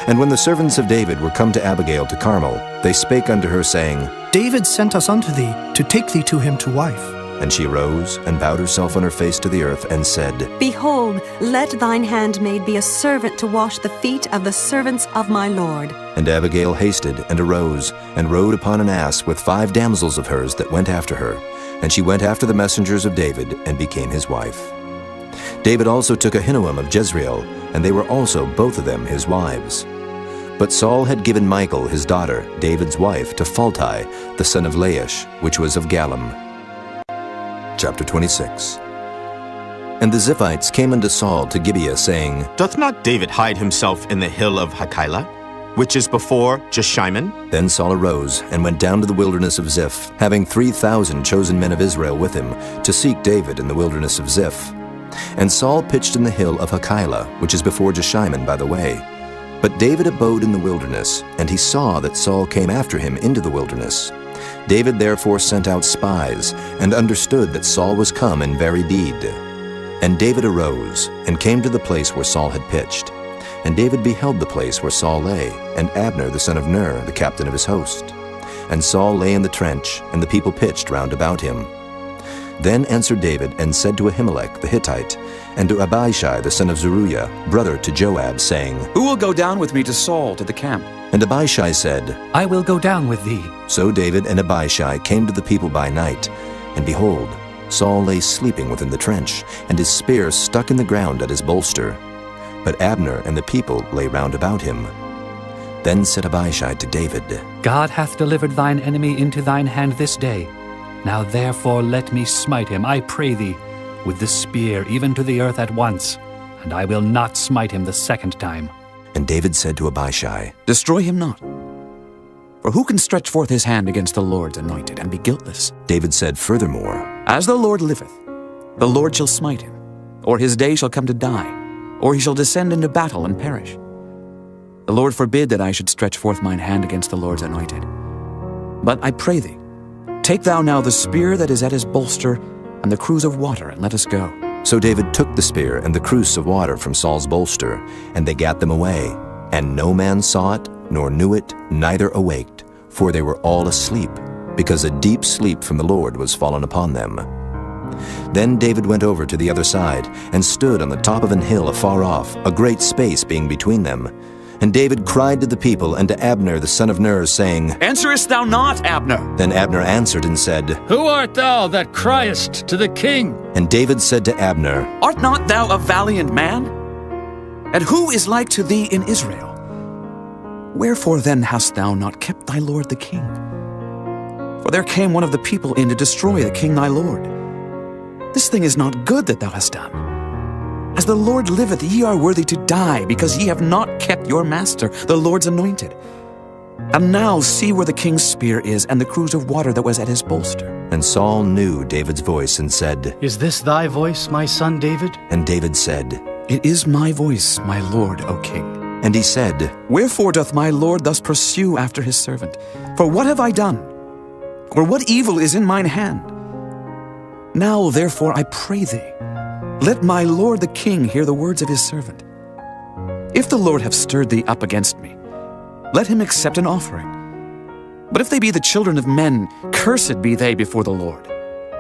And when the servants of David were come to Abigail to Carmel, they spake unto her, saying, David sent us unto thee, to take thee to him to wife. And she rose, and bowed herself on her face to the earth, and said, Behold, let thine handmaid be a servant to wash the feet of the servants of my lord. And Abigail hasted, and arose, and rode upon an ass with 5 damsels of hers that went after her. And she went after the messengers of David, and became his wife. David also took Ahinoam of Jezreel, and they were also both of them his wives. But Saul had given Michal his daughter, David's wife, to Phalti, the son of Laish, which was of Gallim. Chapter 26. And the Ziphites came unto Saul to Gibeah, saying, Doth not David hide himself in the hill of Hachilah, which is before Jeshimon? Then Saul arose, and went down to the wilderness of Ziph, having 3,000 chosen men of Israel with him, to seek David in the wilderness of Ziph. And Saul pitched in the hill of Hachilah, which is before Jeshimon by the way. But David abode in the wilderness, and he saw that Saul came after him into the wilderness. David therefore sent out spies, and understood that Saul was come in very deed. And David arose, and came to the place where Saul had pitched. And David beheld the place where Saul lay, and Abner the son of Ner, the captain of his host. And Saul lay in the trench, and the people pitched round about him. Then answered David, and said to Ahimelech the Hittite, and to Abishai the son of Zeruiah, brother to Joab, saying, Who will go down with me to Saul to the camp? And Abishai said, I will go down with thee. So David and Abishai came to the people by night, and behold, Saul lay sleeping within the trench, and his spear stuck in the ground at his bolster. But Abner and the people lay round about him. Then said Abishai to David, God hath delivered thine enemy into thine hand this day. Now therefore let me smite him, I pray thee, with the spear even to the earth at once, and I will not smite him the second time. And David said to Abishai, Destroy him not. For who can stretch forth his hand against the Lord's anointed and be guiltless? David said furthermore, As the Lord liveth, the Lord shall smite him, or his day shall come to die, or he shall descend into battle and perish. The Lord forbid that I should stretch forth mine hand against the Lord's anointed. But I pray thee, take thou now the spear that is at his bolster, and the cruse of water, and let us go. So David took the spear and the cruse of water from Saul's bolster, and they gat them away. And no man saw it, nor knew it, neither awaked, for they were all asleep, because a deep sleep from the Lord was fallen upon them. Then David went over to the other side, and stood on the top of an hill afar off, a great space being between them. And David cried to the people and to Abner the son of Ner, saying, Answerest thou not, Abner? Then Abner answered and said, Who art thou that criest to the king? And David said to Abner, Art not thou a valiant man? And who is like to thee in Israel? Wherefore then hast thou not kept thy lord the king? For there came one of the people in to destroy the king thy lord. This thing is not good that thou hast done. As the Lord liveth, ye are worthy to die, because ye have not kept your master, the Lord's anointed. And now see where the king's spear is, and the cruse of water that was at his bolster. And Saul knew David's voice, and said, Is this thy voice, my son David? And David said, It is my voice, my lord, O king. And he said, Wherefore doth my lord thus pursue after his servant? For what have I done? Or what evil is in mine hand? Now therefore I pray thee, let my lord the king hear the words of his servant. If the Lord have stirred thee up against me, let him accept an offering. But if they be the children of men, cursed be they before the Lord.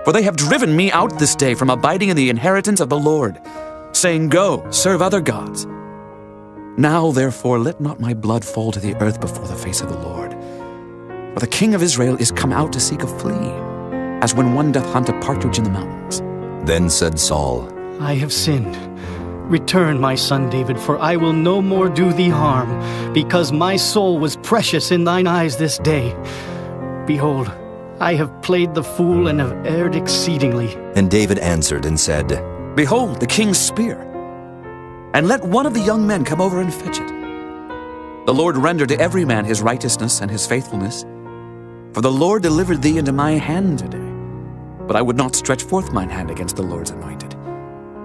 For they have driven me out this day from abiding in the inheritance of the Lord, saying, Go, serve other gods. Now therefore let not my blood fall to the earth before the face of the Lord. For the king of Israel is come out to seek a flea, as when one doth hunt a partridge in the mountains. Then said Saul, I have sinned. Return, my son David, for I will no more do thee harm, because my soul was precious in thine eyes this day. Behold, I have played the fool and have erred exceedingly. And David answered and said, Behold, the king's spear, and let one of the young men come over and fetch it. The Lord render to every man his righteousness and his faithfulness. For the Lord delivered thee into my hand today. But I would not stretch forth mine hand against the Lord's anointed.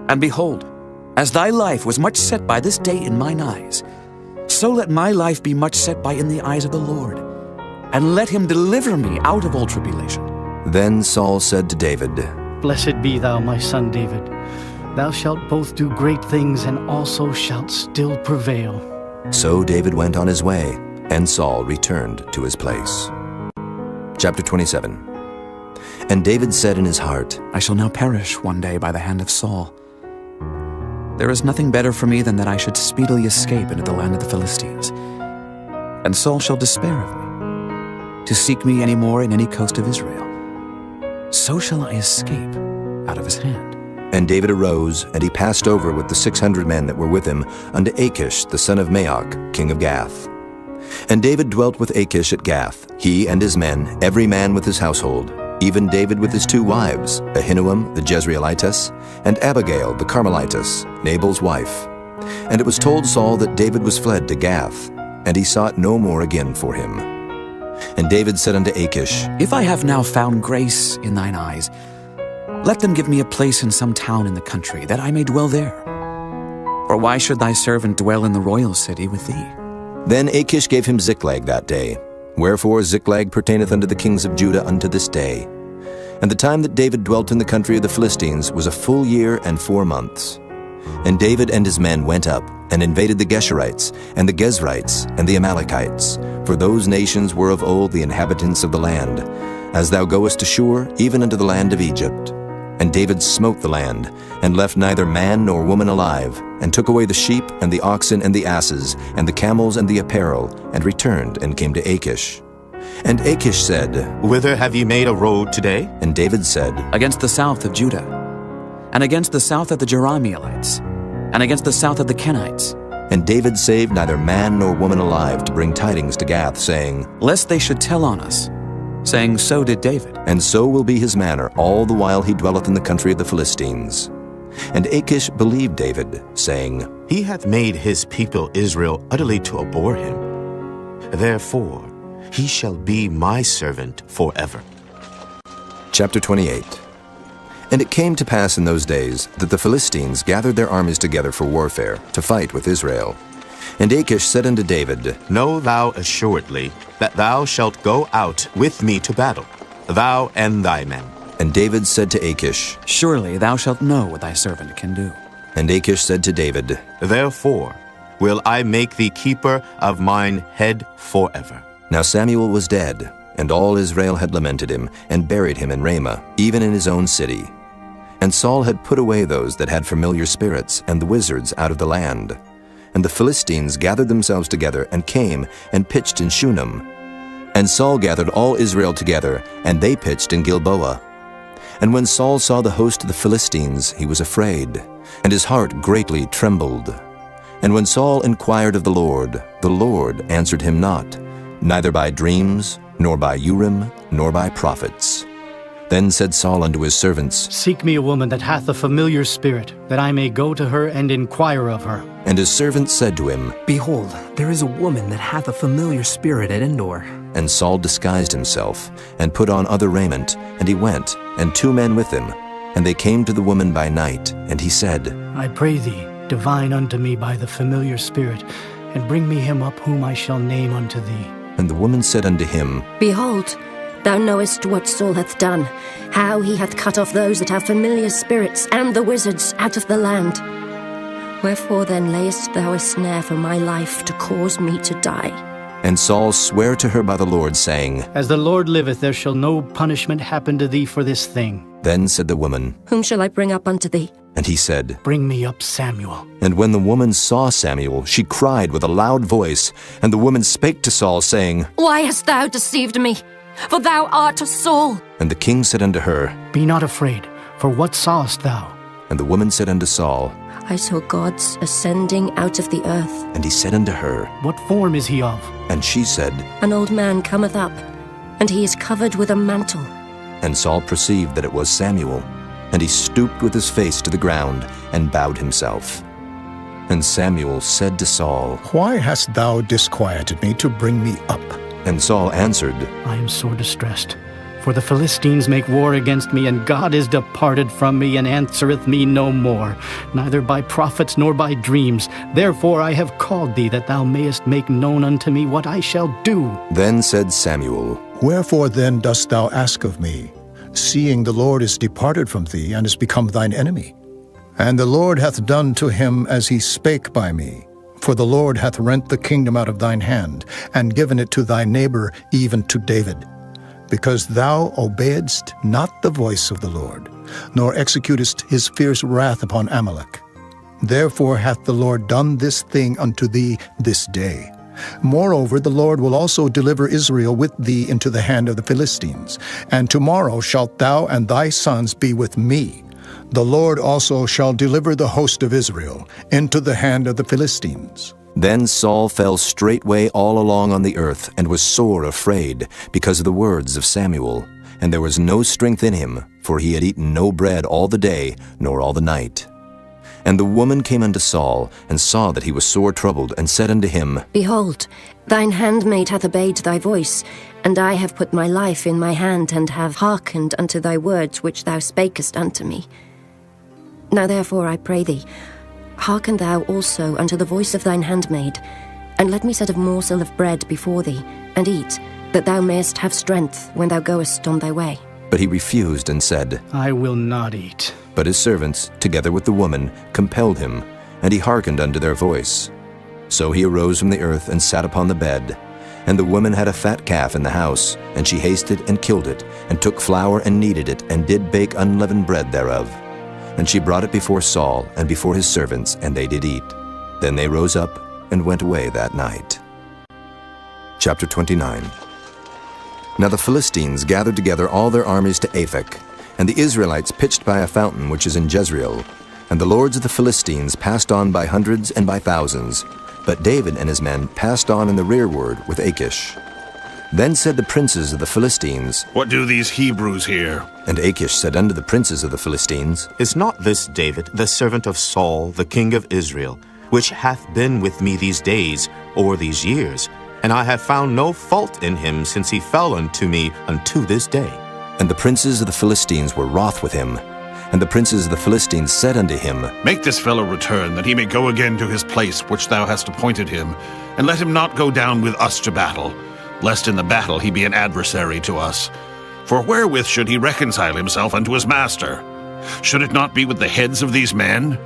And behold, as thy life was much set by this day in mine eyes, so let my life be much set by in the eyes of the Lord, and let him deliver me out of all tribulation. Then Saul said to David, Blessed be thou, my son David. Thou shalt both do great things, and also shalt still prevail. So David went on his way, and Saul returned to his place. Chapter 27. And David said in his heart, I shall now perish one day by the hand of Saul. There is nothing better for me than that I should speedily escape into the land of the Philistines. And Saul shall despair of me, to seek me any more in any coast of Israel. So shall I escape out of his hand. And David arose, and he passed over with the 600 men that were with him unto Achish the son of Maoch, king of Gath. And David dwelt with Achish at Gath, he and his men, every man with his household, even David with his 2 wives, Ahinoam the Jezreelitess, and Abigail the Carmelitess, Nabal's wife. And it was told Saul that David was fled to Gath, and he sought no more again for him. And David said unto Achish, If I have now found grace in thine eyes, Let them give me a place in some town in the country, that I may dwell there. For why should thy servant dwell in the royal city with thee? Then Achish gave him Ziklag that day. Wherefore Ziklag pertaineth unto the kings of Judah unto this day. And the time that David dwelt in the country of the Philistines was a full year and 4 months. And David and his men went up, and invaded the Geshurites, and the Gezrites, and the Amalekites, for those nations were of old the inhabitants of the land, as thou goest to Shur, even unto the land of Egypt. And David smote the land, and left neither man nor woman alive, and took away the sheep, and the oxen, and the asses, and the camels, and the apparel, and returned, and came to Achish. And Achish said, Whither have ye made a road today? And David said, Against the south of Judah, and against the south of the Jerahmeelites, and against the south of the Kenites. And David saved neither man nor woman alive to bring tidings to Gath, saying, Lest they should tell on us, saying, So did David. And so will be his manner all the while he dwelleth in the country of the Philistines. And Achish believed David, saying, He hath made his people Israel utterly to abhor him. Therefore he shall be my servant forever. Chapter 28. And it came to pass in those days that the Philistines gathered their armies together for warfare, to fight with Israel. And Achish said unto David, Know thou assuredly that thou shalt go out with me to battle, thou and thy men. And David said to Achish, Surely thou shalt know what thy servant can do. And Achish said to David, Therefore will I make thee keeper of mine head forever. Now Samuel was dead, and all Israel had lamented him, and buried him in Ramah, even in his own city. And Saul had put away those that had familiar spirits, and the wizards out of the land. And the Philistines gathered themselves together, and came, and pitched in Shunem. And Saul gathered all Israel together, and they pitched in Gilboa. And when Saul saw the host of the Philistines, he was afraid, and his heart greatly trembled. And when Saul inquired of the Lord answered him not, neither by dreams, nor by Urim, nor by prophets. Then said Saul unto his servants, Seek me a woman that hath a familiar spirit, that I may go to her and inquire of her. And his servants said to him, Behold, there is a woman that hath a familiar spirit at Endor. And Saul disguised himself, and put on other raiment, and he went, and 2 men with him. And they came to the woman by night, and he said, I pray thee, divine unto me by the familiar spirit, and bring me him up whom I shall name unto thee. And the woman said unto him, Behold, thou knowest what Saul hath done, how he hath cut off those that have familiar spirits, and the wizards out of the land. Wherefore then layest thou a snare for my life, to cause me to die? And Saul sware to her by the Lord, saying, As the Lord liveth, there shall no punishment happen to thee for this thing. Then said the woman, Whom shall I bring up unto thee? And he said, Bring me up Samuel. And when the woman saw Samuel, she cried with a loud voice. And the woman spake to Saul, saying, Why hast thou deceived me? For thou art Saul. And the king said unto her, Be not afraid, for what sawest thou? And the woman said unto Saul, I saw gods ascending out of the earth. And he said unto her, What form is he of? And she said, An old man cometh up, and he is covered with a mantle. And Saul perceived that it was Samuel. And he stooped with his face to the ground, and bowed himself. And Samuel said to Saul, Why hast thou disquieted me to bring me up? And Saul answered, I am sore distressed, for the Philistines make war against me, and God is departed from me, and answereth me no more, neither by prophets nor by dreams. Therefore I have called thee, that thou mayest make known unto me what I shall do. Then said Samuel, Wherefore then dost thou ask of me, seeing the Lord is departed from thee, and is become thine enemy? And the Lord hath done to him as he spake by me. For the Lord hath rent the kingdom out of thine hand, and given it to thy neighbor, even to David. Because thou obeyedst not the voice of the Lord, nor executest his fierce wrath upon Amalek. Therefore hath the Lord done this thing unto thee this day. Moreover, the Lord will also deliver Israel with thee into the hand of the Philistines. And tomorrow shalt thou and thy sons be with me. The Lord also shall deliver the host of Israel into the hand of the Philistines. Then Saul fell straightway all along on the earth, and was sore afraid, because of the words of Samuel. And there was no strength in him, for he had eaten no bread all the day, nor all the night. And the woman came unto Saul, and saw that he was sore troubled, and said unto him, Behold, thine handmaid hath obeyed thy voice, and I have put my life in my hand, and have hearkened unto thy words which thou spakest unto me. Now therefore, I pray thee, hearken thou also unto the voice of thine handmaid, and let me set a morsel of bread before thee, and eat, that thou mayest have strength when thou goest on thy way. But he refused and said, I will not eat. But his servants, together with the woman, compelled him, and he hearkened unto their voice. So he arose from the earth and sat upon the bed. And the woman had a fat calf in the house, and she hasted and killed it, and took flour and kneaded it, and did bake unleavened bread thereof. And she brought it before Saul and before his servants, and they did eat. Then they rose up and went away that night. Chapter 29. Now the Philistines gathered together all their armies to Aphek, and the Israelites pitched by a fountain which is in Jezreel. And the lords of the Philistines passed on by hundreds and by thousands, but David and his men passed on in the rearward with Achish. Then said the princes of the Philistines, What do these Hebrews here? And Achish said unto the princes of the Philistines, Is not this David, the servant of Saul, the king of Israel, which hath been with me these days, or these years? And I have found no fault in him since he fell unto me unto this day. And the princes of the Philistines were wroth with him. And the princes of the Philistines said unto him, Make this fellow return, that he may go again to his place which thou hast appointed him, and let him not go down with us to battle, lest in the battle he be an adversary to us. For wherewith should he reconcile himself unto his master? Should it not be with the heads of these men?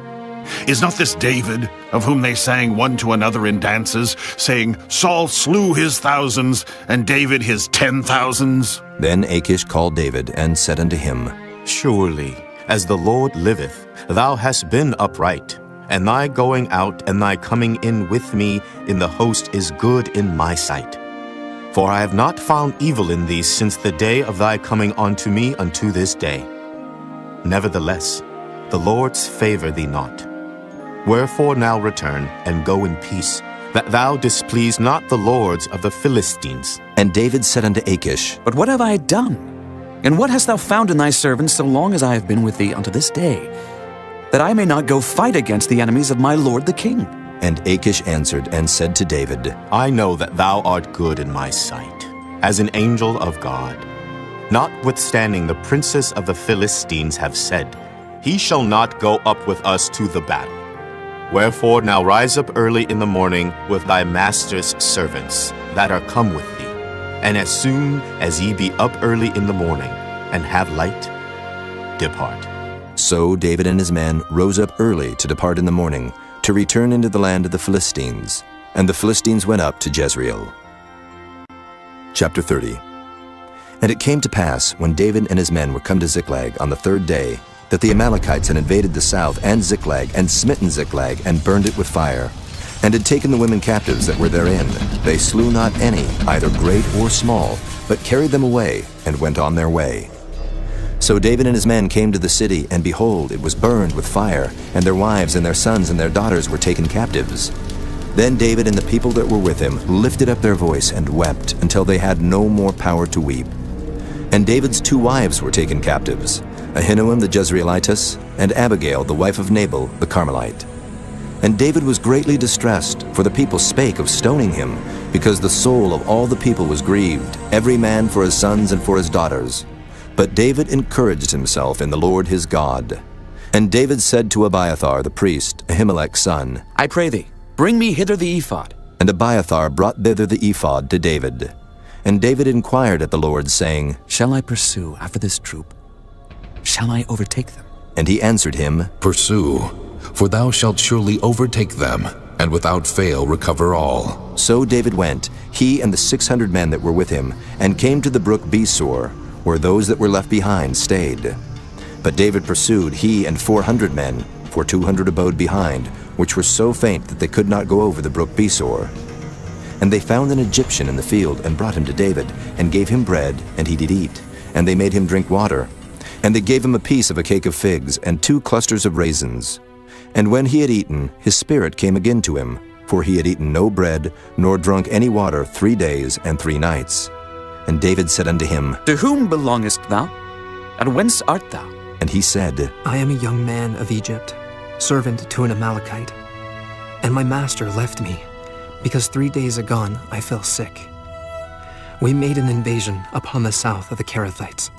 Is not this David, of whom they sang one to another in dances, saying, Saul slew his thousands, and David his 10,000s? Then Achish called David, and said unto him, Surely, as the Lord liveth, thou hast been upright, and thy going out and thy coming in with me in the host is good in my sight. For I have not found evil in thee since the day of thy coming unto me unto this day. Nevertheless, the Lord's favor thee not. Wherefore now return, and go in peace, that thou displease not the lords of the Philistines. And David said unto Achish, But what have I done? And what hast thou found in thy servants so long as I have been with thee unto this day, that I may not go fight against the enemies of my lord the king? And Achish answered and said to David, I know that thou art good in my sight, as an angel of God. Notwithstanding the princes of the Philistines have said, He shall not go up with us to the battle. Wherefore now rise up early in the morning with thy master's servants that are come with thee, and as soon as ye be up early in the morning, and have light, depart. So David and his men rose up early to depart in the morning, to return into the land of the Philistines. And the Philistines went up to Jezreel. Chapter 30. And it came to pass, when David and his men were come to Ziklag on the third day, that the Amalekites had invaded the south and Ziklag, and smitten Ziklag, and burned it with fire, and had taken the women captives that were therein. They slew not any, either great or small, but carried them away, and went on their way. So David and his men came to the city, and behold, it was burned with fire, and their wives and their sons and their daughters were taken captives. Then David and the people that were with him lifted up their voice and wept, until they had no more power to weep. And David's 2 wives were taken captives, Ahinoam the Jezreelitess, and Abigail the wife of Nabal the Carmelite. And David was greatly distressed, for the people spake of stoning him, because the soul of all the people was grieved, every man for his sons and for his daughters. But David encouraged himself in the Lord his God. And David said to Abiathar the priest, Ahimelech's son, I pray thee, bring me hither the ephod. And Abiathar brought thither the ephod to David. And David inquired at the Lord, saying, Shall I pursue after this troop? Shall I overtake them? And he answered him, Pursue, for thou shalt surely overtake them, and without fail recover all. So David went, he and the 600 men that were with him, and came to the brook Besor, where those that were left behind stayed. But David pursued, he and 400 men, for 200 abode behind, which were so faint that they could not go over the brook Besor. And they found an Egyptian in the field, and brought him to David, and gave him bread, and he did eat. And they made him drink water. And they gave him a piece of a cake of figs, and 2 clusters of raisins. And when he had eaten, his spirit came again to him, for he had eaten no bread, nor drunk any water 3 days and 3 nights. And David said unto him, To whom belongest thou? And whence art thou? And he said, I am a young man of Egypt. servant to an Amalekite. And my master left me, because 3 days agone I fell sick. We made an invasion upon the south of the Kerethites,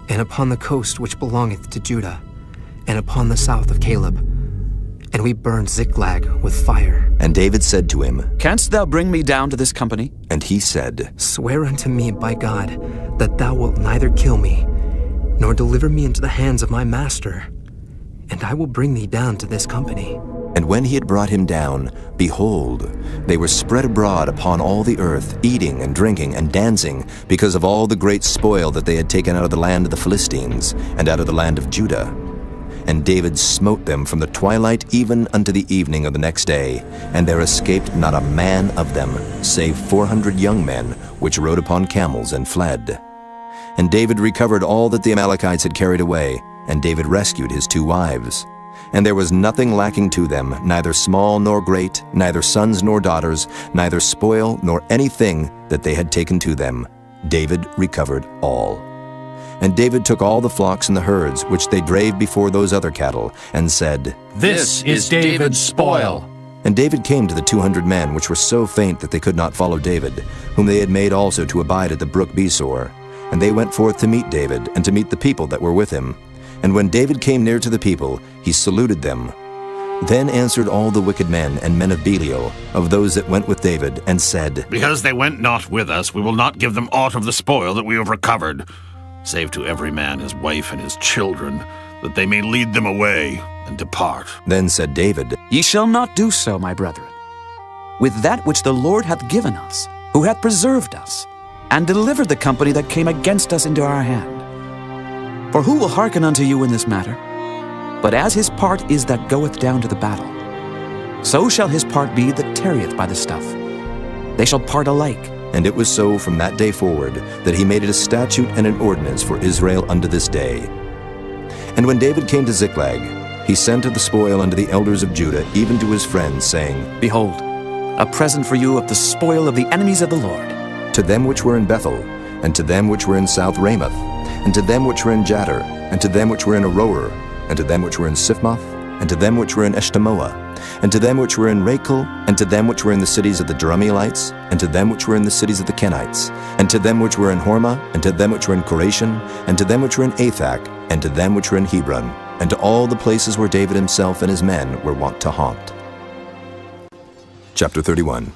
and upon the coast which belongeth to Judah, and upon the south of Caleb. And we burned Ziklag with fire. And David said to him, Canst thou bring me down to this company? And he said, Swear unto me by God that thou wilt neither kill me, nor deliver me into the hands of my master, and I will bring thee down to this company. And when he had brought him down, behold, they were spread abroad upon all the earth, eating and drinking and dancing, because of all the great spoil that they had taken out of the land of the Philistines, and out of the land of Judah. And David smote them from the twilight even unto the evening of the next day, and there escaped not a man of them, save 400 young men, which rode upon camels and fled. And David recovered all that the Amalekites had carried away, and David rescued his 2 wives. And there was nothing lacking to them, neither small nor great, neither sons nor daughters, neither spoil nor anything that they had taken to them. David recovered all. And David took all the flocks and the herds, which they drave before those other cattle, and said, This is David's spoil. And David came to the 200 men, which were so faint that they could not follow David, whom they had made also to abide at the brook Besor. And they went forth to meet David, and to meet the people that were with him. And when David came near to the people, he saluted them. Then answered all the wicked men and men of Belial, of those that went with David, and said, Because they went not with us, we will not give them aught of the spoil that we have recovered, save to every man his wife and his children, that they may lead them away and depart. Then said David, Ye shall not do so, my brethren, with that which the Lord hath given us, who hath preserved us, and delivered the company that came against us into our hand. For who will hearken unto you in this matter? But as his part is that goeth down to the battle, so shall his part be that tarrieth by the stuff. They shall part alike. And it was so from that day forward, that he made it a statute and an ordinance for Israel unto this day. And when David came to Ziklag, he sent of the spoil unto the elders of Judah, even to his friends, saying, Behold, a present for you of the spoil of the enemies of the Lord. To them which were in Bethel, and to them which were in South Ramoth, and to them which were in Jattir, and to them which were in Aroer, and to them which were in Siphmoth, and to them which were in Eshtemoa, and to them which were in Rachel, and to them which were in the cities of the Jerahmeelites, and to them which were in the cities of the Kenites, and to them which were in Hormah, and to them which were in Koration, and to them which were in Athak, and to them which were in Hebron, and to all the places where David himself and his men were wont to haunt. Chapter 31.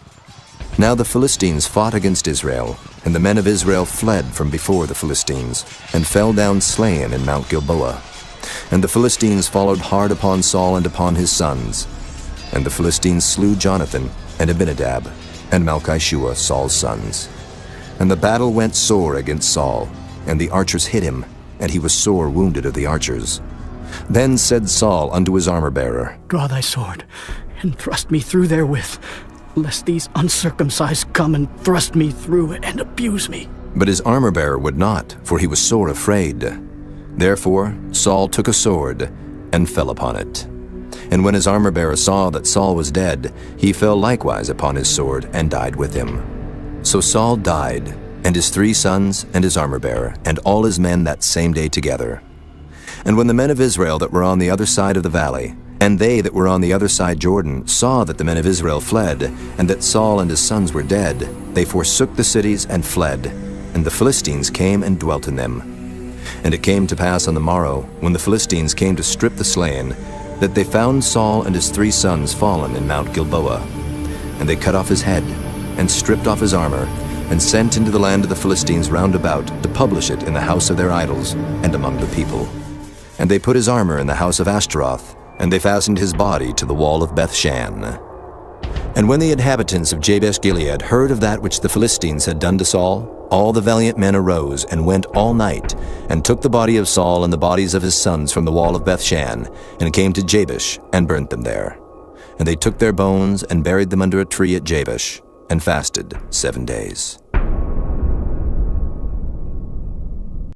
Now the Philistines fought against Israel, and the men of Israel fled from before the Philistines, and fell down slain in Mount Gilboa. And the Philistines followed hard upon Saul and upon his sons. And the Philistines slew Jonathan, and Abinadab, and Malchishua, Saul's sons. And the battle went sore against Saul, and the archers hit him, and he was sore wounded of the archers. Then said Saul unto his armor-bearer, Draw thy sword, and thrust me through therewith, lest these uncircumcised come and thrust me through and abuse me. But his armor-bearer would not, for he was sore afraid. Therefore Saul took a sword, and fell upon it. And when his armor-bearer saw that Saul was dead, he fell likewise upon his sword, and died with him. So Saul died, and his 3 sons, and his armor-bearer, and all his men that same day together. And when the men of Israel that were on the other side of the valley, and they that were on the other side Jordan, saw that the men of Israel fled, and that Saul and his sons were dead, they forsook the cities and fled, and the Philistines came and dwelt in them. And it came to pass on the morrow, when the Philistines came to strip the slain, that they found Saul and his 3 sons fallen in Mount Gilboa. And they cut off his head, and stripped off his armor, and sent into the land of the Philistines round about to publish it in the house of their idols, and among the people. And they put his armor in the house of Ashtaroth, and they fastened his body to the wall of Bethshan. And when the inhabitants of Jabesh-Gilead heard of that which the Philistines had done to Saul, all the valiant men arose and went all night, and took the body of Saul and the bodies of his sons from the wall of Bethshan, and came to Jabesh, and burnt them there. And they took their bones, and buried them under a tree at Jabesh, and fasted 7 days.